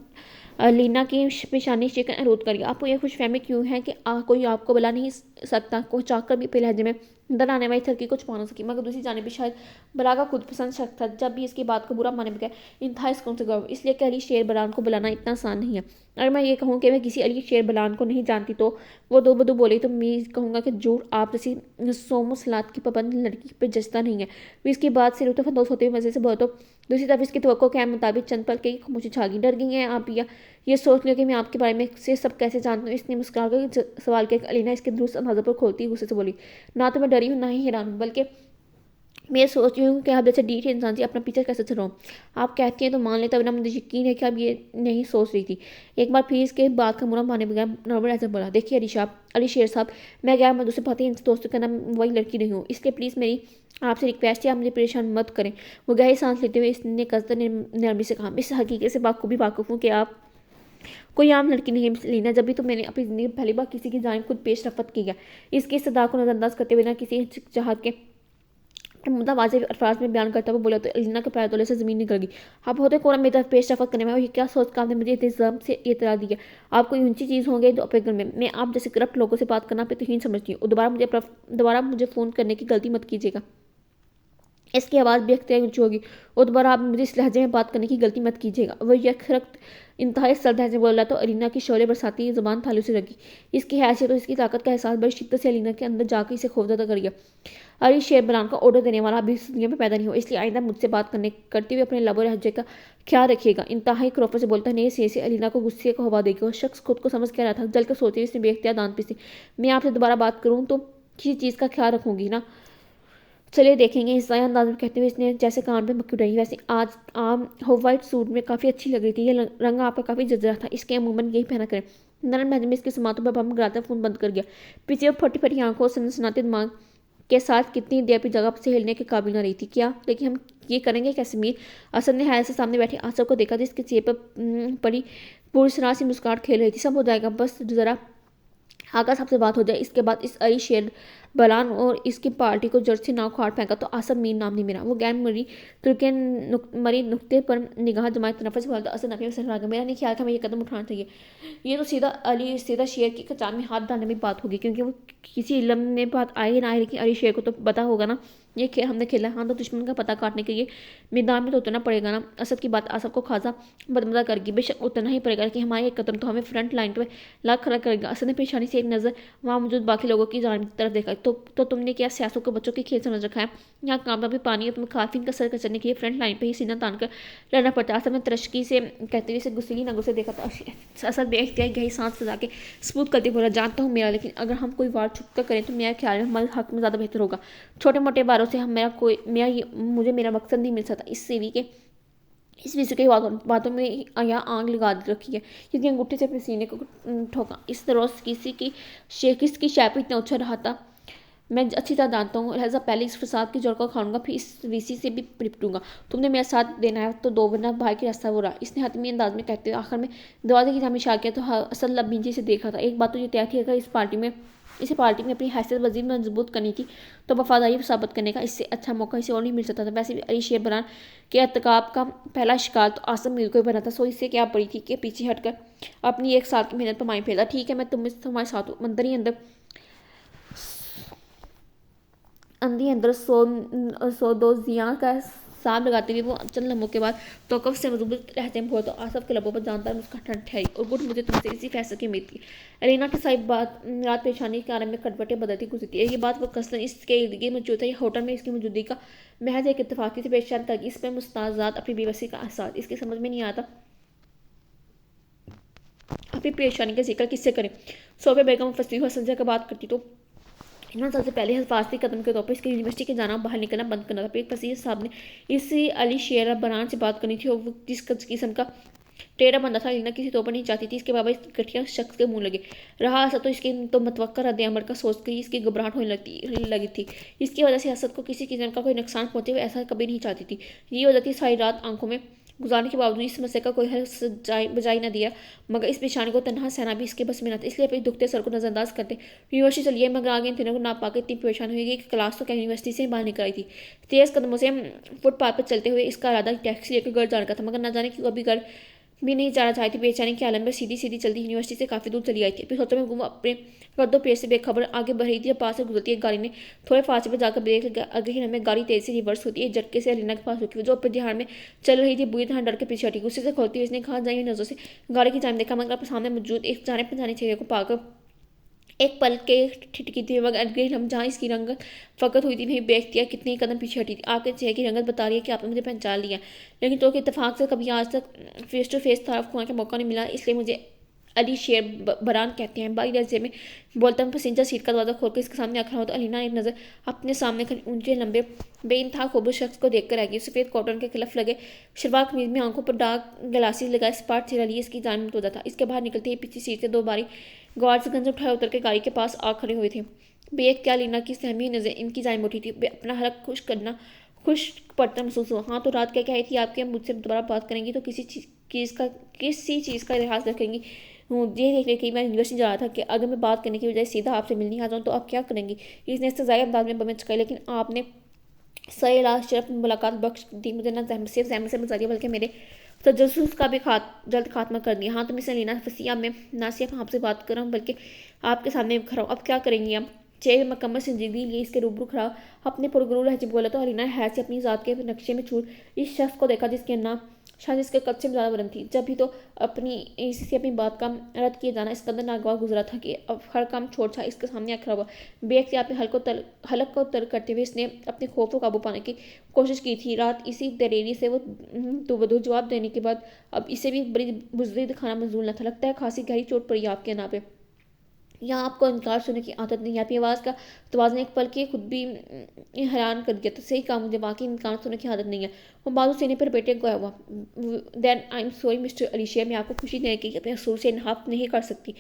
لینا کی پیشانی شکن ارود کر گیا. آپ کو یہ خوش فہمی کیوں ہے کہ کوئی آپ کو بلا نہیں سکتا؟ کو چاہ کر بھی پہ لہجے میں اندر آنے والی تھرکی کو چھپا نہ سکی، مگر دوسری جانب بھی شاید بلا کا خود پسند شخص تھا جب بھی اس کی بات کو برا مانے بغیر انتہائی سکون سے گوا، اس لیے کہ علی شیر بران کو بلانا اتنا آسان نہیں ہے. اگر میں یہ کہوں کہ میں کسی علی شیر بران کو نہیں جانتی تو وہ دو بدو بولے تو میں کہوں گا کہ جھوٹ آپ جیسی سوم و سلاد کی پابند لڑکی پہ جچتا نہیں ہے. وہ اس کی بات سے لطف اندوز ہوتے ہوئے مزے سے بولے تو دوسری طرف اس کی توقع کے مطابق چند پل کی خاموشی چھا گئی. ڈر گئی ہیں آپ یا یہ سوچ لیا کہ میں آپ کے بارے میں سے سب کیسے جانتی ہوں؟ اس نے مسکرا کر سوال کیا. علینا اس کے درست اندازہ پر کھولتی غصے سے بولی. نہ تو میں ڈری ہوں نہ ہی حیران ہوں، بلکہ میں سوچ رہی ہوں کہ آپ جیسے ڈیٹ انسان سے اپنا پیچھے کیسے چلاؤں. آپ کہتی ہیں تو مان لیتا، ورنہ مجھے یقین ہے کہ آپ یہ نہیں سوچ رہی تھی. ایک بار پھر اس کے بات کا مرا مانے بغیر نارمل ایسے بولا. دیکھیے علی شیر صاحب، میں غیر مردوں سے بہت ہی دوستی کرنا وہی لڑکی نہیں ہوں، اس لیے پلیز میری آپ سے ریکویسٹ ہے آپ مجھے پریشان مت کریں. وہ گہری سانس لیتے ہوئے اس نے قصدن نرمی سے کہا. میں اس حقیقت سے بخوبی واقف ہوں کہ آپ کوئی عام لڑکی نہیں ہے لینا. جب بھی تو میں نے اپنی زندگی پہلی بار کسی کی جانب خود پیش رفت کی ہے. اس کی صدا کو نظر انداز کرتے ہوئے نہ کسی چاہت کے متواضع الفاظ میں بیان کرتا ہوا بولا تو علینا کے پیر تلے سے زمین نکل گئی. آپ بہت فوراً میری طرف پیش رفت کرنے میں اور یہ کیا سوچ کر آپ نے مجھے انتظام سے اطلاع دی ہے؟ آپ کو اونچی چیز ہوں گے تو اپنے گھر میں آپ جیسے کرپٹ لوگوں سے بات کرنا پہ توہین سمجھتی ہوں. اور دوبارہ مجھے فون کرنے کی غلطی مت کیجیے گا. اس کی آواز بھی اختیار اونچی ہوگی، اور دوبارہ آپ مجھے اس لہجے میں بات کرنے کی غلطی مت کیجیے گا۔ وہ یک رخت انتہائی سرد لہجے میں بول رہا تھا، ارینا کی شعلے برساتی زبان تھالیوں سے لگی۔ اس کی حیثیت اور اس کی طاقت کا احساس بڑی شدت سے ارینا کے اندر جا کے اسے خوفزدہ کر گیا۔ علی شیر بران کا آرڈر دینے والا ابھی اس دنیا میں پیدا نہیں ہوا، اس لیے آئندہ مجھ سے بات کرتے ہوئے اپنے لب و لہجے کا خیال رکھیے گا۔ انتہائی کروپر سے بولتا نئے سرے سے ارینا کو غصے کا ہوا دے گا۔ وہ شخص خود کو سمجھ کہہ رہا تھا، جل کر سوچتے ہوئے اس نے بے اختیار دانت پیسے۔ میں آپ سے دوبارہ بات کروں تو کسی چیز کا خیال رکھوں گی نا؟ چلیے دیکھیں گے، اس ضائع انداز میں کہتے ہوئے اس نے جیسے کان پہ مکھی اڑائی۔ ویسے آج عام وائٹ سوٹ میں کافی اچھی لگ رہی تھی، یہ رنگ آپ کا کافی جچ رہا تھا، اس کے عموماً یہی پہنا کریں۔ نرم لہجے میں اس کی سماعتوں پر بم گراتا فون بند کر گیا۔ پیچھے وہ پھٹی پھٹی آنکھوں اور سنسناتے دماغ کے ساتھ کتنی دیر اپنی جگہ سے ہلنے کے قابل نہ رہی تھی۔ کیا لیکن ہم یہ کریں گے کیسے میر؟ اسد نے حیرت سے سامنے بیٹھے آصف کو دیکھا جس کے چہرے پر پڑی پراسرار سی مسکراہٹ کھیل رہی تھی۔ سب ہو جائے گا، بس ذرا آقا صاحب سے بات ہو جائے۔ اس کے بعد اس علی شیر بلان اور اس کی پارٹی کو جڑ سے نہ کھاڑ پھینکا تو آصف میر نام نہیں میرا۔ وہ غیر مری ترکے مری نقطے پر نگاہ جمائے تنفس سے بولا تو اسد نفی سے آگا، میرا نہیں خیال تھا میں یہ قدم اٹھانا چاہیے۔ یہ تو سیدھا شیر کی کچان میں ہاتھ ڈالنے میں بات ہوگی، کیونکہ وہ کسی علم میں بات آئے نہ آئے، لیکن علی شیر کو تو پتا ہوگا نا یہ کھیل ہم نے کھیلا۔ ہاں تو دشمن کا پتہ کاٹنے کے لیے میدان میں تو اترنا پڑے گا نا۔ اسد کی بات آصف کو خاصا بدمزہ کر گئی۔ بے شک اترنا ہی پڑے گا، لیکن ہمارا ایک قدم تو ہمیں فرنٹ لائن پہ لا کھڑا کرے گا۔ اسد نے پریشانی سے ایک نظر وہاں موجود باقی لوگوں کی جانب طرف دیکھا۔ تو تم نے کیا سیاسوں کو بچوں کے کھیل سمجھ رکھا ہے؟ یہاں کامیابی پانی ہے، تمہیں خالفین کا سر کچلنے کے لیے فرنٹ لائن پہ ہی سینہ تان کر لڑنا پڑتا ہے۔ اسد نے ترشکی سے کہتے ہوئے اسے غصیلی نظروں سے دیکھا تو اسد بے اختیار گہری سانس پھنسا کے ثبوت کرتے بولا، جانتا ہوں میرا، لیکن اگر ہم کوئی وار چھپ کر کریں تو میرا خیال ہے ہمارے حق میں زیادہ بہتر ہوگا۔ چھوٹے موٹے باروں سے مجھے میرا مقصد نہیں مل سکتا۔ اس ویسو کی باتوں میں یہاں آگ لگا رکھی ہے۔ کسی انگوٹھے سے اپنے سینے کو ٹھوکا۔ اس روز کس کی شیپی اتنا اچھا رہا تھا میں اچھی طرح جانتا ہوں، لہذا پہلے اس فساد کی جڑ کو کھاؤں گا، پھر اس ویسی سے بھی نپٹوں گا۔ تم نے میرا ساتھ دینا ہے تو دو، ورنہ بھائی کی راستہ وہ رہا۔ اس نے حتمی انداز میں کہتے ہوئے آخر میں دروازے کی جانب اشارہ کیا تو اسد لب بھینچی سے دیکھ رہا تھا۔ ایک بات تو یہ طے تھی، اگر اسے پارٹی میں اپنی حیثیت مزید مضبوط کرنی تھی تو وفاداری ثابت کرنے کا اس سے اچھا موقع اسے اور نہیں مل سکتا تھا۔ ویسے بھی علی شیر بران کے ارتکاب کا پہلا شکار تو آصف میر کو ہی بنا تھا، سو اس سے کیا پڑی تھی کہ پیچھے ہٹ کر اپنی ایک سال کی محنت پر مائیں پھیلا۔ ٹھیک ہے، میں تمہارے ساتھ ہوں۔ اندر ہی اندر سو دو زیاں کا حساب لگاتے ہوئے وہ چند لمحوں کے بعد توقف سے مضبوط لہجے میں بولا تو آصف کے لبوں پر جاندار مسکراہٹ ٹھہری، اور گڈ مجھے تم سے اسی فیصلے کی امید تھی۔ ارینا کی ساری رات پریشانی کے عالم میں کھٹپٹیں بدلتی گزرتی ہے۔ یہ بات وہ قصداً اس کے ارد گرد موجود ہے یا ہوٹل میں اس کی موجودگی کا محض ایک اتفاقی سے پیش کر اس پر مستعصات اپنی بے بسی کا احساس۔ اس کی سمجھ میں نہیں آتا اپنی پریشانی کا ذکر کس سے کریں۔ صوفیہ بیگم فصیح و سنجھا کا بات کرتی تو انہوں نے سب سے پہلے حفاظتی قدم کے طور پر اس کی یونیورسٹی کے جانا باہر نکلنا بند کرنا تھا۔ پھر فصیح صاحب نے اسی علی شیر بران سے بات کرنی تھی، اور وہ جس قسم کا ٹیڑھا بندہ تھا ارینا کسی طور پر نہیں چاہتی تھی اس کے بابا اس گٹھیا شخص کے منہ لگے۔ رہا اسد تو اس کی تو متوقع رد عمل کا سوچ کر ہی اس کی گھبراہٹ ہونے لگی تھی۔ اس کی وجہ سے اسد کو کسی قسم کا کوئی نقصان پہنچے ہوئے ایسا کبھی نہیں چاہتی تھی۔ یہ وجہ تھی ساری رات آنکھوں میں گزارنے کے باوجود اس مسئلے کا کوئی حل بجائی نہ دیا، مگر اس پریشانی کو تنہا سہنا بھی اس کے بس میں نہ تھا، اس لیے اپنے دکھتے سر کو نظر انداز کرتے یونیورسٹی چلیے، مگر آگے ان تینوں کو نہ پا کے اتنی پریشان ہوئی گئی کہ کلاس تو کیا یونیورسٹی سے باہر نکل آئی تھی۔ تیز قدموں سے فٹ پاتھ پر چلتے ہوئے اس کا ارادہ ٹیکسی لے کر گھر جانے کا تھا، مگر نہ جانے کیوں ابھی گھر بھی نہیں جانا چاہتی۔ بے چینی کے عالم میں سیدھی چلتی یونیورسٹی سے کافی دور چلی آئی تھی۔ پھر سوچوں میں گم اپنے رد و پیش سے بے خبر آگے بڑھ رہی تھی، جب پاس سے گزرتی ایک گاڑی نے تھوڑے فاصلے پر جا کر بریک لگا۔ اگلے ہی لمحے گاڑی تیزی سے ریورس ہوتی ایک جھٹکے سے ارینا کے پاس رکی، جو اپنے دھیان میں چل رہی تھی بری طرح ڈر کے پیچھے ہٹی۔ غصے سے کھولتی ہوئی اس نے کھا جائی ہوئی نظروں سے گاڑی کی جانب دیکھا، مگر اپنے سامنے موجود ایک جانے پہچانے چہرے کو پا کر ایک پل کے ٹھٹکی تھی، مگر اگلے ہی لمحے جہاں اس کی رنگت فقط ہوئی تھی وہیں بے اختیار کتنے ہی قدم پیچھے ہٹی تھی۔ آپ کے چہرے کی رنگت بتا رہی ہے کہ آپ نے مجھے پہچان لیا، لیکن تو کہ اتفاق سے کبھی آج تک فیس ٹو فیس تعارف ہونے کا موقع نہیں ملا، اس لیے مجھے علی شیر بران کہتے ہیں۔ بائی لہجے میں بولتا ہوں۔ پسنجر سیٹ کا دروازہ کھول کر اس کے سامنے آ کھڑا ہوا تو ارینا ایک نظر اپنے سامنے کھڑے اونچے لمبے بے انتہا خوبصورت شخص کو دیکھ کر آئے گی۔ سفید کاٹن کے کلف لگے شلوار قمیض میں آنکھوں پر ڈارک گلاسز لگائے اسپاٹ چہرہ لیے اس کی جانب متوجہ تھا۔ اس کے باہر نکلتے ہی پچھلی سیٹ سے دو باری گارڈز گنج اٹھائے اتر کے گاڑی کے پاس آ کھڑے ہوئے تھے۔ بے اختیار ارینا کی سہمی نظر ان کی جانب اٹھی تھی، اپنا حلق خشک پڑتا محسوس ہوا۔ ہاں تو رات کیا کہی تھی آپ کہ مجھ سے دوبارہ بات کریں گی تو کسی چیز کا لحاظ رکھیں گی۔ یہ دیکھ لے کہ میں یونیورسٹی جا رہا تھا کہ اگر میں بات کرنے کی بجائے سیدھا آپ سے ملنے آ جاؤں تو آپ کیا کریں گی؟ اس نے استحضائی انداز میں بمچ کہا، لیکن آپ نے سر علاج شرف ملاقات بخش دی مجھے، نہ صرف زحمت سے بچا دیا بلکہ میرے تجسس کا بھی جلد خاتمہ کر دیا۔ ہاں تو مس ارینا فصیح، میں نہ صرف آپ سے بات کر رہا ہوں بلکہ آپ کے سامنے کھڑا ہوں۔ اب کیا کریں گی آپ؟ شیر مکمل سنجیدگی لیے اس کے روبرو کھڑا اپنے پرغرور لہجے میں بولا تو الینا نے حیرت سے اپنی ذات کے نقشے میں چھوٹ اس شخص کو دیکھا جس کے نام شاید اس کے قد سے زیادہ بلند تھی. جب بھی تو اسی سے اپنی بات کا رد کیے جانا اس قدر ناگوار گزرا تھا کہ اب ہر کام چھوڑ چھاڑ اس کے سامنے آ کھڑا ہوا. بے اختیار اپنے حلق کو ترک کرتے ہوئے اس نے اپنے خوف کو قابو پانے کی کوشش کی تھی. رات اسی دلیری سے وہ دوبدو جواب دینے کے بعد اب اسے بھی بڑی بزدلی دکھانا منظور نہ تھا. لگتا ہے خاصی گہری چوٹ پڑی آپ کے نا پہ. یہاں آپ کو انکار سننے کی عادت نہیں ہے. آپ کی آواز کا توازن ایک پل کے خود بھی حیران کر دیا. تو صحیح کہا, مجھے واقعی انکار سننے کی عادت نہیں ہے. وہ بازو سینے پر بیٹے گویا ہوا. دین آئی ایم سوری مسٹر علی شیر, میں آپ کو خوشی دینے کی اپنے اصول سے انحراف نہیں کر سکتی.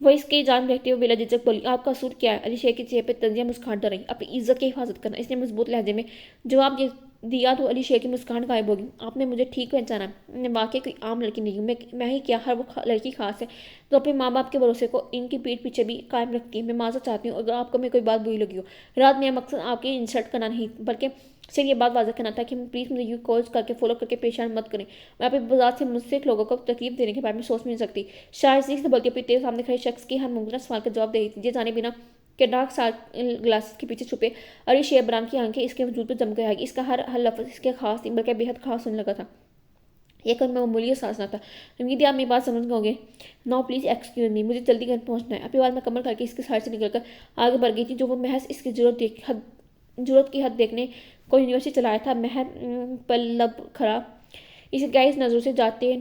وہ اس کی جان دیکھتے ہوئے بلا جھجک بولی, آپ کا اصول کیا ہے؟ علی شیر کے چہرے پہ تنزیہ مسکراہٹ ڈر رہی. اپنی عزت کی حفاظت کرنا, اس نے مضبوط لہجے میں جواب دیا تو علی شیر کی مسکراہٹ غائب ہوگی. آپ نے مجھے ٹھیک پہچانا. میں واقعی کوئی عام لڑکی نہیں ہوں. میں ہی کیا, ہر وہ لڑکی خاص ہے تو اپنے ماں باپ کے بھروسے کو ان کی پیٹھ پیچھے بھی قائم رکھتی ہے. میں معذرت چاہتی ہوں اگر آپ کو میں کوئی بات بری لگی ہو. رات میرا مقصد آپ کی انسلٹ کرنا نہیں بلکہ صرف یہ بات واضح کرنا تھا کہ پلیز مجھے یوں کالز کر کے فالو کر کے پریشان مت کریں. میں اپنے بذات سے منسلک لوگوں کو تکلیف دینے کے بارے میں سوچ نہیں سکتی. شاید سے بلکہ اپنے تیرے سامنے کھڑے شخص کی ہر ممکنہ سوال کا جواب دے رہی تھی. یہ جانے بنا کہ ڈارک گلاسز کے پیچھے چھپے علی شیر بران کی آنکھیں اس کے وجود پہ جم گئی. اس کا ہر لفظ اس کے خاص نہیں بلکہ بے حد خاص ہونے لگا تھا. یہ کل معمولی احساس نہ تھا. امید ہے آپ میری بات سمجھ گے. نو پلیز ایکسکیوز می, مجھے جلدی گھر پہنچنا ہے. اپنی بات مکمل کر کے اس کے سائڈ سے نکل کر آگے بڑھ گئی تھی جو وہ محض اس کی ضرورت کی حد دیکھنے کو یونیورسٹی چلایا تھا. محض پلب کھڑا اسے گہری نظروں سے جاتے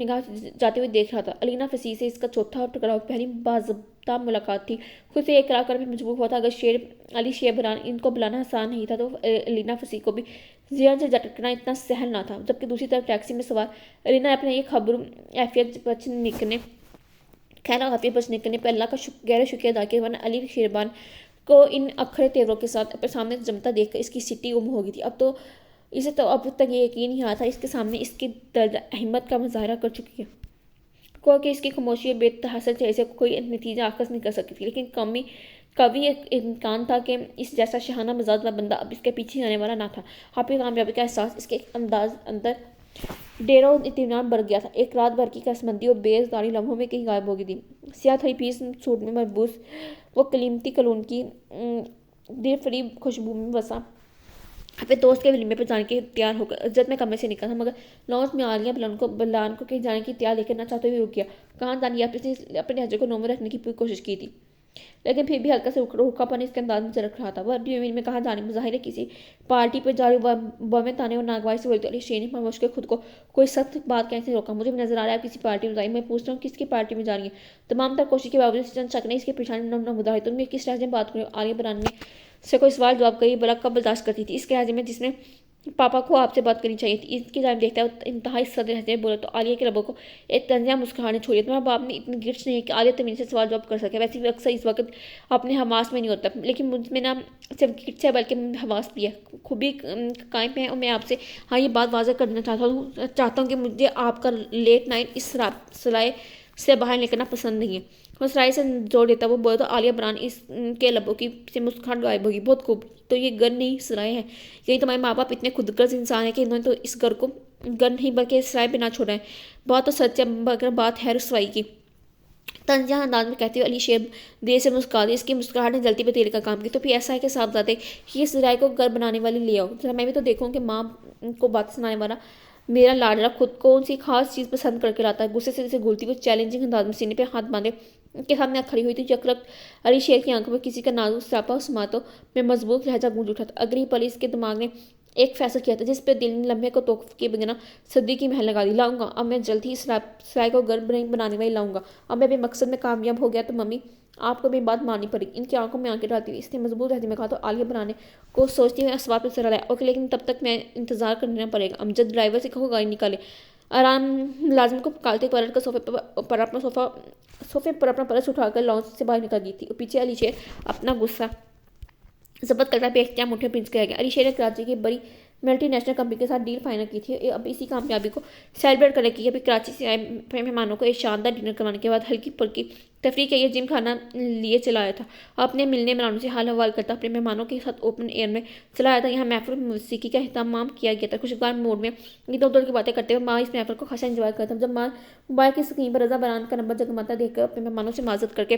ہوئے دیکھ رہا تھا. الینا فصیح سے اس کا چوتھا ٹکراؤ پہلی باضابطہ ملاقات تھی. خود سے اقرار کرنے میں مجبور ہوا تھا. اگر علی شیر بران ان کو بلانا آسان نہیں تھا تو الینا فصیح کو بھی ذہن سے جھٹکنا اتنا سہل نہ تھا. جبکہ دوسری طرف ٹیکسی میں سوار الینا نے اپنے یہ خیر عافیت بچ نکلنے پہ اللہ کا گہرا شکریہ ادا کیا, ورنہ علی شیربان کو ان اکھڑے تیوروں کے ساتھ اپنے سامنے جمتا دیکھ کر اس کی سٹی گم ہو گئی تھی. اب تک یہ یقین نہیں آتا اس کے سامنے اس کی درجہ اہمیت کا مظاہرہ کر چکی ہے. کہ اس کی خاموشی اور بے تحسن چہرے سے کوئی نتیجہ اخذ نہیں کر سکتی تھی. لیکن کبھی ایک امکان تھا کہ اس جیسا شہانہ مزاج والا بندہ اب اس کے پیچھے جانے والا نہ تھا. حاپی کامیابی کا احساس اس کے اندر ڈیرہ و اطمینان بڑھ گیا تھا. ایک رات بھر کی قسمندی اور بے داری لمحوں میں کہیں غائب ہو گئی تھی. سیاہ تھری پیس سوٹ میں مربوس وہ قیمتی کلون کی دل فریب خوشبو میں بسا اپنے دوست کے ولیمے پہ جانے کے تیار ہو کر عزت میں کمرے سے نکلا تھا. مگر لانچ میں آلیہ بلان کو کہیں جانے کی تیار لے کر نہ چاہتے ہوئے رک گیا. کہاں جانی آپ نے اپنے لہجے کو نومر رکھنے کی پوری کوشش کی تھی لیکن پھر بھی ہلکا سے روکھا پن اس کے انداز میں جھلک رہا تھا. وہ میں کہاں جانے مظاہرے کسی پارٹی پہ جاری بمیں تانے اور ناگواری سے بولتے علی شیر نے خاموش کے خود کو کوئی سخت بات کہنے سے روکا. مجھے بھی نظر آ رہا ہے آپ کسی پارٹی میں جائیں. میں پوچھ رہا ہوں کس کی پارٹی میں جا رہی ہیں؟ تمام تر کوشش کے باوجود چند شک نے اس کی پریشانی نمودار. تم نے کس لہجے میں بات کریں؟ عالیہ بران میں سے کوئی سوال جواب کری بلا کب برداشت کرتی تھی اس کے لہجے میں جس میں پاپا کو آپ سے بات کرنی چاہیے تھی. اس کی جانب دیکھتا ہے انتہائی صدر لہجے میں بولا تو عالیہ کے لبوں کو ایک طنزیہ مسکراہٹ نے چھوڑی. تمہارا باپ نے اتنی گرچ نہیں کہ عالیہ تمین سے سوال جواب کر سکے. ویسے بھی اکثر اس وقت اپنے حماس میں نہیں ہوتا لیکن مجھ میں نہ صرف گرچ ہے بلکہ حواس بھی ہے. خوبی قائم ہے اور میں آپ سے یہ بات واضح کر دینا چاہتا ہوں کہ مجھے آپ کا لیٹ نائٹ اس سرائے سے باہر نکلنا پسند نہیں ہے. وہ سرائے سے جوڑ دیتا وہ بولا تو عالیہ بران اس کے لبوں کی سے مسکراہٹ غائب ہوگی. بہت خوب, تو یہ گھر نہیں سرائے ہے. یہی تمہارے ماں باپ اتنے خود غرض انسان ہیں کہ انہوں نے تو اس گھر کو گھر نہیں بلکہ سرائے پہ نہ چھوڑا ہے. بات تو سچ ہے مگر بات ہے رسوائی کی. طنزیہ انداز میں کہتے ہوئے علی شیر دیر سے مسکرا دی. اس کی مسکراہٹ نے جلدی پہ تیل کا کام کیا. تو پھر ایسا ہے کہ صاحبزادے یہ سرائے کو گھر بنانے والی لے آؤ. ذرا میں بھی تو دیکھوں کہ ماں کو بات سنانے والا میرا لاڈلا خود کون سی خاص چیز پسند کر کے لاتا ہے. غصے سے گھولتی ہوئی چیلنجنگ انداز میں سینے پہ ہاتھ باندھے کے سامنے کھڑی ہوئی تھی. یکرخت علی شیر کی آنکھوں میں کسی کا نازک سراپا سماعتوں میں مضبوط لہجہ گونج اٹھا تھا. اگلی پل اس کے دماغ نے ایک فیصلہ کیا تھا جس پہ دل نے لمحے کو توقف کیے بغیر صدی کی محل لگا دی. لاؤں گا اب میں جلد ہی سرائے کو گھر بنانے والی لاؤں گا. اب میں اپنے مقصد میں کامیاب ہو گیا تو ممی آپ کو میری بات ماننی پڑی. ان کی آنکھوں میں آنکھیں ڈالتی ہوئی اس نے مضبوط لہجے میں کہا تو عالیہ بنانے کو سوچتی ہوئے اسباب پہ سر لایا. اوکے لیکن تب تک میں انتظار کرنا پڑے گا. امجد ڈرائیور سے کہو گاڑی نکالے. آرام ملازم کو پکارتے پلٹ کر صوفے پر اپنا پرس اٹھا کر لانچ سے باہر نکل گئی تھی. اور پیچھے علی شیر اپنا غصہ ضبط کرتا بے اختیار مٹھے پنچ کر گیا. علی شیر نے کراچی کی بڑی ملٹی نیشنل کمپنی کے ساتھ ڈیل فائنل کی تھی. اب اسی کامیابی کو سیلیبریٹ کرنے کی ابھی کراچی سے آئے مہمانوں کو ایک شاندار ڈنر کروانے کے بعد ہلکی پھلکی تفریح کے یہ جم کھانا لیے چلایا تھا. اپنے ملنے ملانوں سے حال حوال کرتا اپنے مہمانوں کے ساتھ اوپن ایئر میں چلایا تھا. یہاں محفل موسیقی کا اہتمام کیا گیا تھا. خوشگوار موڈ میں ادھر ادھر کی باتیں کرتے ہوئے ماں اس محفل کو خاصا انجوائے کرتا. جب ماں موبائل کی اسکرین پر رضا بران کا نمبر جگماتا دیکھ کر اپنے مہمانوں سے معذرت کر کے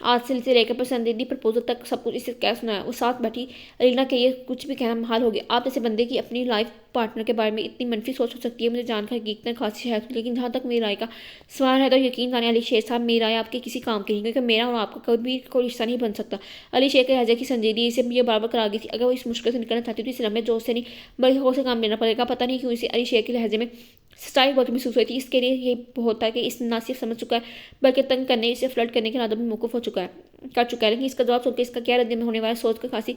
حاصل سے لے کر پسندیدی پرپوزل تک سب کچھ اسے کیا سنایا۔ وہ ساتھ بیٹھی الینا کے یہ کچھ بھی کہنا محال ہو گیا۔ آپ جیسے بندے کی اپنی لائف پارٹنر کے بارے میں اتنی منفی سوچ ہو سکتی ہے مجھے جان کر حقیقتاً خاصی حیرت ہوئی، لیکن جہاں تک میری رائے کا سوال ہے تو یقین جانے علی شیر صاحب میری رائے آپ کے کسی کام کی نہیں، کیونکہ میرا اور آپ کا کبھی کوئی رشتہ نہیں بن سکتا۔ علی شیر کے لہجے کی سنجیدگی اسے یہ بار بار کرا گئی تھی، اگر وہ اس مشکل سے نکلنا چاہتی تو اسے لمبے جوش سے نہیں بلکہ غور سے کام لینا پڑے گا۔ پتہ نہیں کیوں اسے علی شیر کے لہجے میں سچائی بہت محسوس ہوئی تھی۔ اس کے لیے یہ ہوتا ہے کہ اس نہ صرف سمجھ چکا ہے بلکہ تنگ کرنے اسے فلرٹ کرنے کے عادت میں موقوف کر چکا ہے، لیکن اس کا جواب سن کے اس کا کیا رد عمل ہونے والا سوچ کر خاصی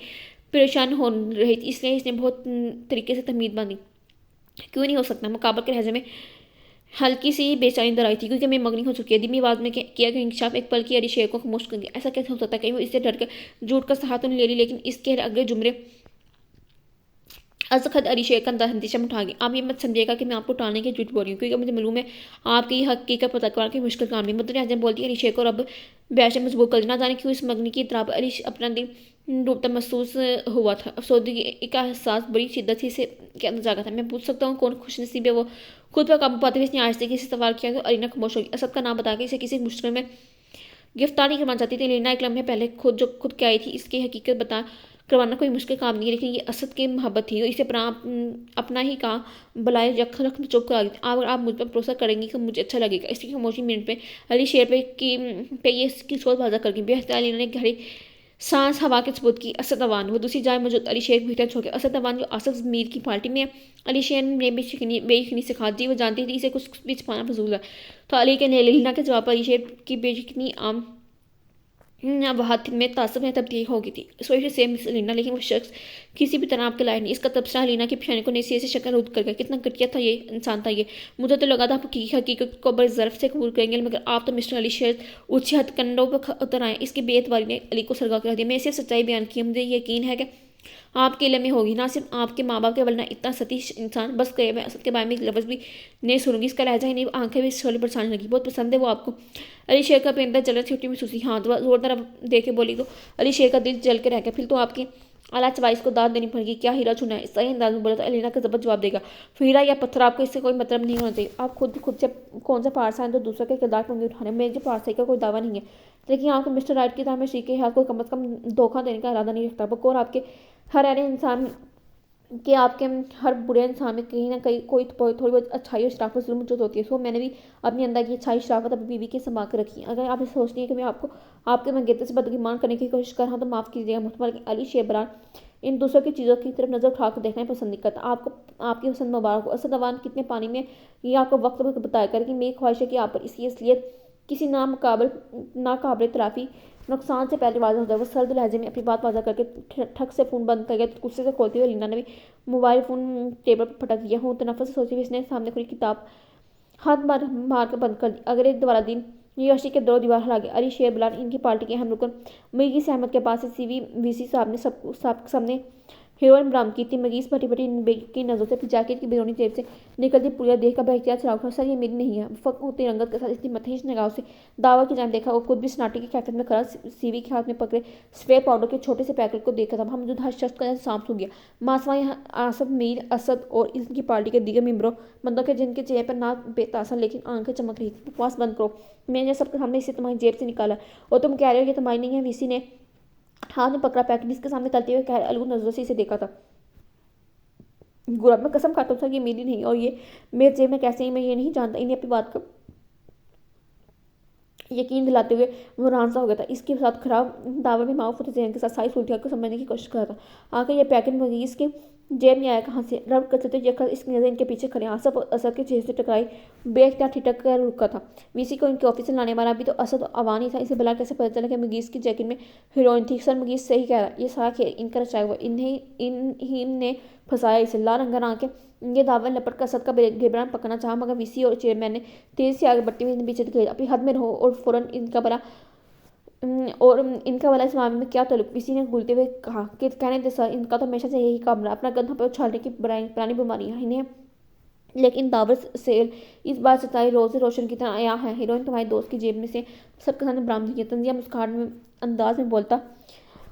پریشان ہو رہی تھی، اس لیے اس نے بہت طریقے سے تمہید باندھی۔ کیوں نہیں ہو سکتا؟ مقابل کے لہجے میں ہلکی سی بے چینی در آئی تھی، کیونکہ میں مگنی ہو چکی ہے۔ دھیمی آواز میں کیا گیا انکشاف ایک پل کی علی شیر کو خاموش کر دیا۔ ایسا کیسے ہو سکتا ہے؟ کہیں وہ اس سے ڈر کر جھوٹ کا سہارا تو نہیں لے لی، لیکن اس کے اگلے جملے از خود علی شیر کا اندیشہ اٹھا گیا۔ آپ یہ مت سمجھیے گا کہ میں آپ کو ٹالنے کے جھوٹ بول رہی ہوں، کیونکہ مجھے معلوم ہے آپ کی یہ حقیقت پتہ کرنا کی مشکل کام نہیں۔ مدر اعظم بولتی ہے علی شیر کو رب بیش مضبوط کر، نہ جانے کیوں اس مگنی کی اطراف علی اپنا دل ڈوبتا محسوس ہوا تھا۔ افسردگی کا احساس بڑی شدت سے اسے کے اندر جاگا تھا۔ میں پوچھ سکتا ہوں کون خوش نصیب ہے وہ؟ خود پر قابو پاتے ہوئے اس نے آہستگی سے سوال کیا تو الینا خاموش ہوگی۔ اسد کا نام بتا کے اسے کسی مشکل میں گرفتار نہیں کروانا چاہتی تھی الینا ایک لمحے پہلے خود کیا آئی تھی اس کی حقیقت بتا کروانا کوئی مشکل کام نہیں ہے، لیکن یہ اسد کی محبت تھی اور اسے اپنا ہی کہا بلائے یک رکھ چپ کرا دی تھی۔ اگر آپ مجھ پر بھروسہ کریں گی تو مجھے اچھا لگے گا۔ اس کی خاموشی منٹ پہ علی شیر پہ یہ اس کی سوچ واضح کر گئی۔ بے اختیار الینا نے گہری سانس ہوا کے ثبوت کی۔ اسد اوان وہ دوسری جائے موجود علی شیر بھیتر چھوڑ گیا۔ اسد اوان جو آصف میر کی پارٹی میں ہے؟ علی شیر نے بے یقینی سے کہا۔ جی وہ جانتی تھی اسے کچھ بھی چھپانا فضول ہے۔ تو علی کے الینا کے جواب پر علی شیر کی بے یقینی عام وہات میں تعصب میں تبدیل ہو گئی تھی۔ سوچ سے مس الینا، لیکن وہ شخص کسی بھی طرح آپ کے لائق نہیں۔ اس کا تبصرہ الینا کی پیشانی کو نئی سرے سے شکل رود کر گیا۔ کتنا گھٹیا تھا یہ انسان تھا یہ! مجھے تو لگا تھا آپ حقیقت کو بڑے ظرف سے قبول کریں گے، مگر آپ تو مسٹر علی شیر اونچی ہتھ کنڈوں پر اتر آئے۔ اس کی بے اعتباری نے علی کو سرگا کر دیا۔ میں صرف سچائی بیان کی ہے، مجھے یقین ہے کہ آپ کے علم میں ہوگی، نہ صرف آپ کے ماں باپ کے ورنہ اتنا ستی انسان بس کرے میں اسد کے بارے میں ایک لفظ بھی نہیں سنوں گی۔ اس کا لہجہ ہی نہیں آنکھیں بھی شعلے برسانے لگی۔ بہت پسند ہے وہ آپ کو؟ علی شیر کا پرندہ جلن چھوٹی محسوسی ہاں زوردار دے کے بولی تو علی شیر کا دل جل کے رہ گیا۔ پھر تو آپ کی اعلیٰ چوائس کو داد دینی پڑے گی۔ کیا ہیرا چنا ہے؟ صحیح انداز میں بولا تو الینا کا ضبط جواب دے گا۔ ہیرا یا پتھر آپ کو اس سے کوئی مطلب نہیں ہونا چاہیے۔ آپ خود سے کون سا پارسا ہے جو دوسرے کے کردار پر انگلی اٹھانے؟ مجھے پارسائی کا کوئی دعویٰ نہیں ہے، لیکن آپ کو مسٹر رائٹ کی طرح میں شریک حیات کو کم از کم دھوکہ دینے کا ارادہ نہیں رکھتا۔ بقول آپ کے ہر ایسے انسان کہ آپ کے ہر برے انسان میں کہیں نہ کہیں کوئی تھوڑی بہت اچھائی اور شرافت ضرور موجود ہوتی ہے۔ سو میں نے بھی اپنے اندر کی اچھائی شرافت اپنی بیوی کے سنبھال کر رکھی ہے۔ اگر آپ سوچتی ہیں کہ میں آپ کے منگیتر سے بدگمان کرنے کی کوشش کر رہا ہوں تو معاف کیجیے گا محترمہ، لیکن علی شیر بران ان دوسروں کی چیزوں کی طرف نظر اٹھا کر دیکھنا پسند نہیں کرتا۔ آپ کی حسن مبارک ہو۔ اسد اوان کتنے پانی میں یہ آپ کو وقت بتایا کر، لیکن میری خواہش ہے کہ آپ پر اس کی اصلیت کسی ناقابل تلافی نقصان سے پہلے واضح ہو جائے۔ وہ سرد لہجے میں اپنی بات واضح کر کے ٹھک سے فون بند کر گیا۔ غصے سے کھولتے ہوئے الینا نے بھی موبائل فون ٹیبل پر پٹک دیا۔ ہوں تنفس سے سوچتے ہوئے اس نے سامنے کھلی کتاب ہاتھ مار کر بند کر دی۔ اگلے دوبارہ دن یوشی کے دو دیوار ہلا گیا۔ علی شیر بلان ان کی پارٹی کے اہم رکن مغیث احمد کے پاس سے وی سی صاحب نے سب کے سامنے ہیروئن برآمد کی تھی۔ مغیث بھٹی کی نظروں سے پھر جیکٹ کی بیرونی جیب سے نکلتی پوریا دیکھ کر بااختیار چلا اٹھا۔ سر یہ میری نہیں ہے۔ فق ہوتی رنگت کے ساتھ اس نے متحش نگاہوں سے دعوی کی جانب دیکھا اور خود بھی سناٹے کی کیفیت میں کھڑا سی وی کے ہاتھ میں پکڑے سفید پاؤڈر کے چھوٹے سے پیکٹ کو دیکھا تھا۔ وہاں موجود ہر شخص کا سانپ سو گیا، ماسوائے آصف میر، اسد اور ان کی پارٹی کے دیگر ممبروں کے جن کے چہرے پر نہ بے تاثر لیکن آنکھیں چمک رہی تھی۔ بکواس بند کرو، میں نے سب کے سامنے اسے تمہاری جیب سے نکالا اور تم کہہ رہے ہو یہ تمہاری نہیں ہے؟ وی سی نے ہاتھ میں پکڑا پیکٹ جس کے سامنے کرتے ہوئے کہہ الگ نظروں سے اسے دیکھا تھا۔ گورا میں قسم کھاتا ہوں سر یہ میری نہیں، اور یہ میرے جیب میں کیسے ہیں میں یہ نہیں جانتا۔ انہیں اپنی بات کا یقین دلاتے ہوئے وہ رانسا ہو گیا تھا۔ اس کے ساتھ خراب دعوے میں معاف ہوتے ذہن کے ساتھ ساری صورتحال کو سمجھنے کی کوشش کر رہا تھا۔ آخر یہ پیکٹ مغیث کے جیب میں آیا کہاں سے؟ رب کرتے یہ اس کی نظر ان کے پیچھے کھڑے آصف اور اسد کے چہرے سے ٹکرائی بے اختیار ٹھٹک کر رکا تھا۔ وی سی کو ان کے آفس سے لانے والا بھی تو اسد اوان ہی تھا۔ اسے بلا کیسے پتہ چلا کہ مغیث کی جیکٹ میں ہیروئن تھی؟ سر مغیث صحیح کہہ رہا، یہ سارا کھیل ان کا رچایا ہوا، انہی نے پھنسایا اسے۔ لا رنگا آنکھ کے یہ دعوی لپٹ کر اسد کا گھبراہٹ پکڑنا چاہا، مگر وی سی اور چیئرمین نے تیزی سے آگے بڑھتے ہوئے پیچھے دھکیلا۔ اپنی حد میں رہو اور فوراً ان کا بلا اس معاملے میں کیا تعلق؟ وی سی نے گلتے ہوئے کہا کہ کہنے دے سر، ان کا تو ہمیشہ سے یہی کام رہا، اپنا گندھا پر اچھالنے کی پرانی بیماری ہے انہیں، لیکن داور سیل اس بار ستارے روز روشن کی طرح آیا ہے۔ ہیروئن تمہارے دوست کی جیب میں سے سب کے سامنے برآمد ہوئی ہے۔ تنزیہ مسکراہٹ انداز میں بولتا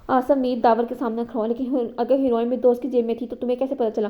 آصف میر داور کے سامنے کھڑا ہوا، لیکن اگر ہیروئن میرے دوست کی جیب میں تھی تو تمہیں کیسے پتہ چلا؟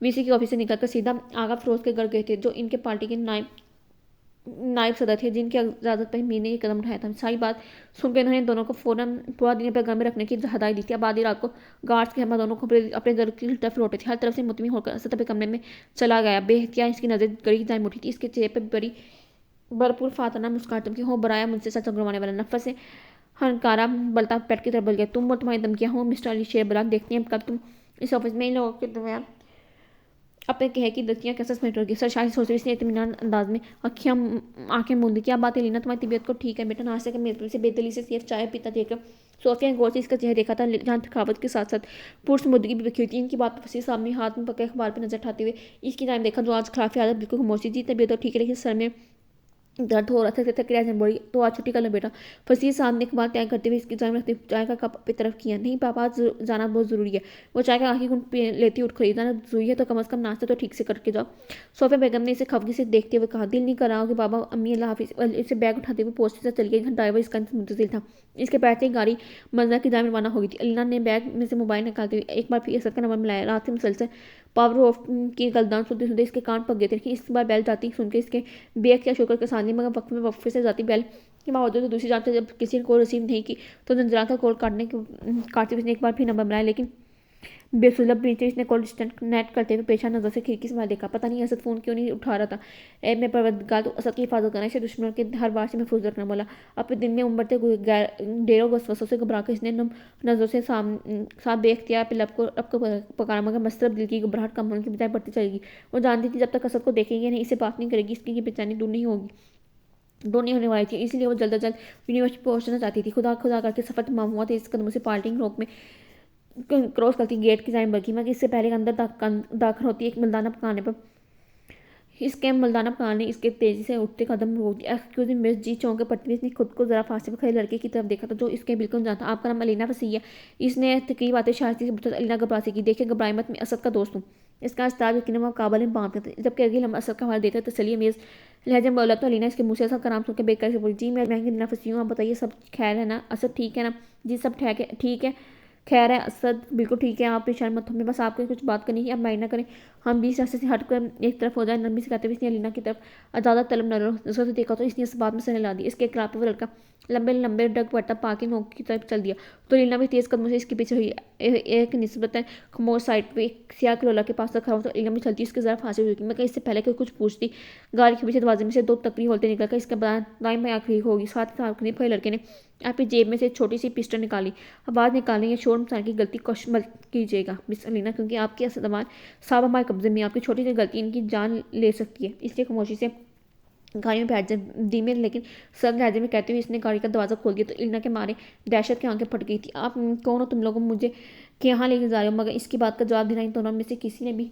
وی سی کے آفس سے نکل کر سیدھا آغا فیروز کے گھر گئے تھے جو ان کے پارٹی کے نائب صدر تھے جن کی اجازت پر میر نے یہ قدم اٹھایا تھا۔ ساری بات سن کے انہوں نے دونوں کو فوراً پورا دن اپنے گھر میں رکھنے کی ہدایت دی تھی۔ اب آدھی رات کو گارڈز کے ہمراہ دونوں کو اپنے گھر کی طرف لوٹے تھے۔ ہر طرف سے مطمئن ہو کر اسد اپنے کمرے میں چلا گیا۔ بے اختیار اس کی نظر گڑی کی جانب اٹھی تھی۔ اس کے چہرے پر بڑی بھرپور فاتحانہ مسکراہٹ چمکی۔ ہو برایا مجھ سے سچ چگڑوانے والا نفس سے ہنکارا بلتا پیٹ کی طرف بل گیا۔ تم اور تمہاری دھمکیاں ہو مسٹر علی شیر بلال، دیکھتے ہیں کب تم اس آفس میں ان لوگوں کے درمیان اپنے کہے کی دستیاں کیسے سمیٹو گی۔ سر شاہد سوچ رہی اس نے اطمینان انداز میں آنکھیں موند لی۔ کیا بات ہے لینا، تمہاری طبیعت کو ٹھیک ہے بیٹا؟ ناشتے کے میز پر سے بے دلی سے صرف چائے پیتا دیکھ کر صوفیہ نے غور سے اس کا چہرہ دیکھا تھا جہاں تھکاوٹ کے ساتھ ساتھ پرسمودگی بھی بکھی ہوئی تھی۔ ان کی بات پر وسیع صاحب نے ہاتھ میں پکے اخبار پر نظر اٹھاتے ہوئے اس کی جانب دیکھا جو آج خلاف عادت بالکل خاموش تھی۔ جی طبیعت تو ٹھیک ہے لیکن سر میں درد ہو رہا تھا، تھکی رہ بولی تو آج چھٹی کر لو بیٹا۔ فصیح صاحب نے اخبار تیار کرتے ہوئے اس کی جانب رکھتے چائے کا کپ اپنی طرف کیا۔ نہیں پاپا، آج جانا بہت ضروری ہے۔ وہ چائے کا آخری گھونٹ لیتی اٹھ کھڑی۔ جانا ضروری ہے تو کم از کم ناشتہ تو ٹھیک سے کر کے جاؤ۔ صوفیہ بیگم نے اسے خفگی سے دیکھتے ہوئے کہا۔ دل نہیں کر رہا کہ بابا امی اللہ حافظ۔ اسے بیگ اٹھاتے ہوئے پوسٹ سے چلی گئی۔ ڈرائیور اس کا منتظر تھا۔ اس کے بیٹھتے ہی گاڑی منزل کی جانب روانہ ہو گئی تھی۔ علینا نے بیگ میں سے موبائل نکالتے ہوئے ایک بار پھر اسد کا نمبر ملایا۔ رات سے مسلسل پاور آف کی گلدان سنتے سنتے اس کے کان پک گئے تھے، لیکن اس بار بیل جاتی سن کے اس کے بے اختیار شکر کے ساتھ نہیں مگر وقفے سے جاتی بیل کے باوجود دوسری جانب سے جب کسی نے کال ریسیو نہیں کی تو زنجران کا کال کاٹتے ہوئے اس نے ایک بار پھر نمبر ملایا، لیکن بے سلب نیچے اس نے کال ڈسکنیکٹ کرتے ہوئے پیشہ نظر سے کھڑکی سے باہر دیکھا۔ پتہ نہیں اسد فون کیوں نہیں اٹھا رہا تھا۔ اے میں پروردگار، تو اسد کی حفاظت کرنا، اسے دشمنوں کے ہر وار سے محفوظ رکھنا مولا۔ اپنے دل میں امڑتے ڈیروں وسوسوں سے گھبرا کر اس نے نم نظروں سے ساتھ بے اختیار اپنے لب کو پکارا مگر مسترب دل کی گھبراہٹ کم ہونے کی بجائے بڑھتی چلی گئی۔ وہ جانتی تھی جب تک اسد کو دیکھے گی نہیں، اسے بات نہیں کرے گی، اس کی یہ بے چینی دور نہیں ہونے والی تھی۔ اس لیے وہ جلد از جلد یونیورسٹی پہنچنا چاہتی تھی۔ خدا کر کے سفر تمام ہوا۔ تیز قدموں سے پارکنگ روک میں کراس کرتی گیٹ کی جانب بڑھی مگر اس سے پہلے اندر داخل ہوتی ایک ملدانہ پکانے پر اس کے ملدانہ پکان نے اس کے تیزی سے اٹھتے قدم روک دیا۔ ایکسکیوز می مس، جی چونکے پڑتے ہوئے اس نے خود کو ذرا فاصلے پر کھڑے لڑکے کی طرف دیکھا تھا جو اس کے بالکل انجان تھا۔ آپ کا نام علینا فصیح ہے؟ اس نے تقریب آتے شائستگی سے پوچھا۔ علینا گھبرا سی کی۔ دیکھیں گھبرائے مت، میں اسد کا دوست ہوں۔ اس کا استاد یقیناً مقابل میں بانپتے تھے جبکہ اگلی ہم اسد کا حوالہ دیتے تسلی امیز لہجے میں بولا تو علینا اس کے منہ سے اسد کا نام سن کے بے قراری سے بولی۔ جی میں علینا فصیح ہوں، آپ بتائیے سب خیر ہے نا؟ اسد ٹھیک ہے نا؟ جی سب ٹھیک ہے، خیر ہے اسد، بالکل ٹھیک ہے، آپ پریشان مت ہوں، میں بس آپ کو کچھ بات کرنی ہے، اب مائنڈ نہ کریں، ہم 20 راستے سے ہٹ کر ایک طرف ہو جائیں۔ نرمی سے کہتے ہوئے اس نے علینا کی طرف اجازت طلب نظروں سے دیکھا تو اس نے اس بات میں سر ہلا دی۔ اس کے اقرار پر وہ لڑکا لمبے ڈگ پڑتا پارکنگ نوک کی طرف چل دیا تو علینا بھی تیز قدموں سے اس کے پیچھے ہوئی۔ ایک نسبتاً خاموش سائٹ پہ ایک سیاہ کرولا کے پاس کھڑا ہوا تو علینا بھی چلتی اس کے ذرا فاصلے ہوئی مگر اس سے پہلے کہ کچھ پوچھتی گاڑی کے پیچھے دروازے میں سے دو تکڑی ہولتے نکل کر اس کے دائیں بائیں قریب ہوگی۔ ساتھ ہی قریب کھڑے لڑکے نے اپنی جیب میں سے چھوٹی سی پسٹل نکالی۔ آواز نکالنے یا شور مچانے کی غلطی کوشش مت کیجیے گا مس علینا، کیونکہ آپ کے اسدوان صاحب ہمارے قبضے میں، آپ کی چھوٹی سی غلطی ان کی جان لے سکتی ہے۔ اس لیے خاموشی سے گاڑی میں بیٹھ جائیں، دھیمے لیکن سرد لہجے میں کہتے ہوئے اس نے گاڑی کا دروازہ کھول دیا تو علینا کے مارے دہشت کے آنکھیں پھٹ گئی تھی۔ آپ کون ہو؟ تم لوگ مجھے یہاں لے کے جا رہے ہو؟ مگر اس کی بات کا جواب دینا ان دونوں میں سے کسی نے بھی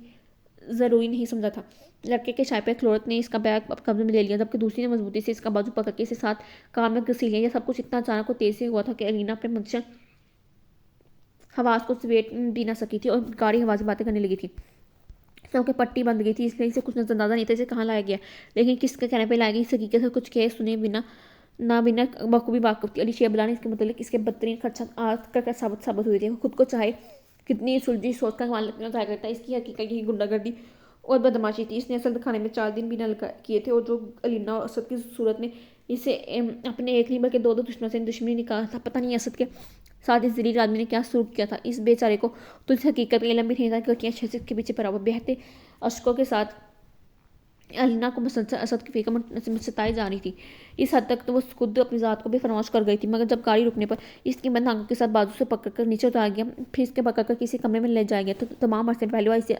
ضروری نہیں سمجھا تھا۔ لڑکے کے شائپہ ایک عورت نے اس کا بیگ قبضے میں لے لیا جبکہ دوسری نے مضبوطی سے اس کا بازو پکڑ کے اسے ساتھ کان میں گھسیٹ لیا۔ یہ سب کچھ اتنا اچانک اور تیز سے ہوا تھا کہ علینا اپنے منتشر حواس کو سمیٹ بھی نہ سکی تھی اور گاڑی ہوا سے باتیں کرنے لگی تھی۔ سب کی پٹی بند گئی تھی اس لیے اسے کچھ نظر اندازہ نہیں تھا اسے کہاں لایا گیا، لیکن کس کے کہنے پہ لایا گیا اس حقیقت سے کچھ کہے سنے بنا بخوبی واقف تھی۔ علی شیر بلال نے اس کے متعلق اس کے بدترین خدشات آج کر ثابت ہوئے تھے۔ وہ خود کو چاہے کتنی سلجھی سوچ کا کمال ظاہر کرتا ہے، اس کی حقیقت یہی غنڈہ گردی اور بدماشی تھی۔ اس نے اسد خانے میں 4 دن بھی نہ کیے تھے اور جو علینا اور اسد کی صورت میں اسے اپنے ایک نہیں بلکہ 2 دشمنوں سے دشمنی نکالا تھا۔ پتہ نہیں اسد کے ساتھ اس ذلیل آدمی نے کیا سلوک کیا تھا۔ اس بے چارے کو تو اس حقیقت کا علم بھی نہیں تھا کہ گٹیاں شہزت کے پیچھے پڑا ہوا بہتے اشکوں کے ساتھ علینا کو مسلسل اسد کی فکر میں ستائی جا رہی تھی۔ اس حد تک تو وہ خود اپنی ذات کو بھی فراموش کر گئی تھی مگر جب گاڑی رکنے پر اس کی بند آنکھوں کے ساتھ بازو سے پکڑ کر نیچے اتارا گیا پھر اس کے پکڑ کر کسی کمرے میں لے جایا گیا تو تمام عرصے پہلے وہ اسے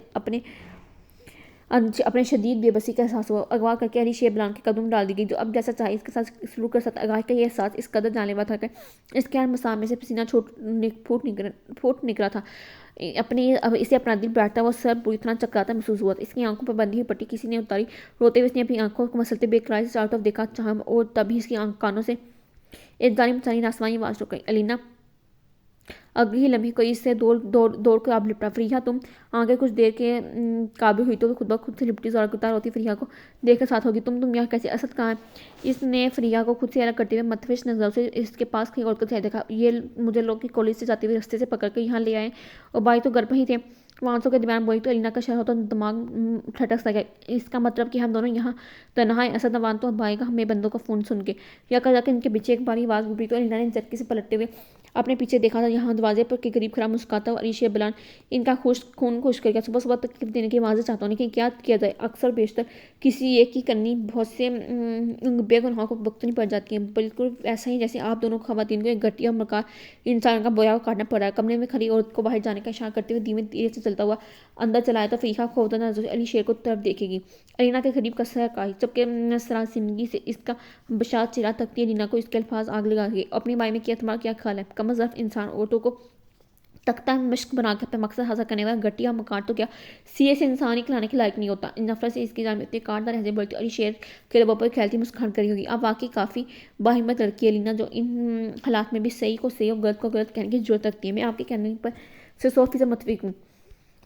اپنے شدید بے بسی کا احساس ہوا۔ اغوا کر کے علی شیر بلال کے قدم ڈال دی گئی جو اب جیسا چاہے اس کے ساتھ سلوک کر سکتا۔ اغوا کا یہ احساس اس قدر جان لیوا تھا کہ اس کے ہر مسام میں سے پسینہ پھوٹ نکلا تھا۔ اسے اپنا دل بیٹھتا وہ سر بری طرح چکراتا محسوس ہوا۔ اس کی آنکھوں پر بندھی ہوئی پٹی کسی نے اتاری۔ روتے ہوئے اس نے اپنی آنکھوں کو مسلتے بے قراری سے چاروں طرف دیکھا چاہا اور تبھی اس کی کانوں سے ایک جانی مچانی آسمانی آواز ٹوٹ گئی۔ علینا اگلی ہی لمحے کوئی اس سے دوڑ کر آپ لپٹا. فریحہ تم آگے کچھ دیر کے قابل ہوئی تو خود بخود سے لپٹی. زارگتار ہوتی فریحہ کو دیکھ کر ساتھ ہوگی. تم یہاں کیسے؟ اسد کہاں ہے؟ اس نے فریحہ کو خود سے الگ کرتے ہوئے متوش نظروں سے اس کے پاس کہیں اور کر دیکھا. یہ مجھے لوگ کالج سے جاتے ہوئے رستے سے پکڑ کر یہاں لے آئے اور بھائی تو گھر پہ ہی تھے. وانسوں کے درمیان بولی تو الینا کا شہر ہوتا دماغ ٹھٹک سا گیا. اس کا مطلب کہ ہم دونوں یہاں تنہا ہیں. اسد وانتو اور بھائی کا ہمیں بندوں کا فون سن کے یا کر جا کے ان کے پیچھے ایک باری آواز گھبری تو الینا نے جھٹکے سے پلٹتے ہوئے اپنے پیچھے دیکھا تھا. یہاں دروازے پر کے قریب کھڑا مسکراتا ہوا علی شیر بلان ان کا خون خوش کر گیا. صبح صبح تکلیف دینے کی آوازیں چاہتا ہوں لیکن کیا کیا جائے. اکثر بیشتر کسی ایک کی کرنی بہت سے بے گناہوں کو بھگتنی پڑ جاتی ہیں. بالکل ایسا ہی جیسے آپ دونوں خواتین کو ایک گھٹیا مکار انسان کا بویا کاٹنا پڑ رہا ہے. کمرے میں کھڑی عورت کو باہر جانے کا اشارہ کرتے ہوئے دھیرے سے چلتا ہوا اندر چلا آیا تو فریحہ خوفزدہ نظروں سے علی شیر کو طرف دیکھے گی. الینا کے قریب کا سر کائی جبکہ سراسیمگی سے اس کا بشاش چہرہ تکتی الینا کو اس کے الفاظ آگ لگا گئے. اپنے بھائی میں کیا تمہارا کیا خیال ہے؟ کم از کم انسان عورتوں کو تختہ مشق بنا کے اپنا مقصد حاصل کرنے والا گھٹیا مکار تو کیا سیے سے انسانی کھلانے کے لائق نہیں ہوتا. نفرت سے اس کی جانب اتنے کاٹدار لہجے بولتی علی شیر کے لبوں پر کھیلتی مسکراہٹ کری ہوگی. آپ واقعی کافی باہمت لڑکی ہے الینا جو ان حالات میں بھی صحیح کو صحیح اور غلط کو غلط کہنے کی ضرورت رکھتی ہے. میں آپ کے کہنے پر سے 100% متفق ہوں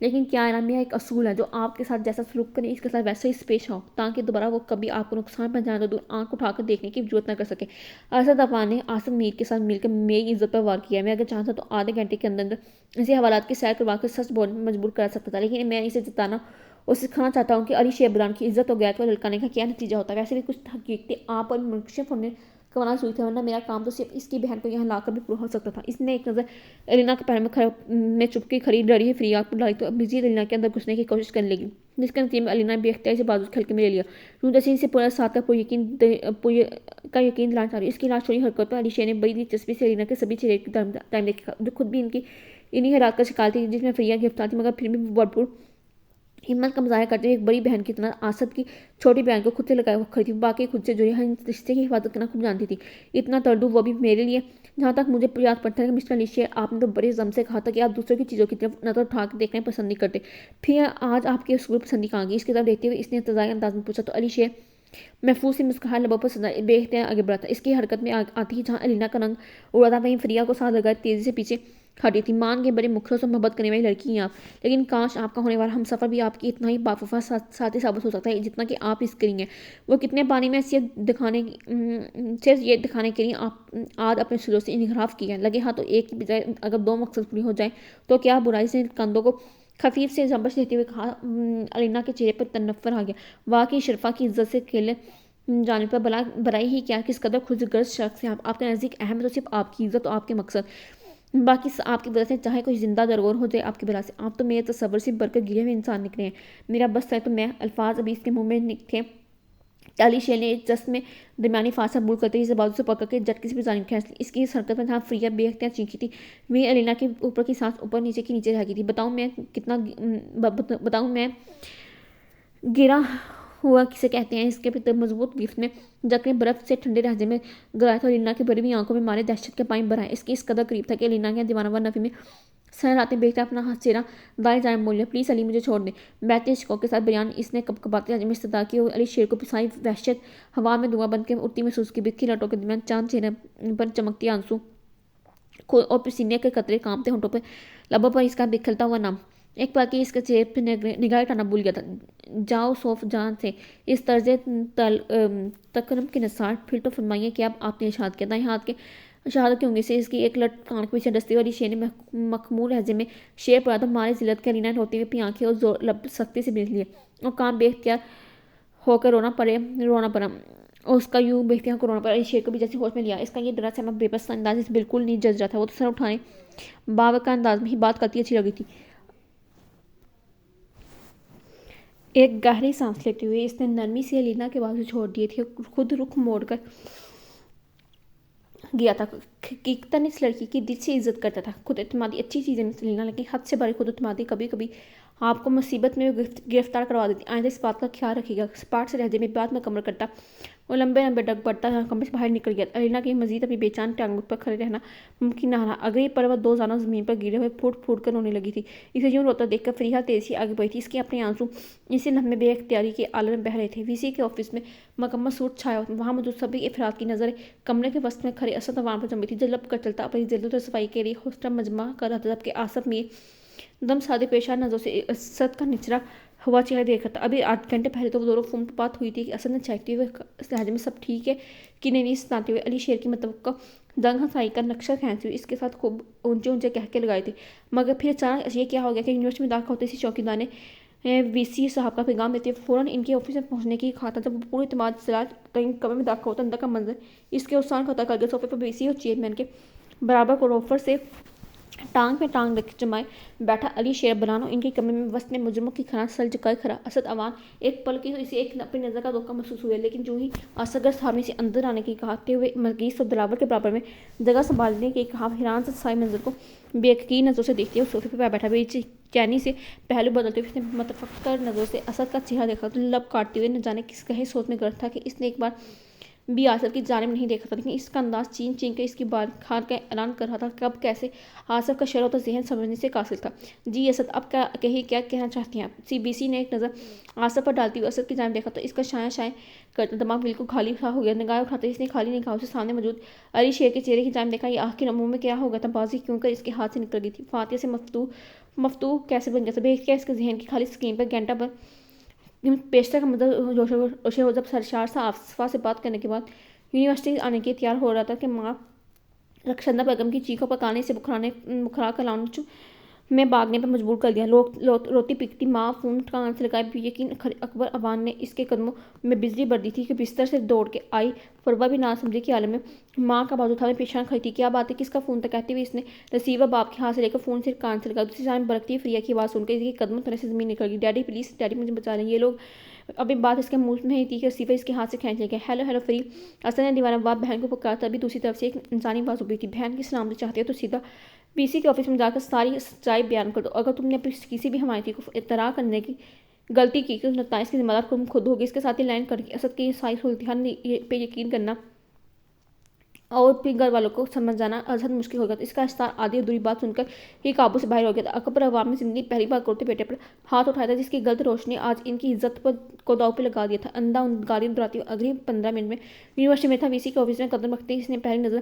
لیکن کیا اعلامیہ ایک اصول ہے جو آپ کے ساتھ جیسا سلوک کریں اس کے ساتھ ویسا ہی پیش آؤ تاکہ دوبارہ وہ کبھی آپ کو نقصان پہنچانے تو دور آنکھ اٹھا کر دیکھنے کی ضرورت نہ کر سکے. اسد افغان نے آصف میر کے ساتھ مل کر میری عزت پر وار کیا ہے. میں اگر چاہتا تو آدھے گھنٹے کے اندر اسے حوالات کی سیر کروا کر سچ بولنے میں مجبور کرا سکتا تھا لیکن میں اسے جتانا اور سکھانا چاہتا ہوں کہ علی شیر بلان کی عزت اور غیرت کو للکانے کا کیا نتیجہ ہوتا ہے. ویسے بھی کچھ حقیقتیں آپ اور منکشف ہونے کا منع ہوئی تھی ورنہ میرا کام تو صرف اس کی بہن کو یہاں لا کر بھی پورا ہو سکتا تھا. اس نے ایک نظر الینا کے پیر میں چپکی کھڑی ڈری ہوئی فریحہ پر ڈالی تو مزید الینا کے اندر گھسنے کی کوشش کرنے لگی جس کے نتیجے میں الینا نے بے اختیاری سے بازو سے کھلکے میں لے لیا. یوں جیسے اسے پورا ساتھ کا یقین دلانا چاہ رہی. اس کی لاش چھوڑی حرکت پر علی شیر نے بڑی دلچسپی سے الینا کے سبھی چہرے کی ٹائم دیکھا جو خود بھی انہی حالات کا شکار تھی جس میں فریحہ گرفتار تھی مگر پھر بھی بھرپور ہمت کا مظاہرہ کرتے ہوئے ایک بڑی بہن کی طرح آصف کی چھوٹی بہن کو خود سے لگائے کھڑی تھی. باقی خود سے جڑے ہر رشتے کی حفاظت کرنا خوب جانتی تھی. اتنا تردو وہ بھی میرے لیے. جہاں تک مجھے یاد پڑتا ہے کہ مسٹر علی شیر آپ نے تو بڑے زم سے کہا تھا کہ آپ دوسروں کی چیزوں کی طرف نظر اٹھا کے دیکھنا پسند نہیں کرتے. پھر آج آپ کی اصول پسندی کہاں گئی؟ اس کی طرف دیکھتے ہوئے اس نے انتظاری انداز میں پوچھا تو علی شیر محفوظ سی مسکراہٹ لبوں پر بے اختیار آگے بڑھا تھا. اس کی حرکت میں آتی ہی جہاں الینا کا رنگ اڑا تھا وہیں فریحہ کو ساتھ لگائے تیزی سے پیچھے ہٹی تھی. مان کے بڑے مخلص اور محبت کرنے والی لڑکی ہیں آپ لیکن کاش آپ کا ہونے والا ہم سفر بھی آپ کی اتنا ہی باوفا ساتھی ثابت ہو سکتا ہے جتنا کہ آپ اس کے لیے ہیں. وہ کتنے پانی میں صرف یہ دکھانے کے لیے آپ آج اپنے سلوک سے انحراف کیا ہے. لگے ہاں تو ایک کی بجائے اگر دو مقصد پوری ہو جائیں تو کیا برائی سے کندھوں کو خفیف سے زبش دیتے ہوئے کہا. الینا کے چہرے پر تنفر آ گیا. واقعی شرفا کی عزت سے کھیلے جانے پر برائی ہی کیا کس قدر خود غرض شخص ہے آپ کے نزدیک. اہم تو صرف آپ کی عزت اور آپ کے مقصد باقی آپ کی وجہ سے چاہے کوئی زندہ درگور ہو جائے آپ کی بلا سے. آپ تو میرے تصور سے بڑھ کر گرے ہوئے انسان نکلے ہیں. میرا بس ہے تو میں الفاظ ابھی اس کے منہ میں تھے علی شیر نے جسم میں درمیانی فاصلہ بول کرتے اسے بازو سے پکڑ کے جھٹکے سے بھی جانب کھینچ لی. اس کی اس حرکت میں جہاں فریحہ بے اختیار چیخی تھی وہیں الینا کے اوپر کی سانس اوپر نیچے کی نیچے رہ گئی تھی. بتاؤں میں گرا ہوا کسے کہتے ہیں. اس کے مضبوط گرفت میں جکڑے برف سے ٹھنڈے لہجے میں گرایا تو الینا کی بڑی ہوئی آنکھوں میں مارے دہشت کے پانی بھرائے. اس کی اس قدر قریب تھا کہ الینا کے دیوانہ وار نفی میں سر آتے بیٹھتا اپنا ہاتھ چہرہ دائیں جانب موڑ لیا. پلیز علی مجھے چھوڑ دیں. بہتے شوق کے ساتھ بیان اس نے کپکپاتے لہجے میں استدعا کی اور علی شیر کو پسائی وحشت ہوا میں دھواں بن کے اڑتی محسوس کی. بکھی لٹوں کے درمیان چاند چہرے پر چمکتی آنسو اور پسینے کے قطرے کانپتے ہونٹوں پر لبوں پر اس کا بکھلتا ہوا نام. ایک پل کے اس کے چہرے پہ نگاہ اٹھانا بھول گیا تھا. جاؤ صوف جان سے اس طرز تکرم کے نثار. پھر تو فرمائیے کہ اب آپ نے ارشاد کیا. دائیں ہاتھ کے شہادت کی انگلی سے اس کی ایک لٹ کان کے پیچھے ڈستے ہوئے علی شیر نے مخمور لہجے میں شیر پڑا تو مارے ذلت کے الینا نے روتی ہوئی اپنی آنکھیں اور لب سختی سے بیچ لیے اور کام بے اختیار ہو کر رونا پڑا اور اس کا یوں بے اختیار کو رونا پڑا. علی شیر کو بھی جیسے ہوش میں لیا. اس کا یہ ڈرا سہما بے بس انداز اسے بالکل نہیں جچ رہا تھا. وہ تو سر اٹھانے باوقار انداز میں ہی بات کرتی اچھی لگی تھی. ایک گہری سانس لیتے ہوئے اس نے نرمی سے الینا کے بازو چھوڑ دیے تھے خود رخ موڑ کر گیا تھا. حقیقتاً اس لڑکی کی دل سے عزت کرتا تھا. خود اعتمادی اچھی چیز ہے الینا لیکن حد سے بڑی خود اعتمادی کبھی کبھی آپ کو مصیبت میں گرفتار کروا دیتی، آئندہ اس بات کا خیال رکھیے گا۔ سپاٹ سے لہجے میں بات مکمل کرتا وہ لمبے لمبے ڈگ بڑھتا کمرے سے باہر نکل گیا۔ الینا کے مزید اپنی بے چان ٹانگوں پر کھڑے رہنا ممکن نہ رہا۔ اگلی پل وہ 2 زانوں زمین پر گرے ہوئے پھوٹ پھوٹ کر رونے لگی تھی۔ اسے یوں روتا دیکھ کر فریحہ تیزی سے آگے بڑھی تھی۔ اس کے اپنے آنسو اسی لمحے بے اختیاری کے عالم میں بہہ رہے تھے۔ وی سی کے آفس میں مکمل سکوت چھایا ہوا، وہاں موجود سبھی افراد کی نظریں کمرے کے وسط میں کھڑے اسد عوام پر جمی تھی جو لپ کر چلتا اپنی جلد و صفائی کے لیے حوصلہ مجمع کر رہا تھا، جبکہ آصف میر دم سادے پیشان نظروں سے اسد کا نچلا ہوا چہرہ دیکھ رہا تھا۔ ابھی 8 گھنٹے پہلے تو وہ دونوں فون پر بات ہوئی تھی کہ اسد نے چہکتے ہوئے لہجے میں سب ٹھیک ہے کہ نہیں سناتے ہوئے علی شیر کی متوقع دنگ ہنسائی کا نقشہ کھینچتے ہوئے اس کے ساتھ خوب اونچے اونچے کہکے لگائے تھے۔ مگر پھر اچانک یہ کیا ہو گیا کہ یونیورسٹی میں داخل ہوتے اسی چوکیدار نے وی سی صاحب کا پیغام دیتے ہوئے فوراً ان کے آفس میں پہنچنے کی کہا تھا۔ جب وہ پورے اعتماد سے کہیں کمرے میں داخل ہوتا اندر کا منظر اس کے حسان ختم کر گیا۔ صوفے پر وی سی اور چیئرمین کے برابر کوروفر سے ٹانگ پہ ٹانگ جمائے بیٹھا علی شیر بنانو ان کے کمرے میں وسط میں مجرموں کی طرح سر جھکائے کھڑا۔ اسد عوان ایک پل کی اسے ایک اپنی نظر کا دھوکہ محسوس ہوا، لیکن جو ہی اصغر صاحب نے اسے اندر آنے کی کہتے ہوئے مگیس اور دلاور کے برابر میں جگہ سنبھالنے کی کہا، حیران سے سائے منظر کو بے یقین نظروں سے دیکھتے ہوئے صوفے پہ بیٹھا بے چینی سے پہلو بدلتے ہوئے اس نے متفکر نظروں سے اسد کا چہرہ دیکھا تو لب کاٹتے ہوئے نہ جانے کس گہری سوچ میں غرق تھا کہ اس نے ایک بار بھی آصف کی جانب نہیں دیکھا تھا، لیکن اس کا انداز چین چین کر اس کی بارکھار کا اعلان کر رہا تھا۔ کب کیسے آصف کا شرح و ذہن سمجھنے سے قاصر تھا۔ جی اسد، اب کہیے کیا کہنا چاہتے ہیں آپ؟ بی سی نے ایک نظر آصف پر ڈالتی ہوئے اسد کی جانب دیکھا تو اس کا شائیں شائیں کرتا دماغ بالکل خالی سا ہو گیا۔ نگاہ اٹھاتے اس نے خالی نگاہوں سے سامنے موجود علی شیر کے چہرے کی جانب دیکھا۔ یہ آخر منہ میں کیا ہو گیا تھا؟ بازی کیوں کر اس کے ہاتھ سے نکل گئی تھی؟ فاتحہ سے مفتوح کیسے بن گیا تھا؟ بے کیا اس کے ذہن کی خالی اسکرین پر گھنٹہ بھر پیشتر کا منظر روشے ہو جب سرشار سا آصفہ سے بات کرنے کے بعد یونیورسٹی آنے کے تیار ہو رہا تھا کہ ماں رخشندہ بیگم کی چیخوں پکانے سے بکھرا کر لاؤنج میں بھاگنے پر مجبور کر دیا۔ روتی پکتی ماں فون کان سے لگائے بے یقین اکبر عوان نے اس کے قدموں میں بجلی بھر دی تھی کہ بستر سے دوڑ کے آئی فروہ بھی نہ سمجھے کے عالم میں ماں کا بازو تھامے پیشان کھڑی تھی۔ کیا بات ہے؟ کس کا فون تھا؟ کہتے ہوئے اس نے ریسیور باپ کے ہاتھ سے لے کر فون سے کان سے لگا۔ دوسری جانب برکتی فریہ کی آواز سن کر اس کے قدموں تلے سے زمین نکل گئی۔ ڈیڈی پلیز، ڈیڈی مجھے بچا لیں، یہ لوگ۔ ابھی بات اس کے منہ میں ہی تھی کہ ریسیور اس کے ہاتھ سے کھینچ لے گیا۔ ہیلو ہیلو فری، اسد نے دیوانہ وار بہن کو پکارا۔ تبھی دوسری طرف سے ایک انسانی آواز ابھری تھی، بہن کی سلامتی چاہتے ہو تو سیدھا پی سی کے آفس میں جا کر ساری سچائی بیان کر دو۔ اگر تم نے کسی بھی حمایتی کو اطراء کرنے کی غلطی کی تو نتائج کی ذمہ دار تم خود ہوگی۔ اس کے ساتھ ہی لائن کر کے اسد کی ساری صورتحال پہ یقین کرنا اور پھر گھر والوں کو سمجھ جانا ازحد مشکل ہو گیا تھا۔ اس کا استار آدھی ادھوری بات سن کر ہی قابو سے باہر ہو گیا تھا۔ اکبر عوام نے زندگی پہلی بار کرتے بیٹے پر ہاتھ اٹھایا تھا جس کی غلط روشنی آج ان کی عزت کو داؤ پہ لگا دیا تھا۔ اندھا گاڑی دراتی ہوئی اگلی 15 منٹ میں یونیورسٹی میں تھا۔ وی سی کے آفس میں قدم رکھتے ہی اس نے پہلی نظر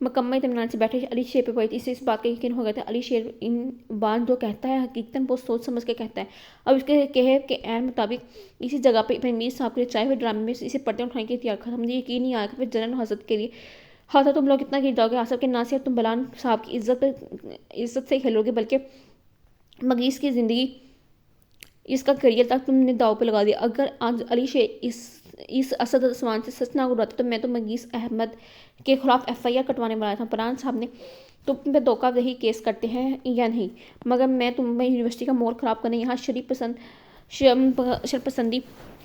مکمل اطمینان سے بیٹھے علی شیر پہ پڑی تھی۔ اسے اس بات کا یقین ہو گیا تھا علی شیر ان بار جو کہتا ہے حقیقتاً بہت سوچ سمجھ کے کہتا ہے۔ اب اس کے کہے کے عین مطابق اسی جگہ پہ اپنے میر صاحب کے لیے چائے ہوئے ڈرامے میں اسے پردے اٹھانے کے اختیار تھا۔ مجھے یقین نہیں آیا کہ پھر جنرل حضرت کے لیے ہاں تم لوگ اتنا گر جاؤ گے۔ آصف کے نہ صرف تم بلال صاحب کی عزت سے کھیلو گے بلکہ مگیس کی زندگی، اس کا کیریئر تک تم نے داؤ پہ لگا دیا۔ اگر آج علی شیر اس اسد عثمان سے سچ نہ اڑاتا تو میں تو مگیس احمد کے خلاف FIR کٹوانے والا تھا۔ بلال صاحب نے تم پہ دھوکہ دہی کیس کرتے ہیں یا نہیں، مگر میں تمہیں یونیورسٹی کا ماحول خراب کرنے، یہاں شرط پسندی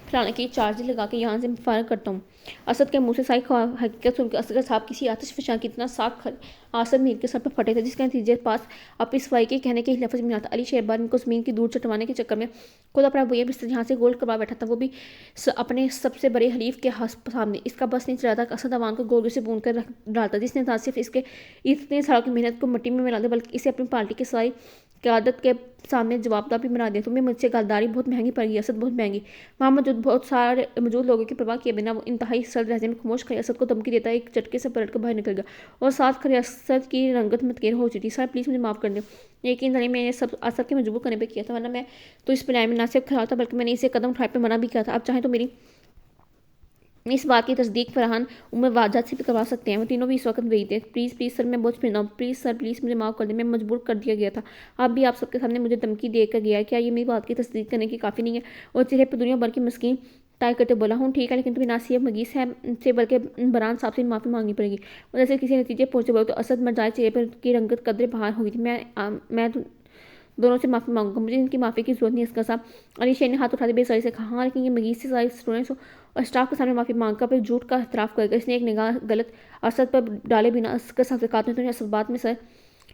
پھیلانے کے چارج لگا کے یہاں سے فارغ کرتا ہوں۔ اسد کے منہ سے ساری حقیقت سن کر اصغر صاحب کسی آتش فشاں کی اتنا ساکھ آصف میر کے سر پر پھٹے تھے جس کے نتیجے پاس اپنی صفائی کے کہنے کے لفظ میں نہ تھا۔ علی شیر بار ان کو زمین کی دور چٹوانے کے چکر میں خود اپنا بویا بستر یہاں سے گول کروا بیٹھا تھا، وہ بھی اپنے سب سے بڑے حلیف کے سامنے۔ اس کا بس نہیں چلا تھا کہ اسد عوان کو گولیوں سے بون کر رکھ ڈالتا جس نے نہ صرف اس کے اتنے سالوں کی محنت کو مٹی میں ملا دیا بلکہ اسے اپنی پارٹی کے ساری قیادت کے سامنے جواب دہ بھی بنا دیا۔ تمہیں مجھ سے غداری بہت مہنگی پڑ گئی اسد، بہت مہنگی۔ وہاں موجود لوگوں کی پرواہ کیے بنا وہ انتہائی سرد لہجے میں خاموش کھڑے اسد کو دھمکی دیتا ایک جھٹکے سے پلٹ کر باہر نکل گیا اور ساتھ کھڑے اسد کی رنگت متغیر ہو چکی تھی۔ سر پلیز مجھے معاف کر دیں، یقین جانیے میں نے سب آصف کے مجبور کرنے پہ کیا تھا، ورنہ میں تو اس پلان میں نہ صرف خیال تھا بلکہ میں نے اسے قدم اٹھانے پہ منع بھی کیا تھا۔ آپ چاہیں تو میری اس بات کی تصدیق فرحان عمر واجد سے بھی کروا سکتے ہیں، وہ تینوں بھی اس وقت وہی تھے۔ پلیز پلیز سر میں بہت پھر رہا ہوں، پلیز سر پلیز مجھے معاف کر دیں، میں مجبور کر دیا گیا تھا۔ اب بھی آپ سب کے سامنے مجھے دھمکی دے کر گیا ہے، کیا یہ میری بات کی تصدیق کرنے کی کافی نہیں ہے؟ اور چہرے پر دنیا بھر کی مسکین ٹائی کرتے بولا، ہوں ٹھیک ہے لیکن تمہیں نہ صرف مگیس سے بلکہ بران صاحب سے معافی مانگنی پڑے گی۔ اور جیسے کسی نتیجے پہنچے بولے تو اسد مرجائے چہرے پر کی رنگت قدرے بہار ہو گئی تھی۔ میں دونوں سے معافی مانگوں گا، مجھے ان کی معافی کی ضرورت نہیں اصغر صاحب۔ علی شیر نے ہاتھ اٹھاتے بے ساری سے کہا، ہاں لیکن یہ مگیس سے سارے اسٹوڈنٹس اور اسٹاف کے سامنے معافی مانگ کر پھر جھوٹ کا اعتراف کرے گا۔ اس نے ایک نگاہ غلط اسد پر ڈالے بنا اصغر صاحب سے کہا، تم نے اس بات میں سر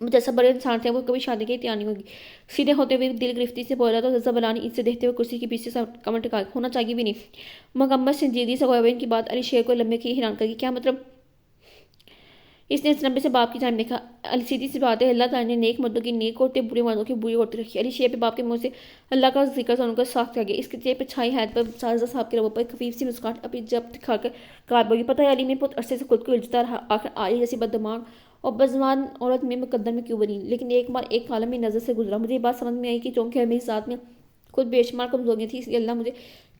جیسا بڑے انسان تھے وہ کبھی شادی کی تیار نہیں ہوگی. سیدھے ہوتے ہوئے دل گرفتی سے بولا تو رضا بلانی اسے دیکھتے ہوئے کرسی کے پیچھے سے کمر ٹکا ہونا چاہیے بھی نہیں. مکمل سنجیدگی سے غیبین کی بات علی شیر کو لمبے کی حیران کر گئی. کیا مطلب؟ اس نے لمبے سے باپ کی جانب دیکھا. سیدھی سی بات ہے اللہ تعالیٰ نے نیک مردوں کی نیک عورتیں برے مردوں کی بری عورتیں رکھی. علی شیر پہ باپ کے منہ سے اللہ کا ذکر سن کر ساخت کیا گیا. اس کے چہرے پہ چھائی حیرت پر رضا صاحب کے لبوں پر خفیف سی مسکراہٹ اپنی جب دکھا کر کار بگی. پتہ ہے علی میں بہت عرصے سے خود کو الجھتا رہا آخر عالی جیسی بددماغ اور بزمان عورت میں مقدر میں کیوں بنی. لیکن ایک بار ایک عالم میں نظر سے گزرا. مجھے یہ بات سمجھ میں آئی کہ چونکہ میری ذات میں خود بے شمار کمزوریاں تھیں اس لیے اللہ مجھے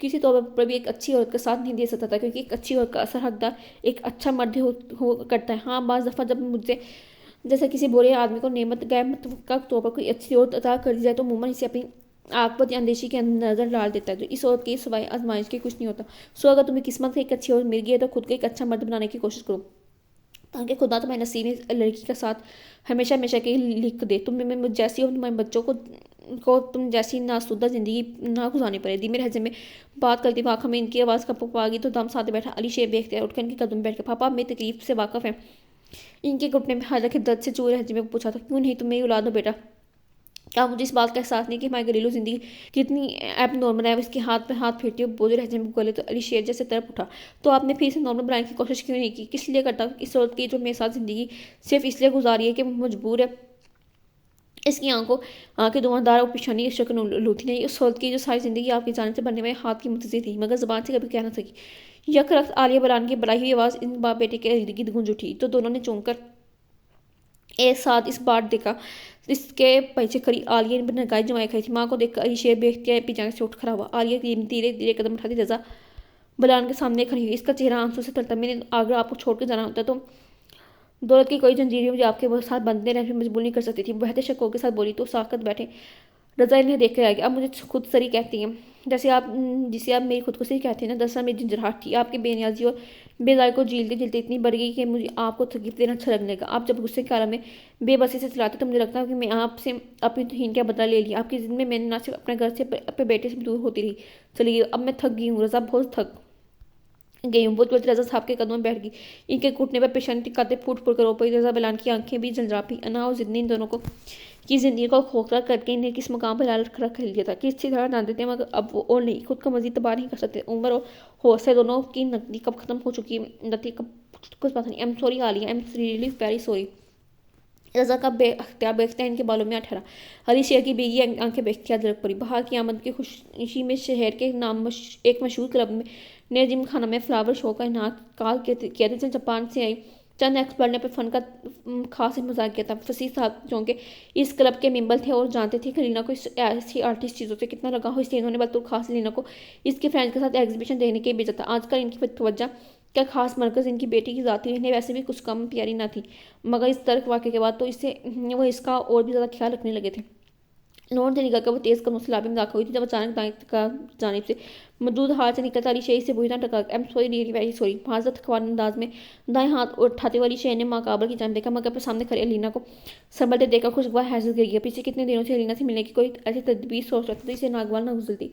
کسی طور پر بھی ایک اچھی عورت کا ساتھ نہیں دے سکتا تھا کیونکہ ایک اچھی عورت کا اثر حقدار ایک اچھا مرد ہو کرتا ہے. ہاں بعض دفعہ جب مجھے جیسے کسی برے آدمی کو نعمت غیر متوقع طور پر کوئی اچھی عورت عطا کر دی جائے تو عموماً اسے اپنی عاقبت یا اندیشی کے اندر نظر ڈال دیتا ہے. تو اس عورت کے سوائے آزمائش کے کچھ نہیں ہوتا. سو اگر تمہیں قسمت سے ایک اچھی عورت مل گئی ہے تو خود کو ایک اچھا مرد بنانے کی کوشش کرو تاکہ خدا تمہارے نصیب میں لڑکی کا ساتھ ہمیشہ ہمیشہ کے لیے لکھ دے. تم میں جیسی اور تمہارے بچوں کو تم جیسی ناسودہ زندگی نہ گزارنی پڑے. دھیمے لہجے میں بات کرتی ہوئے آنکھوں میں ان کی آواز کا پکوا گئی تو دم ساتھ بیٹھا. علی شیر دیکھتے اٹھ کر ان کے قدم میں بیٹھ کے پاپا میں تکلیف سے واقف ہیں. ان کے گھٹنے میں حالانکہ درد سے چور لہجے میں پوچھا تھا کیوں نہیں تم میری اولاد ہو بیٹا. کیا مجھے اس بات کا احساس نہیں کہ ہماری گھریلو زندگی کتنی ایب نارمل ہے. اس کے ہاتھ پہ ہاتھ پھیرتی ہوئے بوجھ لہجے میں بولے تو علی شیر جیسے تڑپ اٹھا. تو آپ نے پھر سے نارمل بنانے کی کوشش کیوں نہیں کی؟ کس لیے کرتا اس عورت کی جو میرے ساتھ زندگی صرف اس لیے گزاری ہے کہ مجبور ہے. اس کی آنکھیں دھواندار اور پیشانی شکل لوتھی نہیں. اس عورت کی جو ساری زندگی آپ کی جانب سے بننے والے ہاتھ کی منتظر تھی مگر زبان سے کبھی کہہ نہ سکی. یک رخت عالیہ بلان کی بڑھائی ہوئی آواز ان باپ بیٹے کے ارد گرد گونج اٹھی تو دونوں نے چونک کر ایک ساتھ اس بار دیکھا. اس کے پیچھے کھڑی عالیہ نے نگاہیں جمائے کھڑی تھی. ماں کو دیکھ کر علی شیر بے اختیار پیچھے سے اٹھ کھڑا ہوا. عالیہ دھیرے دھیرے قدم اٹھاتی رضا بلان کے سامنے کھڑی ہوئی. اس کا چہرہ آنسوں سے ترتا. میں نے اگر آپ کو چھوڑ کر جانا ہوتا تو دولت کی کوئی زنجیریں مجھے آپ کے ساتھ بندھنے رہنے میں مجبور نہیں کر سکتی تھی. بہتے شکوں کے ساتھ بولی تو ساکت بیٹھے رضا انہیں دیکھ کر آ گیا. اب مجھے خود سری کہتی ہیں جسے آپ میری خود کو سری کہتے ہیں نا. دراصل میری جھنجھلاہٹ تھی. آپ کی بے نیازی اور بیزاری کو جھیلتے جھیلتے اتنی بڑھ گئی کہ مجھے آپ کو تکلیف دینا اچھا لگنے لگا. آپ جب غصے کے عالم میں بے بسی سے چلاتے تو مجھے لگتا ہے کہ میں آپ سے اپنی توہین کا بدلہ لے لیا. آپ کی زندگی میں نے نہ صرف اپنے گھر سے اپنے بیٹے سے دور ہوتی رہی چلی گئی. اب میں تھک گئی ہوں رضا بہت تھک گئی ہوں. بہت بہت رضا صاحب کے قدموں میں بیٹھ گئی. ان کے گھٹنے پر پیشانی ٹکاتے پھوٹ پھوٹ کر رو پڑی. رضا بلان کی آنکھیں بھی جھنجھلاپی. انا اور ضدنی ان دونوں کی زندگی کو کھوکھلا کر کے انہیں کس مقام پر رکھ لیا تھا کہ اسی طرح جانتے تھے مگر اب وہ اور نہیں خود کو مزید تباہ نہیں کر سکتے. عمر اور حوصلے دونوں کی نقدی کب ختم ہو چکی نتی کب کچھ پتہ نہیں. I'm sorry Alia I'm really very sorry. رضا کا بے اختیار ان کے بالوں میں ٹھہرا. علی شیر کی بیگی آنکھیں بے اختیار جھلک پڑی. بہار کی آمد کی خوشی میں شہر کے نام ایک مشہور کلب میں نے جم خانہ میں فلاور شو کا انعقاد کیا تھا. جاپان سے آئی چند ایکسپرٹ نے اپنے فن کا خاص مذاق کیا تھا. فصیح صاحب چونکہ اس کلب کے ممبر تھے اور جانتے تھے کہ لینا کو اس ایسی آرٹسٹ چیزوں سے کتنا لگا ہو اس لیے انہوں نے بطور خاص لینا کو اس کے فرینڈ کے ساتھ ایگزیبیشن دیکھنے کے بھیجا تھا. آج کل ان کی توجہ کا خاص مرکز ان کی بیٹی کی ذاتی رہنے ویسے بھی کچھ کم پیاری نہ تھی مگر اس ترک واقعے کے بعد تو وہ اس کا اور بھی زیادہ خیال رکھنے لگے تھے. لون سے نکل کر وہ تیز قدموں سے لابی میں داخل ہوئی تھی جب اچانک دائیں جانب سے مردود ہاتھ سے نکلتا علی شیر سے بوجھنا ٹکا. I'm sorry really very sorry. معذرت خوار انداز میں دائیں ہاتھ اٹھاتے ہوئے علی شیر نے ماقابل کی جانب دیکھا مگر اپنے سامنے کھڑی الینا کو سنبھلتے دیکھ کر خوشگوار حیرت گر گیا. پیچھے کتنے دنوں سے الینا سے ملنے کی کوئی ایسی تدبیر سوچ رکھتی تھی اسے ناگوار نہ گزرتی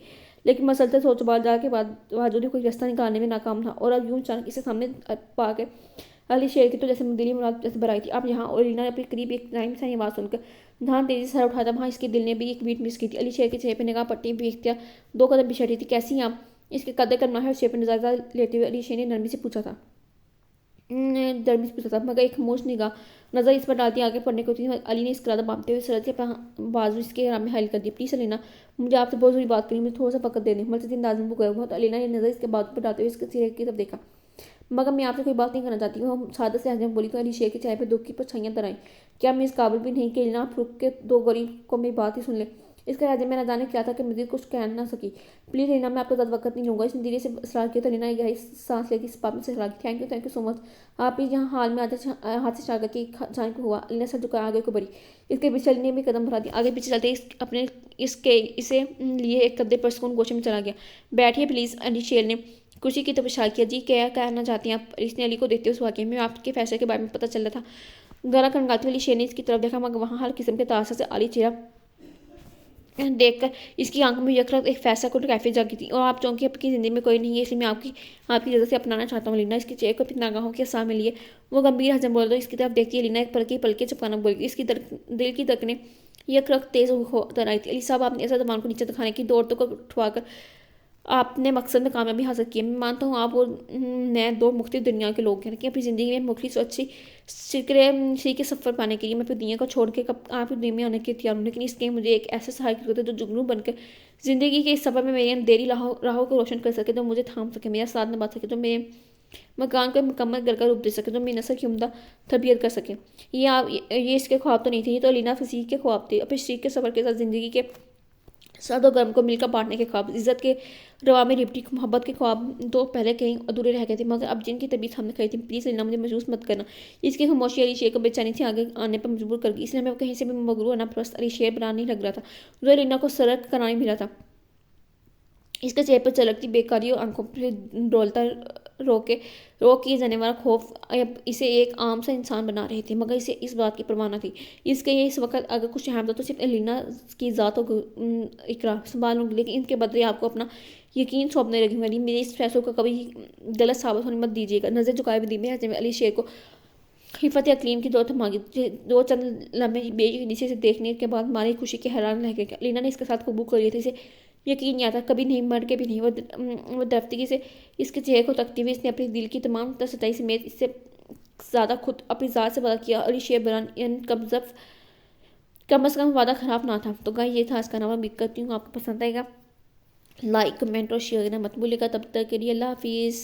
لیکن مسلسل سوچ بال جا کے باوجود کوئی راستہ نکالنے میں ناکام تھا. اور اب یوں اچانک اسے سامنے پا کے علی شیر کی تو جیسے دلی مراد جیسے بھرائی تھی. آپ یہاں اور الینا نے اپنے قریب ایک نائم سانی آواز سن کر دھیان تیزی سے سر اٹھایا. وہاں اس کے دل نے بھی ایک بیٹ مس کی تھی. علی شیر کے چہرے پہ نگاہ پٹی بے اختیار دو قدم پیچھے ہٹی تھی. کیسی ہیں آپ؟ اس کے قدر کرنا ہے اور شیر پہ نظارہ لیتے ہوئے علی شیر نے نرمی سے پوچھا تھا مگر ایک خاموش نگاہ نظر اس پر ڈالتی آگے پڑھنے کو تھی. علی نے اس ارادہ باندھتے ہوئے سرد سے اپنا بازو اس کے آرام میں حائل کر دیا. پلیز الینا مجھے آپ سے بہت ضروری بات کرنی مجھے تھوڑا سا وقت دے دیں. ملتے انداز میں گئے بہت. الینا نے نظر اس کے بازو پر ڈالتے ہوئے اس کے چہرے کی طرف دیکھا مگر میں آپ سے کوئی بات نہیں کرنا چاہتی ہوں. سادہ سے لہجے میں بولی تو علی شیر کے چہرے پہ دکھ کی پرچھائیاں تر آئیں. کیا میں اس قابل بھی نہیں کہ الینا آپ رک کے دو غریب کو میری بات ہی سن لیں. اس کے لہجے میں نہ جانے کیا تھا کہ مزید کچھ کہہ نہ سکی. پلیز الینا میں آپ کو زیادہ وقت نہیں لوں گا. اس نے دھیرے سے اصرار کیا تو الینا نے گہری سانس لے کے اس بات میں سے اصرار کی. تھینک یو سو مچ. آپ اس یہاں حال میں ہاتھ سے اشارہ کی جانب کو ہوا. الینا سر جھکا آگے کو بڑھی. اس کے پیچھے علی نے بھی قدم بڑھا دیا. آگے پیچھے چلتے اپنے اسے لیے ایک قدے پرسکون گوشے میں چلا گیا. بیٹھیے پلیز. علی شیر نے کرسی کی طرف اشارہ کیا. جی کیا کہنا چاہتی ہیں آپ؟ اس نے علی کو دیکھتے ہوئے سوال کیا. میں آپ کے فیصلے کے بارے میں پتہ چل رہا تھا. گلا کھنگاتے ہوئے علی شیر نے اس کی طرف دیکھا مگر وہاں ہر قسم کے تاثر سے عالی چہرہ دیکھ کر اس کی آنکھوں میں یکرت ایک فیصلہ کن کیفیت جاگی تھی. اور آپ چونکہ آپ کی زندگی میں کوئی نہیں ہے، اس لیے میں آپ کی جگہ سے اپنانا چاہتا ہوں لینا. اس کے چہرے کو اپنی نگاہوں کے سامنے لیے وہ گمبھیر ہنس بول دو. اس کی طرف دیکھتی ہے لینا ایک پلکیں چپکانا بول گئی. اس کی دل کی دھڑکنیں یکرت تیز ہو کر آئی تھی. علی صاحب، آپ نے ایسا زبان کو نیچے دکھانے کی دو عورتوں کو اٹھوا کر آپ نے مقصد میں کامیابی حاصل کی ہے. میں مانتا ہوں آپ اور میں دو مختلف دنیا کے لوگ ہیں، لیکن اپنی زندگی میں مختلف اچھی سی کے سفر پانے کے لیے میں اپنی دنیا کو چھوڑ کے آپ کی دنیا میں آنے کے تیار ہوں. لیکن اس کے مجھے ایک ایسا سہارا کی ضرورت ہے جو جگنو بن کر زندگی کے اس سفر میں میری اندھیری راہوں کو روشن کر سکے، جو مجھے تھام سکے، میرا ساتھ نبھا سکے، جو میرے مکان کو مکمل گھر کا روپ دے سکے، جو میری نسل کی عمدہ تربیت کر سکے. یہ اس کے خواب تو نہیں تھے، یہ تو لینا فصیح کے خواب تھے. اپنے شریک کے سفر کے ساتھ زندگی کے سرد و گرم کو مل کر بانٹنے کے خواب، عزت کے روا میں لپٹی محبت کے خواب تو پہلے کہیں ادھورے رہ گئے تھے، مگر اب جن کی طبیعت ہم نے کھڑی تھی. پلیز لینا، مجھے محسوس مت کرنا. اس کی خاموشی علی شیر کو بے چینی سے آگے آنے پر مجبور کر گئی. اس لیے ہمیں کہیں سے بھی مغرور نہ پرست علی شیر برا نہیں لگ رہا تھا جو لینا کو سرک کرانے ملا تھا. اس کے چہرے پر چلکتی بیکاری اور آنکھوں پر ڈولتا رو کیے جانے والا خوف اسے ایک عام سا انسان بنا رہے تھے، مگر اسے اس بات کی پرواہ نہ تھی. اس کے یہ اس وقت اگر کچھ اہم تھا تو صرف لینا کی ذات و اقرار سنبھال لوں گی، لیکن ان کے بدلے آپ کو اپنا یقین سونپنے لگی ہوں. علی، میرے اس فیصلوں کو کبھی غلط ثابت ہونے مت دیجیے گا. نظر جھکائے ہوئے دھیمے لہجے میں علی شیر کو خفت اقلیم کی دولت مانگی. دو چند لمحے بے نیچے سے دیکھنے کے بعد ماری خوشی کے حیران رہ گئے. لینا نے اس کے ساتھ قبول کر لیا تھا. اسے یقین نہیں آتا، کبھی نہیں، مر کے بھی نہیں. وہ درفتگی سے اس کے چہرے کو تکتی ہوئی اس نے اپنے دل کی تمام ستائی سمیت اس سے زیادہ خود اپنی ذات سے وعدہ کیا. علی شیر بران کم از کم وعدہ خراب نہ تھا. تو گائی یہ تھا آج کا نام. امید کرتی ہوں آپ کو پسند آئے گا. لائک، کمنٹ اور شیئر کرنا مت بھولیے گا. تب تک کے لیے اللہ حافظ.